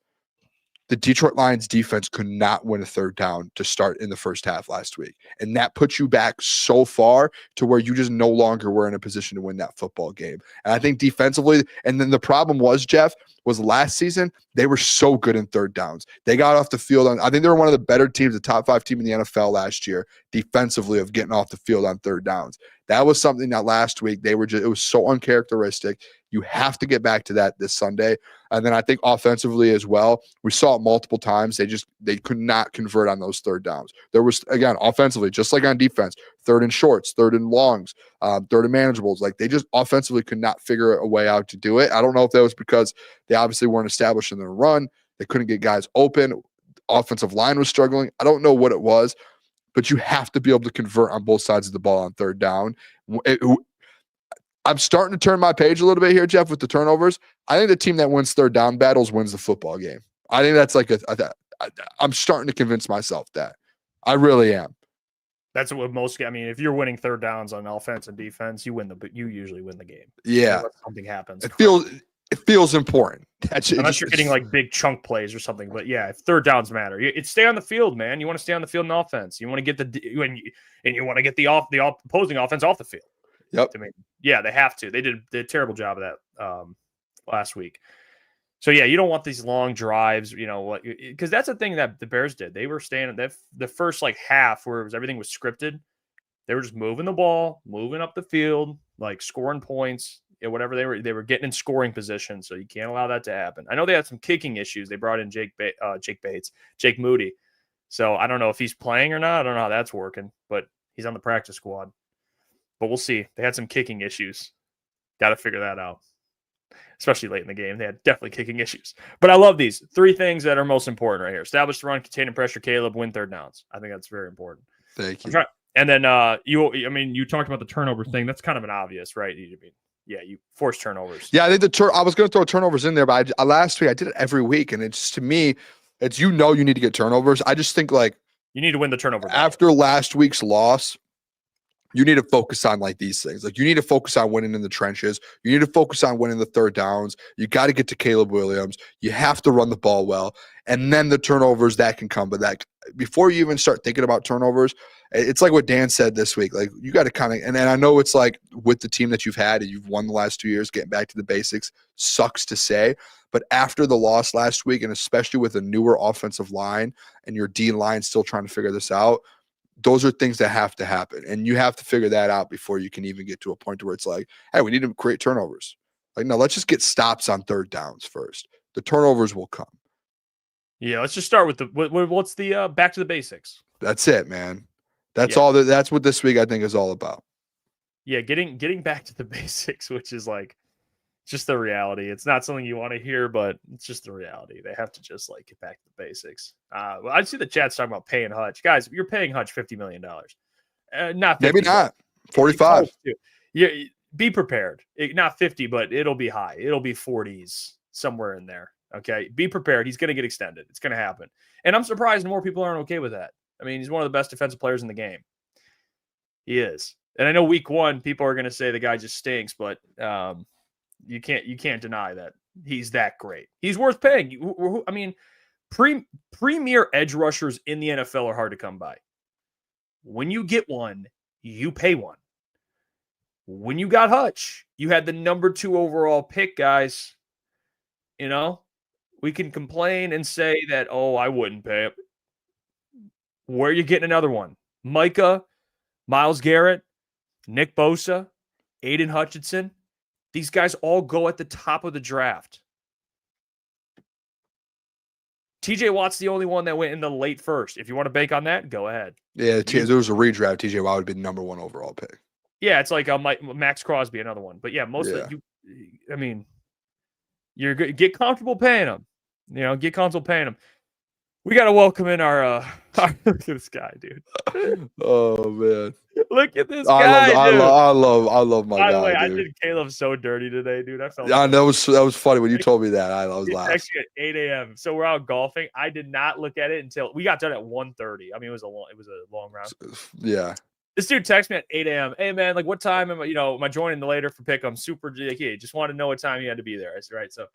the Detroit Lions defense could not win a third down to start in the first half last week. And that puts you back so far to where you just no longer were in a position to win that football game. And I think defensively, and then the problem was, Jeff, was last season, they were so good in third downs. They got off the field on, I think they were one of the better teams, the top 5 team in the NFL last year, defensively, of getting off the field on third downs. That was something that last week it was so uncharacteristic. You have to get back to that this Sunday. And then I think offensively as well, we saw it multiple times. They could not convert on those third downs. There was, again, offensively, just like on defense, third and shorts, third and longs, third and manageables. Like they just offensively could not figure a way out to do it. I don't know if that was because they obviously weren't established in their run. They couldn't get guys open. Offensive line was struggling. I don't know what it was, but you have to be able to convert on both sides of the ball on third down. I'm starting to turn my page a little bit here, Jeff, with the turnovers. I think the team that wins third down battles wins the football game. I think that's like I'm starting to convince myself that. I really am. That's what most. I mean, if you're winning third downs on offense and defense, you usually win the game. Yeah, unless something happens. It feels important. Unless you're getting like big chunk plays or something. But yeah, if third downs matter, it's stay on the field, man. You want to stay on the field in offense. You want to get you want to get the opposing offense off the field. Yep. I mean, yeah, they have to. They did a terrible job of that last week. So yeah, you don't want these long drives, because that's the thing that the Bears did. They were standing the first like half where everything was scripted. They were just moving the ball, moving up the field, like scoring points, whatever they were getting in scoring position. So you can't allow that to happen. I know they had some kicking issues. They brought in Jake Moody. So I don't know if he's playing or not. I don't know how that's working, but he's on the practice squad. But we'll see. They had some kicking issues. Got to figure that out. Especially late in the game. They had definitely kicking issues. But I love these 3 things that are most important right here. Establish the run, contain and pressure Caleb, win third downs. I think that's very important. Thank you. And then you talked about the turnover thing. That's kind of an obvious, right? You force turnovers. Yeah, I think I was going to throw turnovers in there, but last week I did it every week. And it's, to me, it's, you need to get turnovers. I just think like you need to win the turnover battle. After last week's loss, you need to focus on like these things. Like you need to focus on winning in the trenches. You need to focus on winning the third downs. You got to get to Caleb Williams. You have to run the ball well. And then the turnovers that can come. But that before you even start thinking about turnovers, it's like what Dan said this week. Like you got to kind of, and I know it's like with the team that you've had and you've won the last 2 years, getting back to the basics sucks to say. But after the loss last week, and especially with a newer offensive line and your D line still trying to figure this out, those are things that have to happen. And you have to figure that out before you can even get to a point where it's like, hey, we need to create turnovers. Like, no, let's just get stops on third downs first. The turnovers will come. Yeah, let's just start with what's the back to the basics. That's it, man. That's all. That's what this week I think is all about. Yeah, getting back to the basics, which is like just the reality. It's not something you want to hear, but it's just the reality. They have to just like get back to the basics. Well, I see the chat's talking about paying Hutch. Guys, you're paying Hutch $50 million. Not 50, maybe not 45. Yeah, be prepared. Not 50, but it'll be high. It'll be 40s somewhere in there. Okay, be prepared. He's going to get extended. It's going to happen. And I'm surprised more people aren't okay with that. I mean, he's one of the best defensive players in the game. He is. And I know week 1, people are going to say the guy just stinks, but you can't deny that he's that great. He's worth paying. I mean, premier edge rushers in the NFL are hard to come by. When you get one, you pay one. When you got Hutch, you had the number 2 overall pick, guys. We can complain and say that, oh, I wouldn't pay him. Where are you getting another one? Micah, Myles Garrett, Nick Bosa, Aiden Hutchinson. These guys all go at the top of the draft. TJ Watt's the only one that went in the late first. If you want to bank on that, go ahead. Yeah, if there was a redraft, TJ Watt would be the number 1 overall pick. Yeah, it's like Max Crosby, another one. But yeah, you're good. Get comfortable paying them. Get comfortable paying them. We got to welcome in our look at this guy, dude. Oh man. Look at this guy. I love my guy. By the way, dude. I did Caleb so dirty today, dude. I felt that was funny when you told me that. I was laughing. Actually at 8 a.m. So we're out golfing. I did not look at it until we got done at 1:30. I mean, it was a long round. Yeah. This dude texted me at 8 a.m. Hey man, like what time am I joining the later for pick? I'm super just wanted to know what time you had to be there. I said, right. So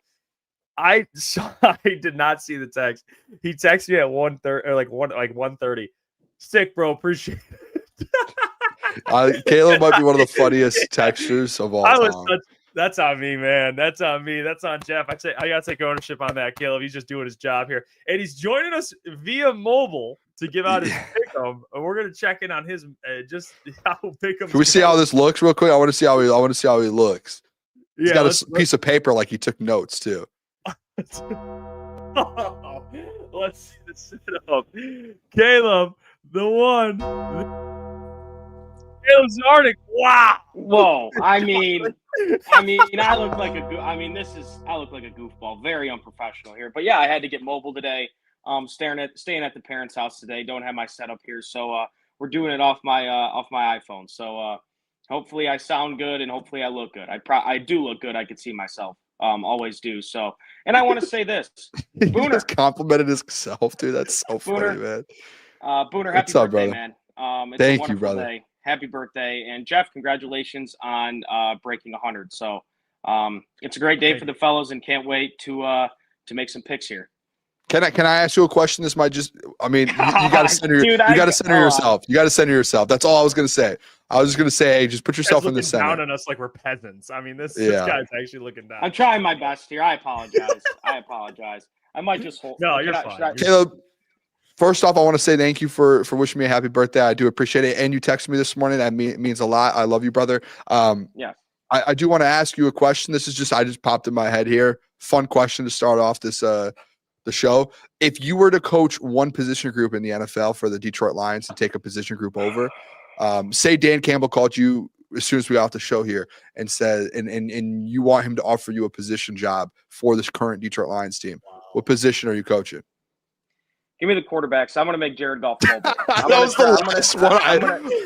I did not see the text. He texted me at 1:30 or like 1:30. Sick, bro. Appreciate it. Caleb might be one of the funniest textures of all time. That's on me, man. That's on me. That's on Jeff. I gotta take ownership on that, Caleb. He's just doing his job here, and he's joining us via mobile to give out his pick'em. And we're gonna check in on his just how pick'em. Can we see how this looks real quick? I want to see how he looks. He's got a piece of paper like he took notes too. Let's see the setup. Caleb, the one. Caleb Czarnik. Wow. Whoa. I mean, I look like I look like a goofball. Very unprofessional here. But yeah, I had to get mobile today. Staying at the parents' house today. Don't have my setup here, so we're doing it off my iPhone. So hopefully I sound good and hopefully I look good. I do look good. I can see myself. Always do. So, and I want to say this. Booner he just complimented himself, dude. That's so funny, man. Booner, happy birthday, man. It's Thank you, brother. Day. Happy birthday. And Jeff, congratulations on breaking 100. So it's a great day for the fellows and can't wait to make some picks here. Can I ask you a question? This might just, you got to center yourself. You got to center yourself. That's all I was going to say. I was just gonna say, hey, just put yourself in the He's looking down center. on us like we're peasants. I mean, this Yeah. guy's actually looking down. I'm trying my best here. I apologize. I might just hold. No, you're should fine. Caleb, first off, I want to say thank you for wishing me a happy birthday. I do appreciate it. And you texted me this morning. That means a lot. I love you, brother. Yeah. I do want to ask you a question. This is just I just popped in my head here. Fun question to start off this the show. If you were to coach one position group in the NFL for the Detroit Lions and take a position group over, say Dan Campbell called you as soon as we got off the show here and said, and you want him to offer you a position job for this current Detroit Lions team, what position are you coaching? Give me the quarterbacks. I'm going to make Jared Goff mobile. That was the last one.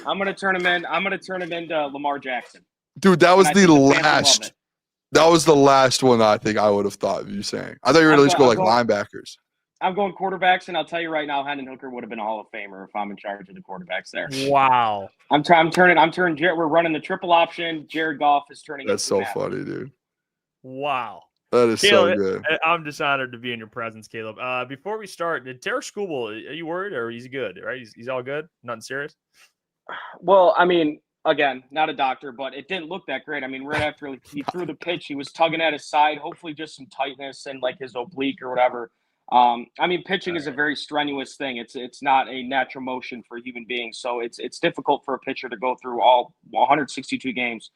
I'm going to turn him in. I'm going to turn him into Lamar Jackson. Dude, that was And I the think the fans will love last. it. That was the last one I think I would have thought of you saying. I thought you were going to go like linebackers. I'm going quarterbacks, and I'll tell you right now, Hendon Hooker would have been a Hall of Famer if I'm in charge of the quarterbacks there. Wow. I'm turning Jared. We're running the triple option. Jared Goff is turning. That's so into Matt. funny, dude. Wow. That is Caleb, so good. I'm just honored to be in your presence, Caleb. Before we start, did Terry Schooble, are you worried or he's good, right? He's all good? Nothing serious? Well, I mean, again, not a doctor, but it didn't look that great. I mean, right after he threw the pitch, he was tugging at his side, hopefully just some tightness and like his oblique or whatever. I mean, pitching is a very strenuous thing. It's not a natural motion for human beings. So it's difficult for a pitcher to go through all 162 games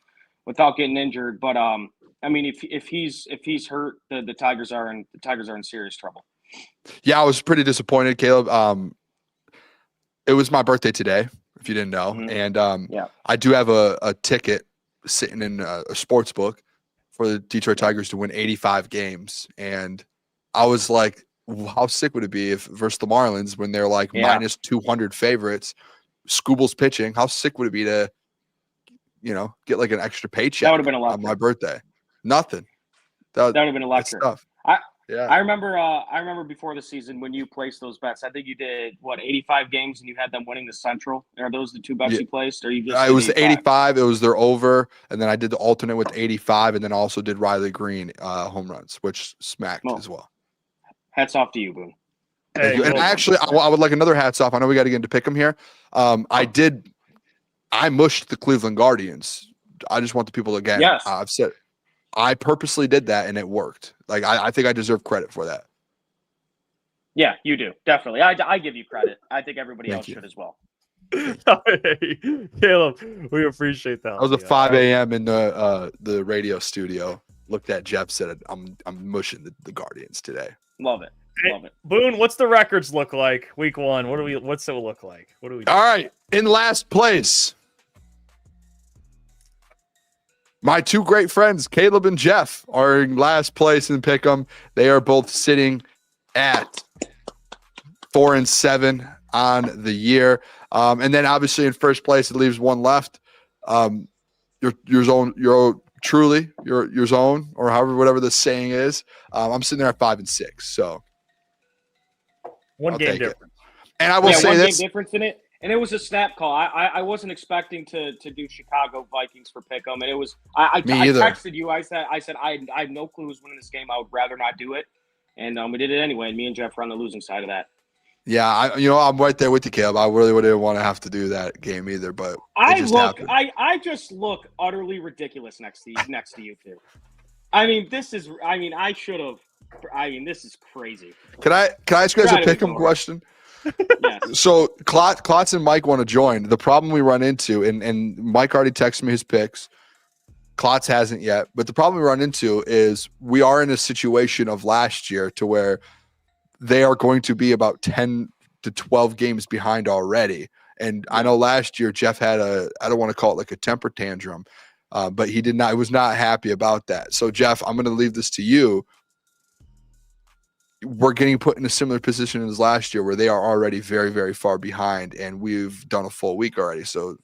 without getting injured. But I mean, if he's hurt, the Tigers are in serious trouble. Yeah, I was pretty disappointed, Caleb. It was my birthday today, if you didn't know. Mm-hmm. And Yeah. I do have a ticket sitting in a sports book for the Detroit Tigers to win 85 games. And I was like, how sick would it be if versus the Marlins when they're like minus 200 favorites, Scooble's pitching? How sick would it be to, get like an extra paycheck? That would have been electric on my birthday. Nothing. That would have been electric. Stuff. Yeah. I remember before the season when you placed those bets. I think you did 85 games and you had them winning the Central. Are those the two bets you placed, or you just? It was 85. It was their over, and then I did the alternate with 85, and then also did Riley Green home runs, which smacked as well. Hats off to you, Boone. Thank you. And actually, I would like another hats off. I know we got to get into pick 'em here. I mushed the Cleveland Guardians. I just want the people again. Yes. I've said I purposely did that, and it worked. Like I think I deserve credit for that. Yeah, you do. Definitely. I give you credit. I think everybody else should as well. Caleb, we appreciate that. I was at 5 a.m. in the radio studio. Looked at Jeff, said, I'm mushing the Guardians today. Love it. Love it. Boone, what's the records look like week one? What's it look like? What do we do? All right. In last place, my two great friends, Caleb and Jeff, are in last place in Pick'em. They are both sitting at 4-7 on the year. And then obviously in first place, it leaves one left. Your zone, or whatever the saying is. I'm sitting there at 5-6. So one game difference. And I will say one this. game difference in it. And it was a snap call. I wasn't expecting to do Chicago Vikings for Pick'em. And it was I texted you. I said I have no clue who's winning this game. I would rather not do it. And we did it anyway. And me and Jeff were on the losing side of that. Yeah, I'm right there with you, Caleb. I really wouldn't want to have to do that game either, but I just look utterly ridiculous next to you two. I mean, this is crazy. Can I ask you guys a Pick'em question? Yes. So Klotz and Mike want to join. The problem we run into, and Mike already texted me his picks. Klotz hasn't yet, but the problem we run into is we are in a situation of last year to where they are going to be about 10 to 12 games behind already. And I know last year Jeff had I don't want to call it like a temper tantrum, but he was not happy about that. So Jeff, I'm going to leave this to you. We're getting put in a similar position as last year where they are already very, very far behind, and we've done a full week already. So,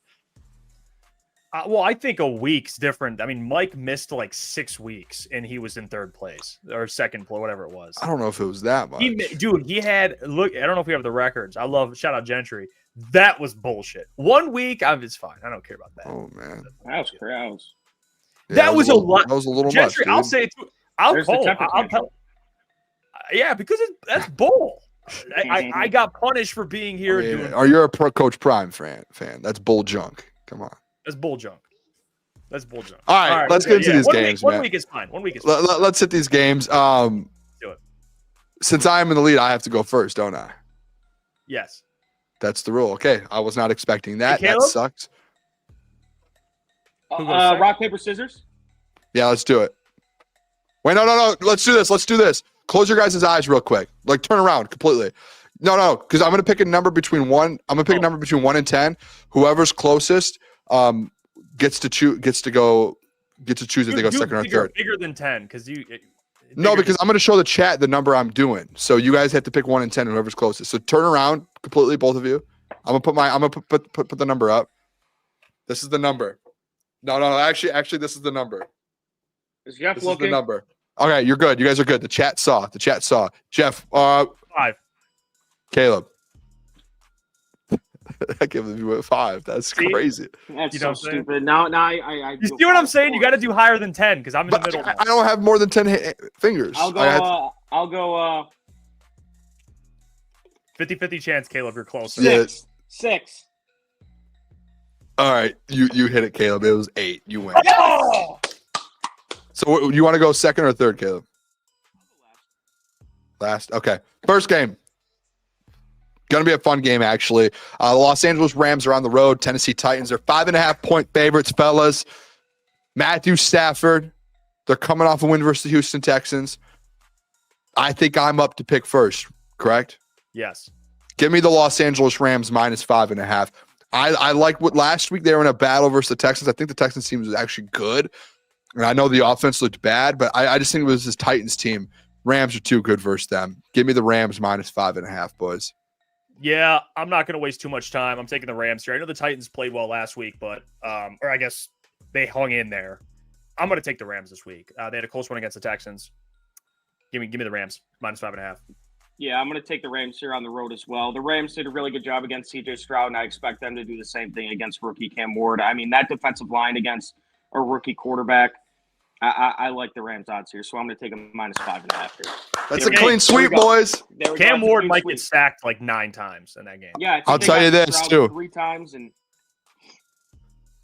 well, I think a week's different. I mean, Mike missed like 6 weeks, and he was in third place or second place, whatever it was. I don't know if it was that much. He had look. I don't know if we have the records. Shout out Gentry. That was bullshit. 1 week, it's fine. I don't care about that. Oh man, that was gross. That was a lot. That was a little Gentry, much. I'll say it too. I'll tell. Yeah, because that's bull. I got punished for being here. Are you a Coach Prime fan? That's bull junk. Come on. That's bull junk. That's bull junk. All right, let's get into these One games, week, man. 1 week is fine. 1 week is fine. Let's hit these games. Do it. Since I am in the lead, I have to go first, don't I? Yes. That's the rule. Okay, I was not expecting that. Hey, That Caleb? sucks. Who goes second? Rock, paper, scissors. Yeah, let's do it. Wait, no. Let's do this. Let's do this. Close your guys' eyes real quick. Like turn around completely. No, because I'm gonna pick a number between one. I'm gonna pick a number between 1 and 10. Whoever's closest gets to choose if they go second or third. Bigger than 10, because you. No, because I'm gonna show the chat the number I'm doing. So you guys have to pick 1 and 10, whoever's closest. So turn around completely, both of you. I'm gonna put the number up. This is the number. No. Actually, this is the number. Is Jeff This looking? is the number. Okay, you're good. You guys are good. The chat saw. Jeff, 5. Caleb. I can't believe you went 5. That's See? crazy. That's You so know what I'm saying? stupid. Now I You see what I'm saying? You got to do higher than 10, because I'm in the But middle. I don't have more than 10 fingers. I'll go. 50-50 chance, Caleb. You're close. Yeah. 6. All right, you hit it, Caleb. It was 8. You win. Oh! So you want to go second or third, Caleb? Last. Okay. First game. Going to be a fun game, actually. The Los Angeles Rams are on the road. Tennessee Titans are 5.5-point favorites, fellas. Matthew Stafford. They're coming off a win versus the Houston Texans. I think I'm up to pick first, correct? Yes. Give me the Los Angeles Rams minus 5.5. I like what last week they were in a battle versus the Texans. I think the Texans team was actually good. And I know the offense looked bad, but I just think it was this Titans team. Rams are too good versus them. Give me the Rams minus 5.5, boys. Yeah, I'm not going to waste too much time. I'm taking the Rams here. I know the Titans played well last week, but or I guess they hung in there. I'm going to take the Rams this week. They had a close one against the Texans. Give me the Rams minus 5.5. Yeah, I'm going to take the Rams here on the road as well. The Rams did a really good job against C.J. Stroud, and I expect them to do the same thing against rookie Cam Ward. I mean, that defensive line against a rookie quarterback, I like the Rams odds here, so I'm going to take them minus 5.5 here. That's a clean sweep, boys. Cam Ward might get sacked like 9 times in that game. Yeah, I'll tell you this, Stroud too. 3 times, and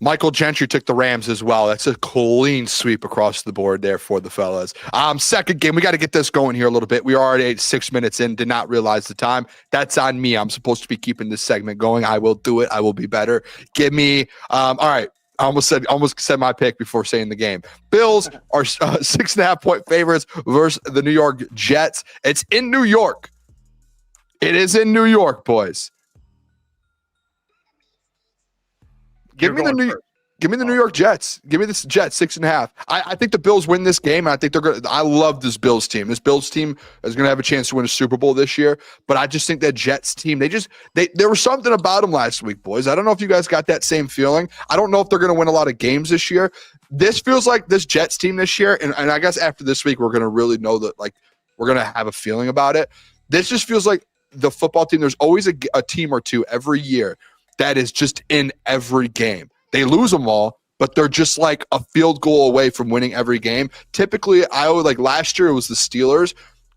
Michael Gentry took the Rams as well. That's a clean sweep across the board there for the fellas. Second game, we got to get this going here a little bit. We are already 6 minutes in, did not realize the time. That's on me. I'm supposed to be keeping this segment going. I will do it. I will be better. Give me, all right. I almost said my pick before saying the game. Bills are 6.5-point favorites versus the New York Jets. It's in New York. It is in New York, boys. Give me the New York Jets. Give me this Jets 6.5. I think the Bills win this game. And I think they're going. I love this Bills team. This Bills team is going to have a chance to win a Super Bowl this year. But I just think that Jets team. There was something about them last week, boys. I don't know if you guys got that same feeling. I don't know if they're going to win a lot of games this year. This feels like this Jets team this year, and I guess after this week we're going to really know that. Like we're going to have a feeling about it. This just feels like the football team. There's always a team or two every year that is just in every game. They lose them all, but they're just like a field goal away from winning every game. Typically, like last year it was the Steelers.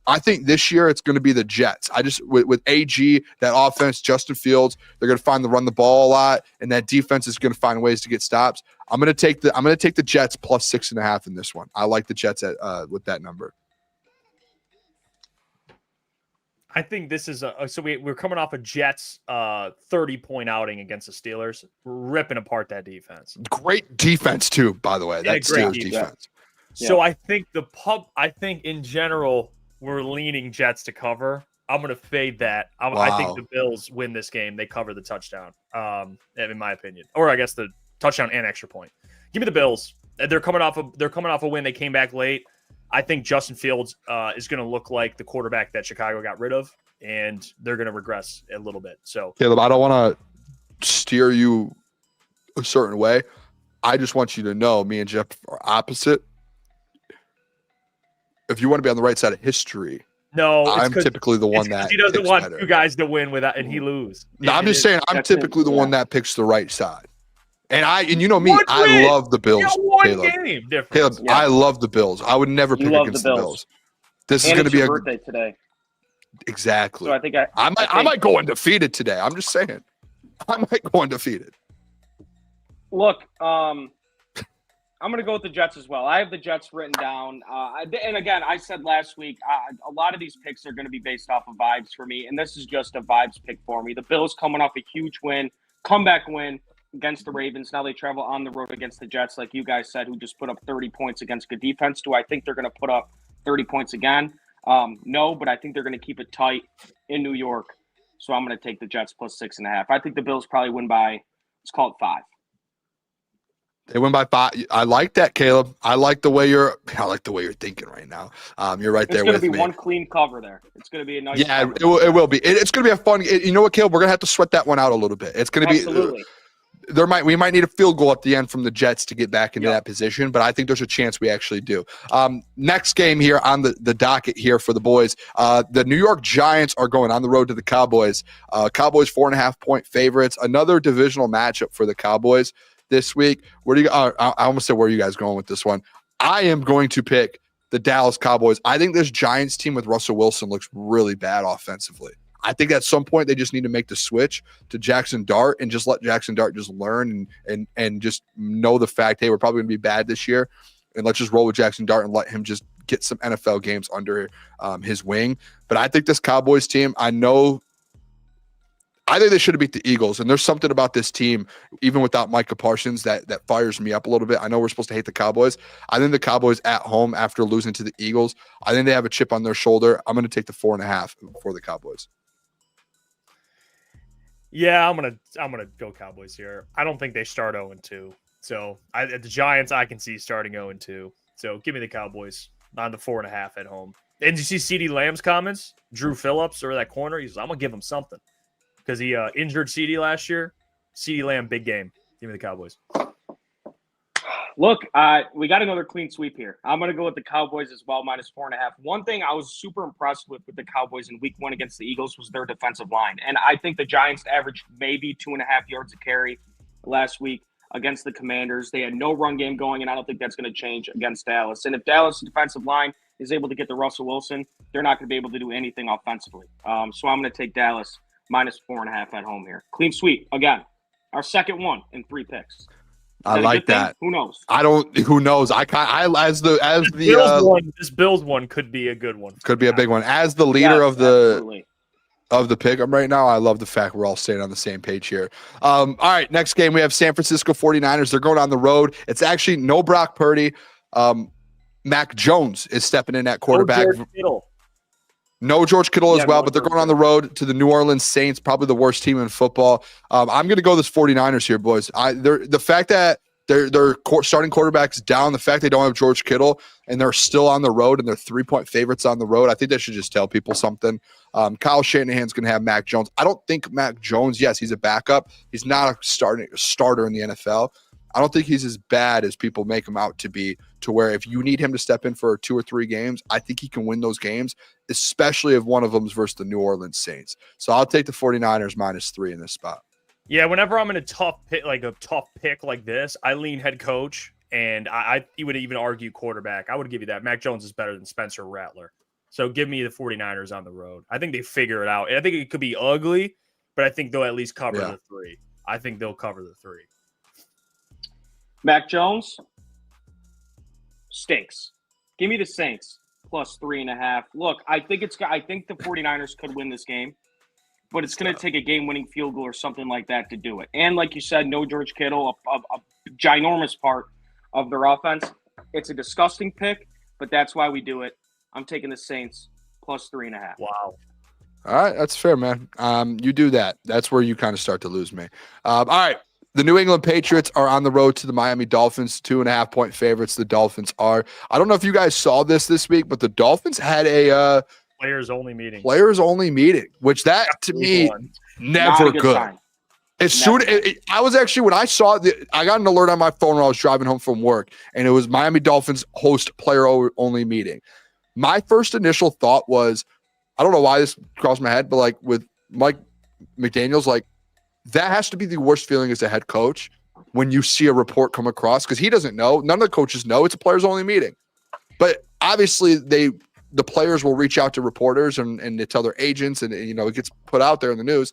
I think this year it's going to be the Jets. With AG, that offense, Justin Fields, they're going to run the ball a lot, and that defense is going to find ways to get stops. I'm going to take the Jets plus 6.5 in this one. I like the Jets with that number. I think this is we're coming off a Jets 30-point outing against the Steelers, ripping apart that defense. Great defense too, by the way. That Steelers defense. So I think in general we're leaning Jets to cover. I'm going to fade that. I think the Bills win this game. They cover the touchdown, in my opinion, or I guess the touchdown and extra point. Give me the Bills. They're coming off a win. They came back late. I think Justin Fields is going to look like the quarterback that Chicago got rid of, and they're going to regress a little bit. So, Caleb, I don't want to steer you a certain way. I just want you to know me and Jeff are opposite. If you want to be on the right side of history, no, I'm typically the one that he doesn't want better. You guys to win without, and he lose. No, I'm just saying I'm typically the one that picks the right side. And you know me, I love the Bills. Caleb, I love the Bills. I would never pick against the Bills. This is going to be a birthday today. Exactly. So I think I might go undefeated today. I'm just saying. I might go undefeated. Look, I'm going to go with the Jets as well. I have the Jets written down. And again, I said last week, a lot of these picks are going to be based off of vibes for me. And this is just a vibes pick for me. The Bills coming off a huge win, comeback win against the Ravens. Now they travel on the road against the Jets, like you guys said, who just put up 30 points against good defense. Do I think they're going to put up 30 points again? No, but I think they're going to keep it tight in New York. So I'm going to take the Jets plus 6.5. I think the Bills probably win by, let's call it 5. They win by 5. I like that, Caleb. I like the way you're thinking right now. You're right there with me. It's going to be one clean cover there. It's going to be a nice. Yeah, it will be. It's going to be a fun. You know what, Caleb? We're going to have to sweat that one out a little bit. It's going to be. Absolutely. We might need a field goal at the end from the Jets to get back into that position, but I think there's a chance we actually do. Next game here on the docket here for the boys. The New York Giants are going on the road to the Cowboys. Cowboys 4.5-point favorites. Another divisional matchup for the Cowboys this week. Where do you? I almost said where are you guys going with this one? I am going to pick the Dallas Cowboys. I think this Giants team with Russell Wilson looks really bad offensively. I think at some point they just need to make the switch to Jackson Dart and just let Jackson Dart just learn and just know the fact, hey, we're probably going to be bad this year, and let's just roll with Jackson Dart and let him just get some NFL games under his wing. But I think this Cowboys team, I think they should have beat the Eagles, and there's something about this team, even without Micah Parsons, that fires me up a little bit. I know we're supposed to hate the Cowboys. I think the Cowboys at home after losing to the Eagles, I think they have a chip on their shoulder. I'm going to take the 4.5 for the Cowboys. Yeah, I'm gonna go Cowboys here. I don't think they start 0-2. So the Giants, I can see starting 0-2. So give me the Cowboys on the 4.5 at home. And you see CeeDee Lamb's comments? Drew Phillips or that corner. He says, I'm gonna give him something because he injured CeeDee last year. CeeDee Lamb, big game. Give me the Cowboys. Look, we got another clean sweep here. I'm going to go with the Cowboys as well, minus 4.5. One thing I was super impressed with the Cowboys in week 1 against the Eagles was their defensive line. And I think the Giants averaged maybe 2.5 yards a carry last week against the Commanders. They had no run game going, and I don't think that's going to change against Dallas. And if Dallas' defensive line is able to get to Russell Wilson, they're not going to be able to do anything offensively. So I'm going to take Dallas minus 4.5 at home here. Clean sweep. Again, our second one in 3 picks. I like that. Who knows? Who knows? This Bills one could be a good one. Could be a big one. As the leader of the pick right now, I love the fact we're all staying on the same page here. All right, next game we have San Francisco 49ers. They're going on the road. It's actually no Brock Purdy. Mac Jones is stepping in at quarterback. No George Kittle as well, but they're going on the road to the New Orleans Saints, probably the worst team in football. I'm going to go this 49ers here, boys. The fact that their starting quarterback's down, the fact they don't have George Kittle, and they're still on the road, and they're 3-point favorites on the road, I think that should just tell people something. Kyle Shanahan's going to have Mac Jones. I don't think Mac Jones, yes, he's a backup. He's not a starter in the NFL. I don't think he's as bad as people make him out to be, to where if you need him to step in for 2 or 3 games, I think he can win those games, especially if one of them is versus the New Orleans Saints. So I'll take the 49ers minus 3 in this spot. Yeah, whenever I'm in a tough pick like this, I lean head coach, and I would even argue quarterback. I would give you that. Mac Jones is better than Spencer Rattler. So give me the 49ers on the road. I think they figure it out. I think it could be ugly, but I think they'll at least cover the 3. I think they'll cover the 3. Mac Jones stinks. Give me the Saints plus 3.5. Look, I think the 49ers could win this game, but it's going to take a game-winning field goal or something like that to do it. And like you said, no George Kittle, a ginormous part of their offense. It's a disgusting pick, but that's why we do it. I'm taking the Saints plus 3.5. Wow. All right, that's fair, man. You do that. That's where you kind of start to lose me. All right. The New England Patriots are on the road to the Miami Dolphins, 2.5-point favorites. The Dolphins are. I don't know if you guys saw this week, but the Dolphins had a players-only meeting. Players-only meeting, which that to me never good. I was actually, when I saw I got an alert on my phone when I was driving home from work, and it was Miami Dolphins host player-only meeting. My first initial thought was, I don't know why this crossed my head, but like with Mike McDaniels, like, that has to be the worst feeling as a head coach when you see a report come across, because he doesn't know. None of the coaches know. It's a players-only meeting. But obviously, the players will reach out to reporters and they tell their agents, and it gets put out there in the news.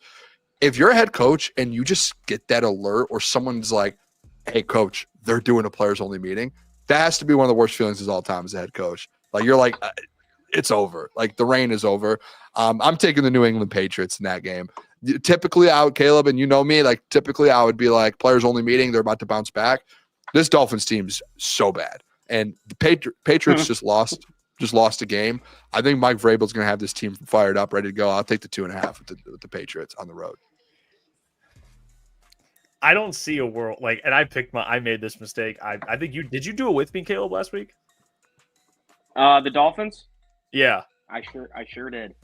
If you're a head coach and you just get that alert, or someone's like, hey, coach, they're doing a players only meeting. That has to be one of the worst feelings of all time as a head coach. Like, you're like, it's over. Like, the reign is over. I'm taking the New England Patriots in that game. Typically, Caleb, and you know me, like, typically I would be like, players only meeting, they're about to bounce back. This Dolphins team's so bad. And the Patriots just lost a game. I think Mike Vrabel's going to have this team fired up, ready to go. I'll take the 2.5 with the Patriots on the road. I don't see a world like, and I made this mistake. I think did you do it with me, Caleb, last week? The Dolphins? Yeah. I sure did.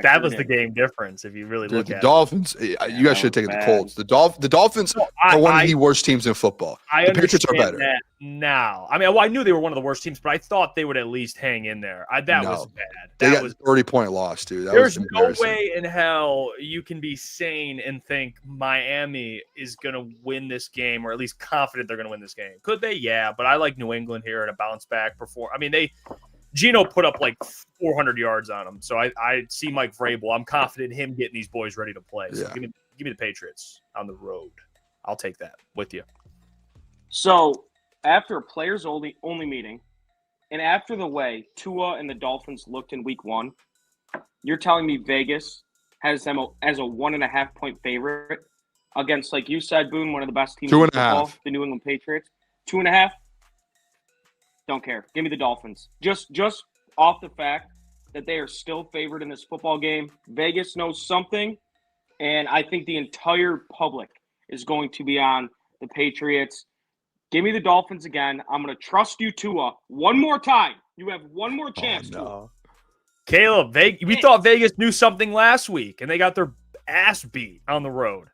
That was the game difference if you really look at the Dolphins, you guys should have taken the Colts. The Dolphins are one of the worst teams in football. The Patriots are better. That now. I mean, I knew they were one of the worst teams, but I thought they would at least hang in there. That was bad. They got 30-point loss, dude. There's no way in hell you can be sane and think Miami is going to win this game, or at least confident they're going to win this game. Could they? Yeah, but I like New England here in a bounce back performance. I mean, Geno put up like 400 yards on him. So I see Mike Vrabel. I'm confident in him getting these boys ready to play. So give me the Patriots on the road. I'll take that with you. So after a players only meeting, and after the way Tua and the Dolphins looked in week 1, you're telling me Vegas has them as a 1.5 point favorite against, like you said, Boone, one of the best teams in football, the New England Patriots. 2.5? Don't care. Give me the Dolphins. Just off the fact that they are still favored in this football game. Vegas knows something, and I think the entire public is going to be on the Patriots. Give me the Dolphins again. I'm going to trust you, Tua, one more time. You have one more chance. No. Caleb, we thought Vegas knew something last week, and they got their ass beat on the road.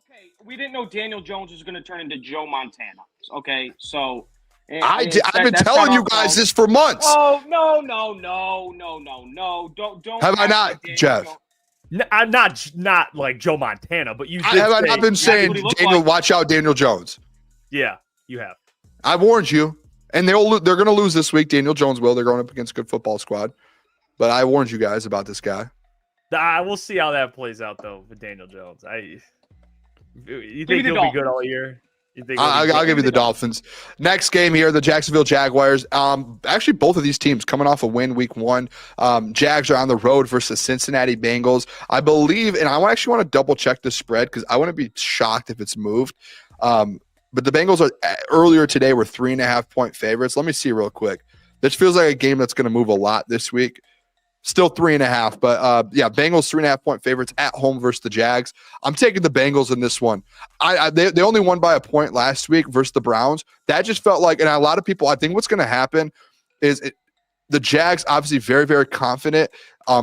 Okay, we didn't know Daniel Jones was going to turn into Joe Montana. Okay, so I've been telling you guys this for months. Oh, no. Don't. Have I not, Jeff? I'm not like Joe Montana, but you did have I not been saying, Daniel, watch out, Daniel Jones? Yeah, you have. I warned you. And they're going to lose this week. Daniel Jones will. They're going up against a good football squad. But I warned you guys about this guy. We'll see how that plays out, though, with Daniel Jones. You think he'll be good all year? I'll give you the Dolphins. Next game here, the Jacksonville Jaguars. Actually, both of these teams coming off a win week 1. Jags are on the road versus Cincinnati Bengals. I believe, and I actually want to double check the spread because I wouldn't be shocked if it's moved. But the Bengals earlier today were 3.5 point favorites. Let me see real quick. This feels like a game that's going to move a lot this week. Still 3.5, but Bengals 3.5 point favorites at home versus the Jags. I'm taking the Bengals in this one. They only won by a point last week versus the Browns. That just felt like, and a lot of people, I think what's going to happen is the Jags obviously very, very confident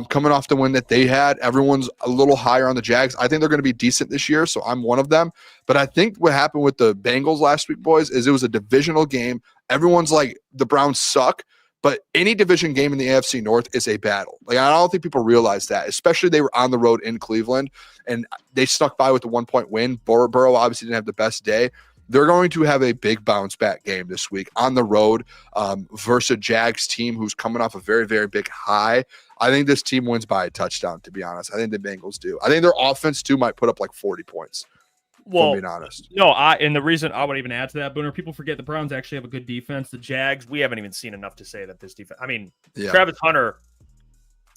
coming off the win that they had. Everyone's a little higher on the Jags. I think they're going to be decent this year, so I'm one of them. But I think what happened with the Bengals last week, boys, is it was a divisional game. Everyone's like, the Browns suck. But any division game in the NFC North is a battle. Like, I don't think people realize that, especially they were on the road in Cleveland, and they stuck by with the 1-point win. Burrow obviously didn't have the best day. They're going to have a big bounce-back game this week on the road versus a Jags team who's coming off a very, very big high. I think this team wins by a touchdown, to be honest. I think the Bengals do. I think their offense, too, might put up like 40 points. Well, being honest. No, and the reason I would even add to that, Booner, people forget the Browns actually have a good defense. The Jags, we haven't even seen enough to say that this defense. I mean, Travis Hunter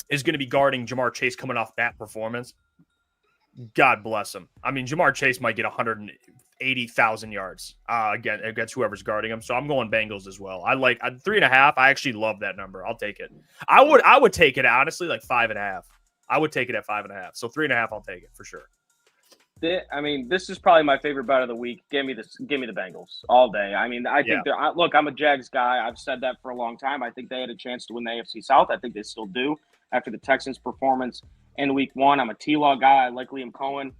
is going to be guarding Jamar Chase coming off that performance. God bless him. I mean, Jamar Chase might get 180,000 yards against whoever's guarding him. So I'm going Bengals as well. I like 3.5. I actually love that number. I'll take it. I would take it honestly like 5.5. I would take it at 5.5. So 3.5. I'll take it for sure. I mean, this is probably my favorite bet of the week. Give me the Bengals all day. I mean, I think look, I'm a Jags guy. I've said that for a long time. I think they had a chance to win the AFC South. I think they still do after the Texans' performance in week 1. I'm a T-Law guy. I like Liam Cohen.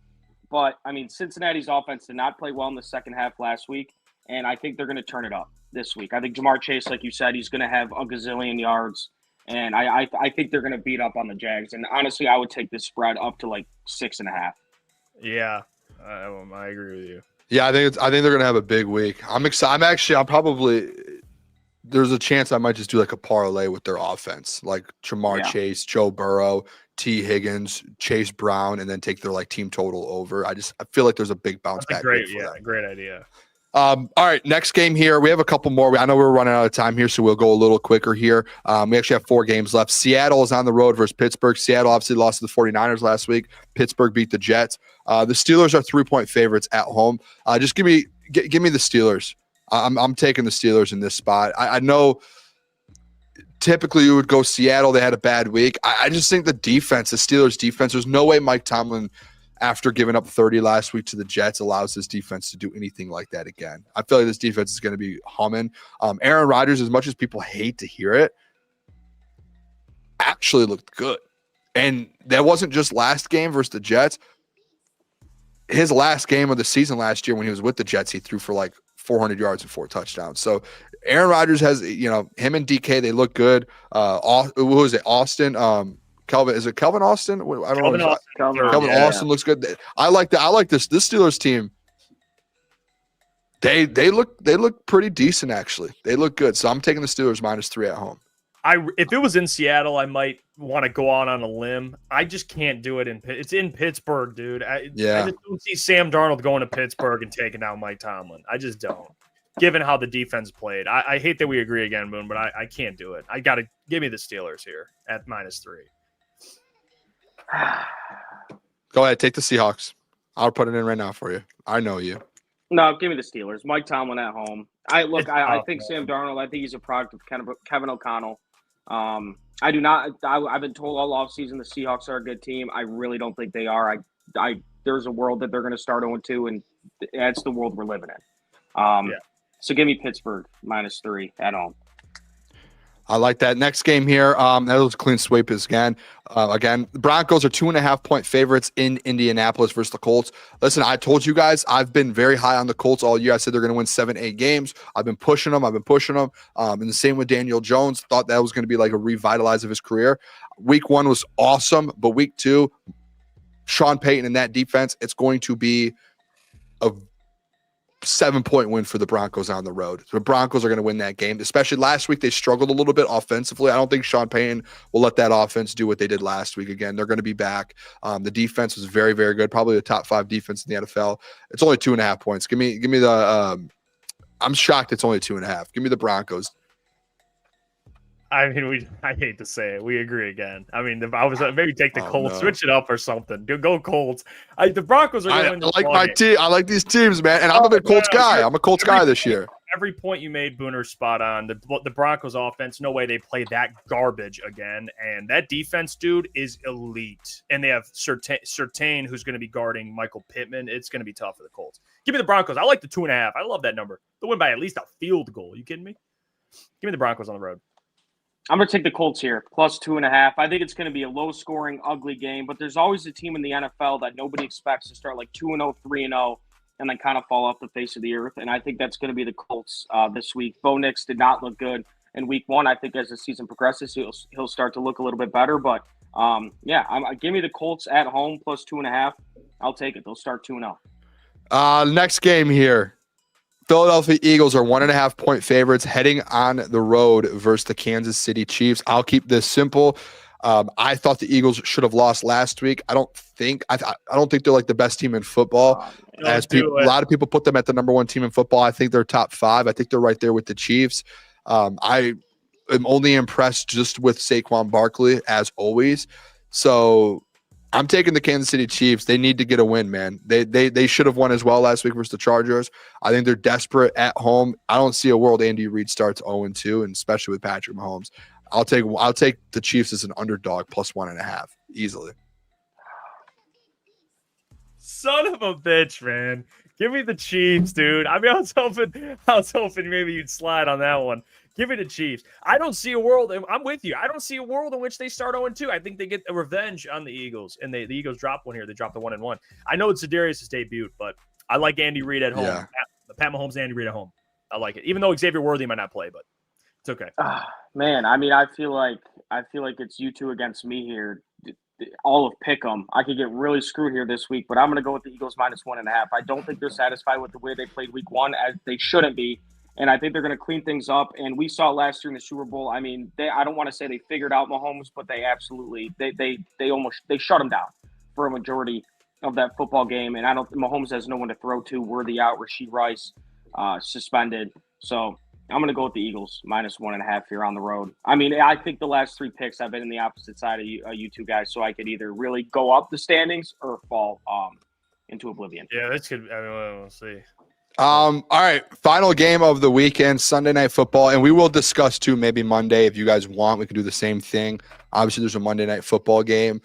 But, I mean, Cincinnati's offense did not play well in the second half last week, and I think they're going to turn it up this week. I think Jamar Chase, like you said, he's going to have a gazillion yards, and I think they're going to beat up on the Jags. And, honestly, I would take this spread up to, like, 6.5. Yeah, I agree with you. Yeah, I think they're gonna have a big week. I'm excited. There's a chance I might just do like a parlay with their offense, like Jamar Chase, Joe Burrow, T. Higgins, Chase Brown, and then take their like team total over. I feel like there's a big bounce back. Great idea. All right, next game here. We have a couple more. I know we're running out of time here, so we'll go a little quicker here. We actually have 4 games left. Seattle is on the road versus Pittsburgh. Seattle obviously lost to the 49ers last week. Pittsburgh beat the Jets. The Steelers are 3-point favorites at home. Just give me the Steelers. I'm taking the Steelers in this spot. I know typically you would go Seattle. They had a bad week. I just think the Steelers defense, there's no way Mike Tomlin, after giving up 30 last week to the Jets, allows this defense to do anything like that again. I feel like this defense is going to be humming. Aaron Rodgers, as much as people hate to hear it, actually looked good. And that wasn't just last game versus the Jets. His last game of the season last year when he was with the Jets, he threw for like 400 yards and 4 touchdowns. So Aaron Rodgers has, him and DK, they look good. Who was it? Austin. Is it Kelvin Austin? I don't know. Kelvin Austin looks good. I like that. I like this Steelers team. They look pretty decent, actually. They look good. So I'm taking the Steelers -3 at home. If it was in Seattle, I might want to go out on a limb. I just can't do it it's in Pittsburgh, dude. I just don't see Sam Darnold going to Pittsburgh and taking out Mike Tomlin. I just don't. Given how the defense played, I hate that we agree again, Boone, but I can't do it. I got to give me the Steelers here at -3. Go ahead, take the Seahawks. I'll put it in right now for you. I know you. No, give me the Steelers. Mike Tomlin at home. I think Sam Darnold, I think he's a product of Kevin O'Connell. I do not. I've been told all offseason the Seahawks are a good team. I really don't think they are. There's a world that they're going to start 0-2, and that's the world we're living in. So give me Pittsburgh -3 at home. I like that. Next game here, that was a clean sweep again. The Broncos are 2.5-point favorites in Indianapolis versus the Colts. Listen, I told you guys I've been very high on the Colts all year. I said they're going to win 7-8 games. I've been pushing them. And the same with Daniel Jones. Thought that was going to be like a revitalize of his career. Week 1 was awesome, but week 2, Sean Payton and that defense, it's going to be a 7-point win for the Broncos on the road. The Broncos are going to win that game, especially last week. They struggled a little bit offensively. I don't think Sean Payton will let that offense do what they did last week. Again, they're going to be back. The defense was very, very good. Probably the top 5 defense in the NFL. It's only 2.5 points. Give me the, I'm shocked it's only 2.5. Give me the Broncos. I mean, I hate to say it. We agree again. I mean, if I was maybe take the Colts, switch it up or something. Go Colts. The Broncos are going to win. I like my team. I like these teams, man. And I'm a big Colts guy. I'm a Colts guy this year. Every point you made, Booner, spot on. The Broncos offense, no way they play that garbage again. And that defense, dude, is elite. And they have Surtain, who's going to be guarding Michael Pittman. It's going to be tough for the Colts. Give me the Broncos. I like the 2.5. I love that number. They'll win by at least a field goal. You kidding me? Give me the Broncos on the road. I'm going to take the Colts here, +2.5. I think it's going to be a low-scoring, ugly game, but there's always a team in the NFL that nobody expects to start like 2-0, 3-0, and then kind of fall off the face of the earth, and I think that's going to be the Colts this week. Bo Nix did not look good in week 1. I think as the season progresses, he'll start to look a little bit better, but give me the Colts at home, +2.5. I'll take it. They'll start 2-0. Next game here. Philadelphia Eagles are 1.5-point favorites heading on the road versus the Kansas City Chiefs. I'll keep this simple. I thought the Eagles should have lost last week. I don't think they're like the best team in football. A lot of people put them at the number 1 team in football. I think they're top 5. I think they're right there with the Chiefs. I am only impressed just with Saquon Barkley as always. So I'm taking the Kansas City Chiefs. They need to get a win, man. They should have won as well last week versus the Chargers. I think they're desperate at home. I don't see a world Andy Reid starts 0-2, and especially with Patrick Mahomes. I'll take the Chiefs as an underdog +1.5 easily. Son of a bitch, man. Give me the Chiefs, dude. I mean, I was hoping maybe you'd slide on that one. Give me the Chiefs. I don't see a world. I'm with you. I don't see a world in which they start 0-2. I think they get a revenge on the Eagles, and the Eagles drop one here. They dropped the 1-1. I know it's Za'Darius' debut, but I like Andy Reid at home. Yeah. Pat Mahomes, Andy Reid at home. I like it, even though Xavier Worthy might not play, but it's okay. Man, I mean, I feel like it's you two against me here. All of Pick'em. I could get really screwed here this week, but I'm going to go with the Eagles -1.5. I don't think they're satisfied with the way they played week 1, as they shouldn't be. And I think they're going to clean things up. And we saw last year in the Super Bowl. I mean, I don't want to say they figured out Mahomes, but they absolutely they shut him down for a majority of that football game. And Mahomes has no one to throw to. Worthy out, Rashee Rice. suspended. So I'm going to go with the Eagles -1.5 here on the road. I mean, I think the last 3 picks I've been in the opposite side of you two guys, so I could either really go up the standings or fall into oblivion. Yeah, this could. I mean, we'll see. All right, final game of the weekend, Sunday Night Football, and we will discuss too maybe Monday if you guys want. We can do the same thing. Obviously, there's a Monday Night Football game.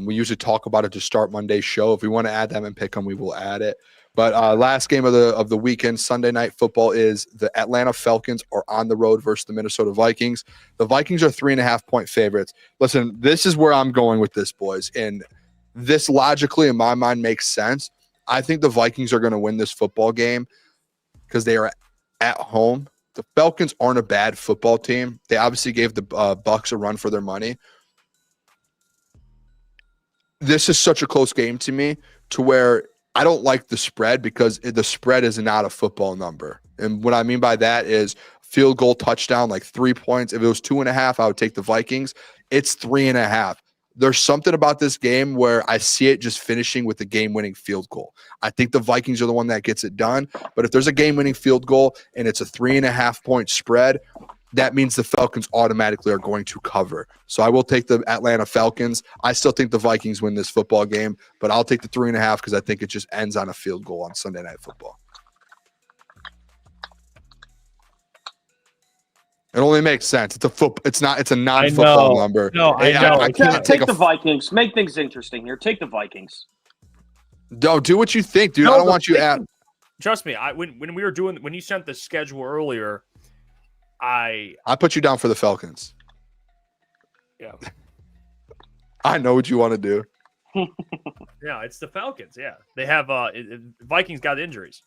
We usually talk about it to start Monday's show. If we want to add them and pick them, we will add it. But last game of the weekend, Sunday Night Football, is the Atlanta Falcons are on the road versus the Minnesota Vikings. The Vikings are 3.5-point favorites. Listen, this is where I'm going with this, boys, and this logically in my mind makes sense. I think the Vikings are going to win this football game because they are at home. The Falcons aren't a bad football team. They obviously gave the Bucs a run for their money. This is such a close game to me to where I don't like the spread because the spread is not a football number. And what I mean by that is field goal touchdown, like 3 points. If it was 2.5, I would take the Vikings. It's 3.5. There's something about this game where I see it just finishing with the game-winning field goal. I think the Vikings are the one that gets it done. But if there's a game-winning field goal and it's a 3.5-point spread, that means the Falcons automatically are going to cover. So I will take the Atlanta Falcons. I still think the Vikings win this football game, but I'll take the 3.5 because I think it just ends on a field goal on Sunday Night Football. It only makes sense. It's a non-football number. No, I know. I can't take the Vikings. Make things interesting here. Take the Vikings. Don't do what you think, dude. No, I don't want you at. Trust me. When we were doing when you sent the schedule earlier, I put you down for the Falcons. Yeah. I know what you want to do. Yeah, it's the Falcons. Yeah, they have Vikings got injuries.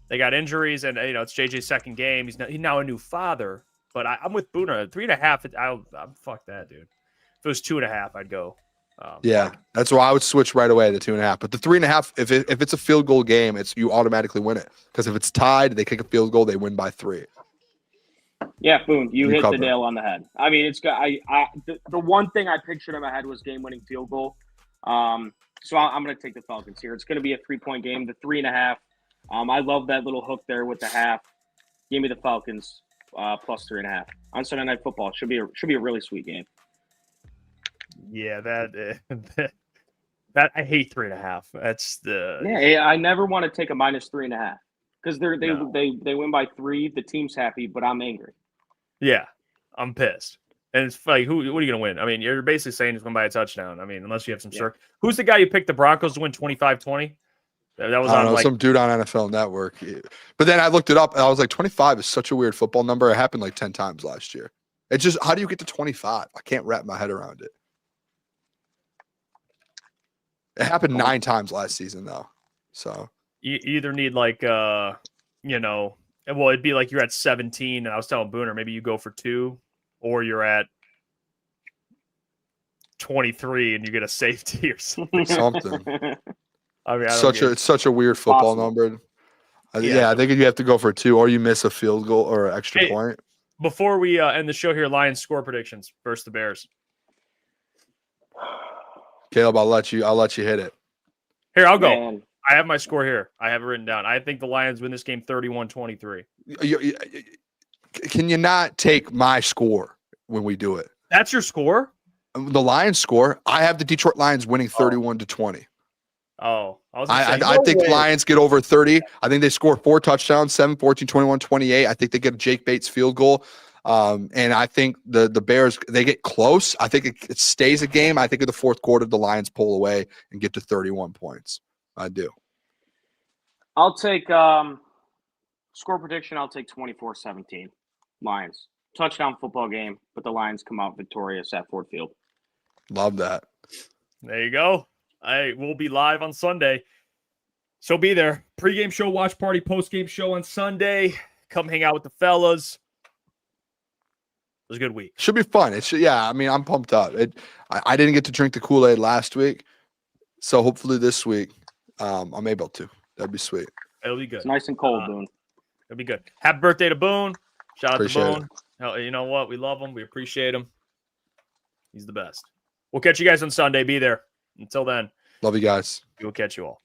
They got injuries, and it's JJ's second game. He's now a new father. But I'm with Booner. 3.5. I'm fuck that, dude. If it was 2.5, I'd go. Yeah, that's why I would switch right away to 2.5. But the 3.5, if it's a field goal game, you automatically win it. Because if it's tied, they kick a field goal, they win by 3. Yeah, Boone, you hit cover. the nail on the head. I mean, it's got. The one thing I pictured in my head was game-winning field goal. So I'm going to take the Falcons here. It's going to be a 3-point game. The 3.5. I love that little hook there with the half. Give me the Falcons plus 3.5 on Sunday Night Football. Should be a really sweet game. Yeah, that I hate 3.5. That's the I never want to take a -3.5 because they win by 3. The team's happy, but I'm angry. Yeah, I'm pissed. And it's like, what are you going to win? I mean, you're basically saying it's win by a touchdown. I mean, unless you have some circ. Who's the guy you picked the Broncos to win 25-20? That was on some dude on NFL Network. But then I looked it up and I was like, 25 is such a weird football number. It happened like 10 times last year. It's just, how do you get to 25? I can't wrap my head around it. It happened 9 times last season though. So you either need like well, it'd be like you're at 17 and I was telling Booner maybe you go for 2, or you're at 23 and you get a safety or something. I mean, it's such a weird football number. Yeah, I think you have to go for 2, or you miss a field goal or an extra point. Before we end the show here, Lions score predictions versus the Bears. Caleb, I'll let you hit it. Here, I'll go. Man. I have my score here. I have it written down. I think the Lions win this game 31-23. Can you not take my score when we do it? That's your score? The Lions score. I have the Detroit Lions winning 31-20. Oh, I think Lions get over 30. I think they score 4 touchdowns, 7, 14, 21, 28. I think they get a Jake Bates field goal. And I think the Bears, they get close. I think it stays a game. I think in the fourth quarter, the Lions pull away and get to 31 points. I do. I'll take score prediction. I'll take 24-17 Lions. Touchdown football game, but the Lions come out victorious at Ford Field. Love that. There you go. I will be live on Sunday. So be there. Pre-game show, watch party, post-game show on Sunday. Come hang out with the fellas. It was a good week. Should be fun. I mean, I'm pumped up. I didn't get to drink the Kool-Aid last week. So hopefully this week I'm able to. That'd be sweet. It'll be good. It's nice and cold, Boone. It'll be good. Happy birthday to Boone. Shout out to Boone. It. You know what? We love him. We appreciate him. He's the best. We'll catch you guys on Sunday. Be there. Until then. Love you guys. We'll catch you all.